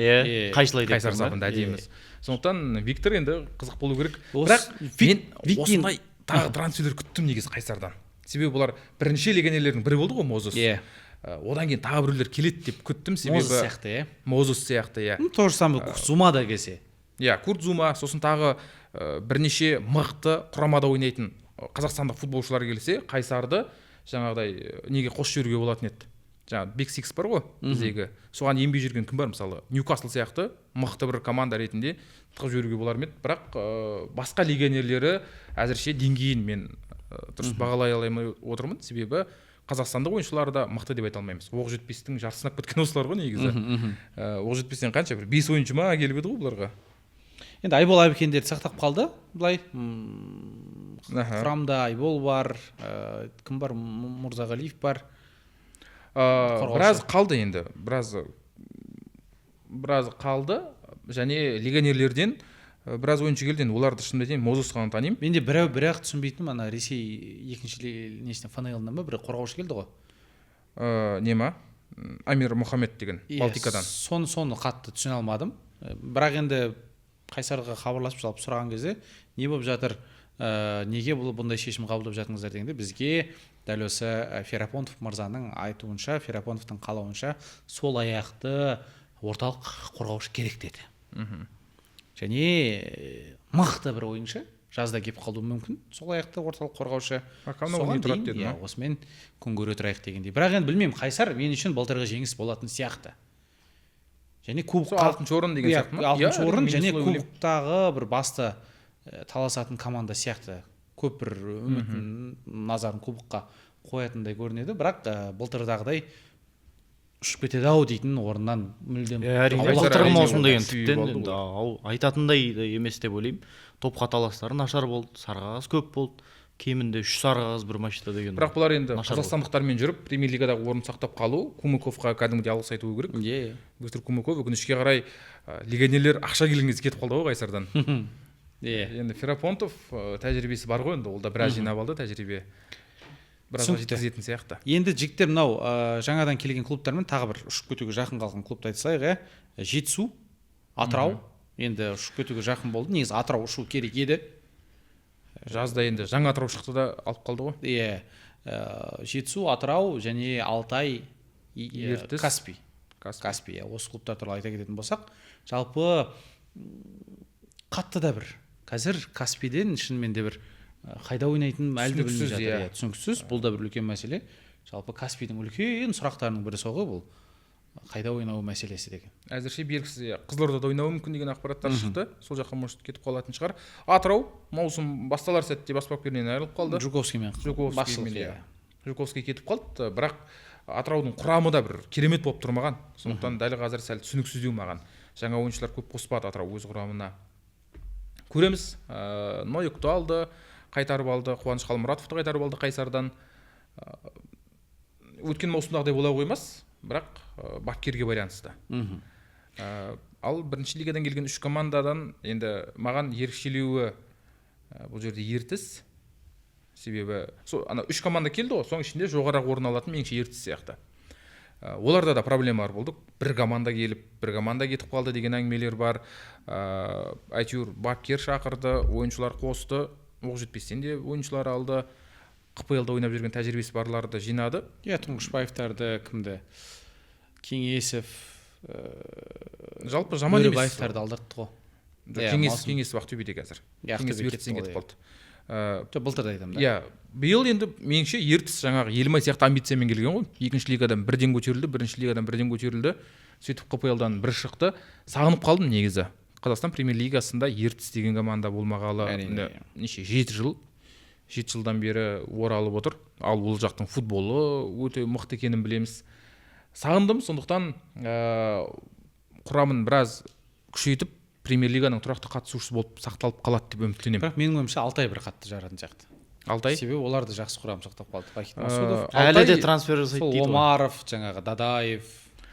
Speaker 2: Қайсар сапында әдемі. Сондықтан Виктор енді қызық болу керек. Бірақ мен осындай тағы трансферлер күттім негізі Қайсардан. Себебі бұлар бірінші легионерлердің бірі болды ғой Мозес. Одан кейін тағы біреулер келеді деп күттім, себебі Мозес сияқты.
Speaker 3: То же самое Курдзума да келсе.
Speaker 2: Курдзума, сосын тағы бірнеше мықты құрамада ойнайтын қазақстандық футболшылар келсе, Қайсарды жаңағыдай неге қосып жіберуге болатын еді. Жаңа Биг Сикс бар ғой біздегі. Соған енбей жүрген кім бар, мысалы Ньюкасл сияқты мықты бір команда ретінде тығып жіберуге болар ма еді. Бірақ басқа легионерлері әзірше деңгейін мен дұрыс бағалай алмай отырмын, себебі қазақстандық ойыншылары да мықты деп айта алмаймыз. Оқ-жетпестің жарысына кеткен осылар ғой негізі. Оқ-жетпестен қанша бір 5 ойыншы ма келіп еді ғой бұларға.
Speaker 3: Енді Айбол Әбікендерді сақтап қалды былай. Құрамда Айбол бар, кім бар, Мұрзағалиев бар.
Speaker 2: Біраз қалды енді, біраз қалды, және легионерлерден біраз ойыншы келді. Оларды шынымды айтайын, Мозес ғана танимын.
Speaker 3: Менде бірақ түсінбейтінім, ана Ресей екінші несіне ФНЛ-нан ба бір қорғаушы келді ғой.
Speaker 2: Нема? Амир Мұхаммед деген, Балтикадан.
Speaker 3: Соны қатты түсіне алмадым. Бірақ енді Қайсарға хабарласып жалпы сұраған кезде, не болып жатыр, неге бұндай шешім қабылдап жатыңыздар дегенде, бізге дәл осы Ферапонтов мырзаның айтуынша, Ферапонтовтың қалауынша сол аяқты орталық қорғаушы керек деді. Және мықты бір ойыншы, жазда кеп қалуы мүмкін, сол аяқты орталық қорғаушы. Соған дейін, осымен күн көре тұрайық дегендей. Бірақ енді білмеймін, Қайсар мен үшін былтырғы жеңіс болатын сияқты. Және кубокқа
Speaker 2: 6-шы орын деген сияқты ма?
Speaker 3: 6-шы орын, және кубоктағы бір басты таласатын команда сияқты көп бір үмітін назарын кубокқа қоятындай көрінеді, бірақ былтырдағыдай ұшып кетеді ау дейтін орыннан мүлдем
Speaker 4: әрине
Speaker 2: Ауылдар
Speaker 4: былтырғы
Speaker 2: әрине
Speaker 4: маусым деген
Speaker 2: сүйіп
Speaker 4: тіптен
Speaker 2: алды
Speaker 4: енді
Speaker 2: ғой.
Speaker 4: айтатындай да емес деп ойлаймын. Топқа таластары нашар болды, сарғағаз көп болды. Кемінде 3 сарғағаз бір матчта деген.
Speaker 2: бірақ бұлар енді
Speaker 4: нашар
Speaker 2: қазақстандықтармен жүріп премьер лигадағы орын сақтап қалу, Кумыковқа кәдімгідей алғыс айту керек. Виктор Кумыков өкінішке қарай легионерлер ақша келген кезде кетіп қалды ғой Қайсардан. Енді Ферапонтов тәжірибесі бар ғой, енді ол да біраз жинап алды тәжірибе. Біраз жеткізетін сияқты.
Speaker 3: Енді жігіттер мынау жаңадан келген клубтармен тағы бір ұшып кетуге жақын қалған клубты айта салайық. Жетісу, Атырау енді ұшып кетуге жақын болды. Негізі Атырау ұшу керек еді.
Speaker 2: Жазда енді жаңа Атырау шықты да алып қалды ғой.
Speaker 3: Жетісу, Атырау және Алтай,
Speaker 2: Ертіс,
Speaker 3: Каспий. Осы клубтар туралы айта кететін болсақ, жалпы қатты да бір қазір Каспийден шынымен де бір қайда ойнайтынын әлі де білмей жатыр. Түсініксіз, бұл да бір үлкен мәселе. Жалпы Каспийдің үлкен сұрақтарының бірі соғы бұл қайда ойнау мәселесі деген.
Speaker 2: Әзірше белгісіз. Қызылордада ойнауы мүмкін деген ақпараттар шықты. Сол жаққа может кетіп қалатын шығар. Атырау маусым басталар сәтте бас бапкерінен айырылып қалды. Жуковский кетіп қалды, бірақ Атыраудың құрамы да бір керемет болып тұрмаған. Сондықтан дәл қазір сәл түсініксіздеу маған. Жаңа ойыншылар көп қоспады Атырау өз құрамына. Көреміз. Нойыкты алды, қайтарып алды, Қуаныш Қалмұратовты қайтарып алды Қайсардан. Өткен маусымдағыдай бола қоймас, бірақ бапкерге байланысты. Ал бірінші лигадан келген 3 командадан енді маған ерекшелеуі бұл жерде Ертіс. Себебі ана 3 команда келді ғой, соның ішінде жоғарырақ орын алатын меніңше Ертіс сияқты. Оларда да проблемалар болды. Бір команда келіп, бір команда кетіп қалды деген әңгімелер бар. Әйтеуір бапкер шақырды, ойыншылар қосты, Оқжетпестен де ойыншылар алды. КПЛ-да ойнап жүрген тәжірибесі барларды жинады.
Speaker 3: Тұңғышбаевтарды, кімді? Кеңесов,
Speaker 2: жалпы жаман емес.
Speaker 3: Бөрібаевтарды алдыртты ғой.
Speaker 2: Кеңесов Ақтөбеде қазір.
Speaker 3: Ақтөбе
Speaker 2: кетіп қалды.
Speaker 3: Былтырда айтамын да.
Speaker 2: Биыл енді меніңше Ертіс жаңағы Елімай сияқты амбициямен келген ғой. Екінші лигадан бірден көтерілді, бірінші лигадан бірден көтерілді. Сөйтіп КПЛ-дан бір шықты. Сағынып қалдым негізі. Қазақстан премьер лигасында Ертіс деген команда болмағалы неше 7 жыл. 7 жылдан бері оралып отыр. Ал ол жақтың футболы өте мықты екенін білеміз. Сағындым, сондықтан құрамын біраз күшейтіп премьер лиганың тұрақты қатысушысы болып сақталып қалады деп үміттенемін.
Speaker 3: Бірақ менің ойымша Алтай бір қатты жаратын сияқты.
Speaker 2: Алтай?
Speaker 3: Себебі олар да жақсы құрам сақтап қалды.
Speaker 4: Әлі де трансфер жасайды дейді.
Speaker 3: Омаров, жаңағы Дадаев.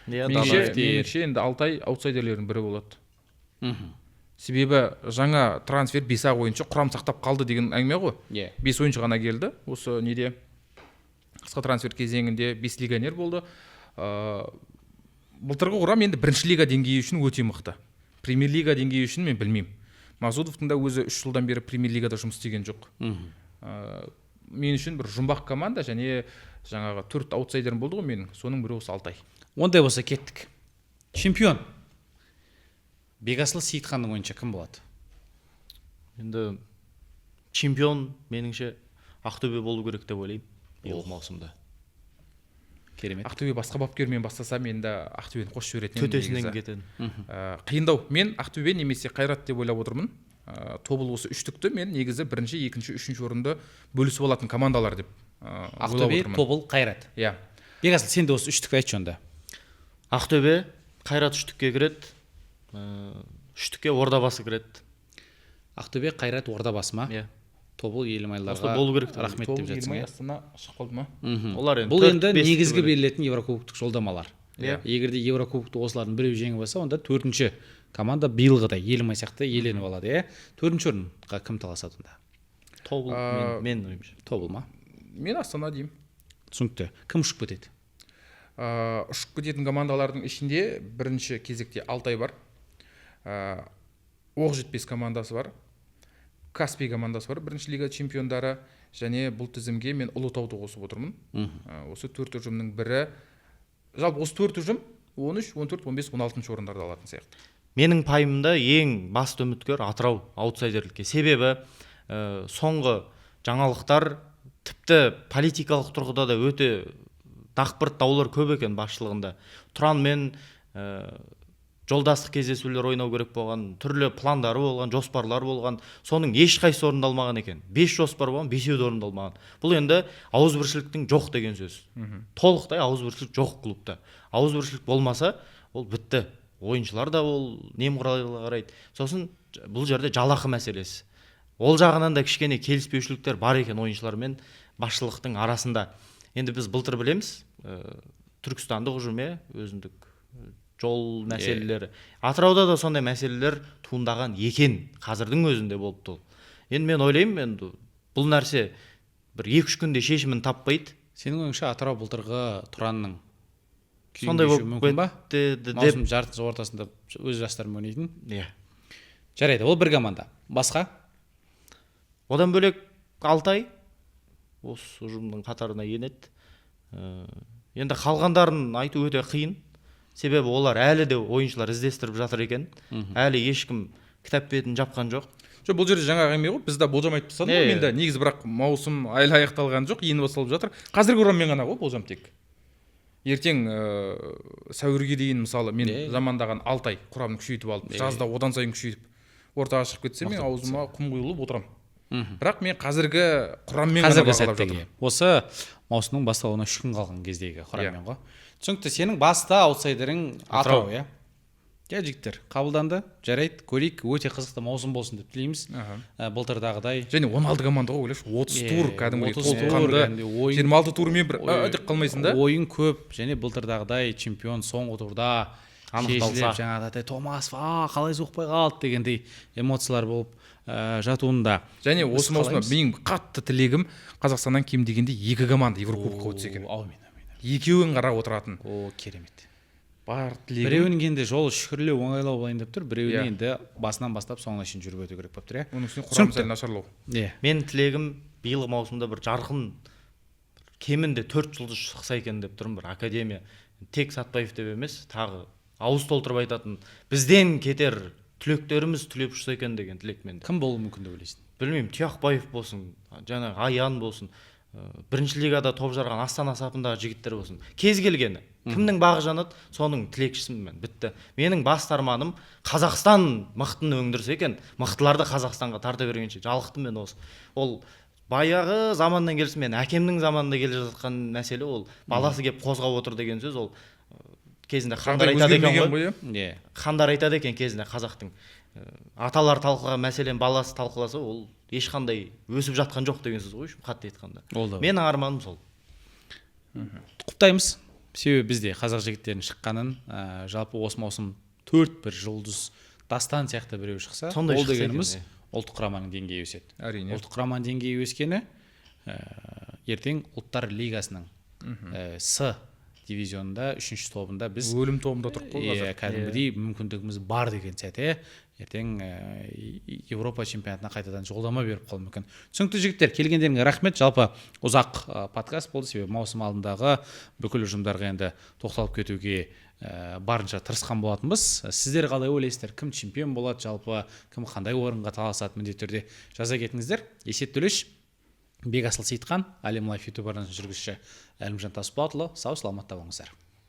Speaker 2: Меніңше енді Алтай аутсайдерлердің бірі болады. Себебі жаңа трансфер 5-ақ ойыншы құрам сақтап қалды деген әңгіме ғой. 5 ойыншы ғана келді. Осы неде қысқа трансфер кезеңінде 5 легионер болды. Былтырғы құрам енді бірінші лига деңгейі үшін өте мықты. Премьер лига деңгейі үшін мен білмеймін. Мазудовтың да өзі 3 жылдан бері премьер лигада жұмыс істеген жоқ. Мен үшін бір жұмбақ команда және жаңағы 4 аутсайдерім болды ғой менің. Соның бірі осы Алтай.
Speaker 3: Ондай болса кеттік. Чемпион. Бекасыл Сейітханның ойынша кім болады?
Speaker 4: Енді чемпион меніңше Ақтөбе болу керек деп ойлаймын. Биыл маусымда.
Speaker 3: Керемет.
Speaker 2: Ақтөбе басқа бапкермен бастасам енді Ақтөбені қосып жіберетін
Speaker 4: төтесінен кетеді.
Speaker 2: Қиындау. Мен Ақтөбе немесе Қайрат деп ойлап отырмын. Тобыл осы үштікті мен негізі бірінші, екінші, үшінші орынды бөлісіп алатын командалар деп ойлап
Speaker 3: Ақтөбе,
Speaker 2: отырмын.
Speaker 3: Тобыл, Қайрат.
Speaker 2: Иә.
Speaker 3: Бекасыл, сен де осы үштікті айтшы онда.
Speaker 4: Ақтөбе, Қайрат үштікке кіреді. Үштікке Ордабасы кіреді.
Speaker 3: Ақтөбе, Қайрат, Ордабасы ма?
Speaker 4: Иә.
Speaker 3: Тобыл, Елімайларға
Speaker 4: болу керек.
Speaker 3: рахмет деп жатсың.
Speaker 2: Елімай Астана шығып қалды ма?
Speaker 4: Олар енді
Speaker 3: бұл енді негізгі берілетін Еврокубоктық жолдамалар.
Speaker 4: Иә.
Speaker 3: Егер де Еврокубокты осылардың біреу жеңіп алса, онда 4-ші команда биылғыдай Елімай сияқты еленіп алады, иә. 4-ші орынға кім таласады онда?
Speaker 4: Тобыл, мен ойымша.
Speaker 3: Тобыл ма?
Speaker 2: Мен Астана деймін.
Speaker 3: Түсінікті. Кім ұшып кетеді?
Speaker 2: Ұшып кететін командалардың ішінде бірінші кезекте Алтай бар. Оқжетпес командасы бар. Каспий командасы бар, бірінші лига чемпиондары, және бұл тізімге мен Ұлытауды қосып отырмын. Осы 4 ұжымның бірі. Жалпы осы 4 ұжым 13, 14, 15, 16 орындарды алатын сияқты.
Speaker 4: Менің пайымымда ең басты үміткер Атырау аутсайдерлікке. Себебі соңғы жаңалықтар тіпті политикалық тұрғыда да өте дақпырт даулар көп екен басшылығында. Тұран мен жолдастық кездесулер ойнау керек болған, түрлі пландары болған, жоспарлар болған, соның ешқайсысы орындалмаған екен. 5 жоспар болған, 5-еуі де орындалмаған. Бұл енді ауызбіршіліктің жоқ деген сөз. Толықтай ауызбіршілік жоқ клубта. Ауызбіршілік болмаса, ол бітті. Ойыншылар да ол немқұрайлы қарайды. Сосын бұл жерде жалақы мәселесі. Ол жағынан да кішкене келіспеушіліктер бар екен ойыншылар мен басшылықтың арасында. Енді біз былтыр білеміз, түркістандық ұжым өзіндік жол мәселелері. Атырауда да сондай мәселелер туындаған екен, қазірдің өзінде болыпты ол. Енді мен ойлаймын, енді бұл нәрсе бір 2-3 күнде шешімін таппайды.
Speaker 3: Сенің ойыңша Атырау былтырғы Тұранның
Speaker 4: сондай болып
Speaker 3: кетті деп маусым жартысы ортасында өз жастарымен ойнайтын.
Speaker 4: Иә.
Speaker 3: Жарайды, ол бір команда. Басқа?
Speaker 4: Одан бөлек Алтай осы ұжымның қатарына енеді. Енді қалғандарын айту өте қиын. Себебі олар әлі де ойыншылар іздестіріп жатыр екен. Әлі ешкім кітап бетін жапқан жоқ.
Speaker 2: Бұл жерде жаңағы әңгіме ғой, біз де болжам айтып тастадық ғой. Мен де негізі бірақ маусым әлі аяқталған жоқ, енді басталып жатыр. Қазіргі құраммен ғана ғой болжам тек. Ертең сәуірге дейін мысалы мен замандаған Алтай құрамын күшейтіп алып, жазда одан сайын күшейтіп ортаға шығып кетсе, мен аузыма құм құйылып отырамын. Бірақ мен қазіргі құраммен ғана бағалап жатырмын.
Speaker 3: Осы маусымның басталуына 3 күн қалған кездегі құраммен ғой. Түсінікті, сенің басты аутсайдерің Атырау, иә? Иә, жігіттер, қабылданды, жарайды, көрейік, өте қызықты маусым болсын деп тілейміз. Былтырдағыдай.
Speaker 2: Және 16 команда ғой, ойлашы, 30 тур кәдімгідей толыққанды, 26 турмен бір деп қалмайсың да.
Speaker 3: Ойын көп, және былтырдағыдай чемпион соңғы турда шешіліп, жаңағыдай Томасов, қалай соқпай қалды дегендей эмоциялар болып жатуында.
Speaker 2: Және осы маусымда менің қатты тілегім Қазақстаннан кем дегенде 2 команда Еврокубокқа өтсе екен.
Speaker 3: Аумин.
Speaker 2: Екеуін қарап отыратын.
Speaker 3: Керемет.
Speaker 2: Бар тілегім.
Speaker 3: Біреуінің енді жолы шүкірлеу оңайлау болайын деп тұр, біреуінің енді басынан бастап соңына шейін жүріп өту керек болып тұр, иә.
Speaker 2: Оның үстіне құрам сәл нашарлау.
Speaker 4: Мен тілегім биылғы маусымда бір жарқын кемінде 4 жұлдыз шықса екен деп тұрмын, бір академия. Тек Сатпаев деп емес, тағы ауыз толтырып айтатын бізден кетер түлектеріміз түлеп ұшса екен деген тілек менде.
Speaker 3: Кім болуы мүмкін деп ойлайсың?
Speaker 4: Білмеймін, Тұяқбаев болсын, жаңағы Аян болсын, бірінші лигада топ жарған Астана сапындағы жігіттер болсын. Кез келгені. Кімнің бағы жанады, соның тілекшісімін мен. Бітті. Менің басты арманым Қазақстан мықтыны өңдірсе екен, мықтыларды Қазақстанға тарта бергенше жалықтым мен осы. Ол баяғы заманнан келсін, мен әкемнің заманында келе жатқан мәселе, ол баласы келіп қозғап отыр деген сөз, ол кезінде Хандар айтады екен ғой. Хандар айтады екен кезінде қазақтың аталар талқылаған мәселен баласы талқыласа, ол ешқандай өсіп жатқан жоқ деген сөз ғой, қатты айтқанда. Менің арманым сол.
Speaker 3: Құптаймыз. Себебі бізде қазақ жігіттерінің шыққанын, жалпы осы маусым 4 бір жұлдыз дастан сияқты біреу шықса, ол дегеніміз ұлттық құраманың деңгейі өседі.
Speaker 2: Әрине.
Speaker 3: Ұлттық құраманың деңгейі өскені ертең ұлттар лигасының С дивизионында 3-ші тобында біз
Speaker 2: өлім тобында тұрып қой.
Speaker 3: Кәдімгідей мүмкіндігіміз бар деген сәт, ертең Еуропа чемпионатына қайтадан жолдама беріп қалуы мүмкін. Түсінікті жігіттер, келгендеріңе рахмет. Жалпы ұзақ подкаст болды, себебі маусым алдындағы бүкіл ұжымдарға енді тоқталып кетуге барынша тырысқан болатынбыз. Сіздер қалай ойлайсыздар? Кім чемпион болады, жалпы кім қандай орынға таласады, міндетті түрде жаза кетіңіздер. Есет Төлеш, Бекасыл Сейітхан, Әлем Лайф YouTube арнасын жүргізуші Әлімжан Тасболатұлы, сау саламатта болыңыздар.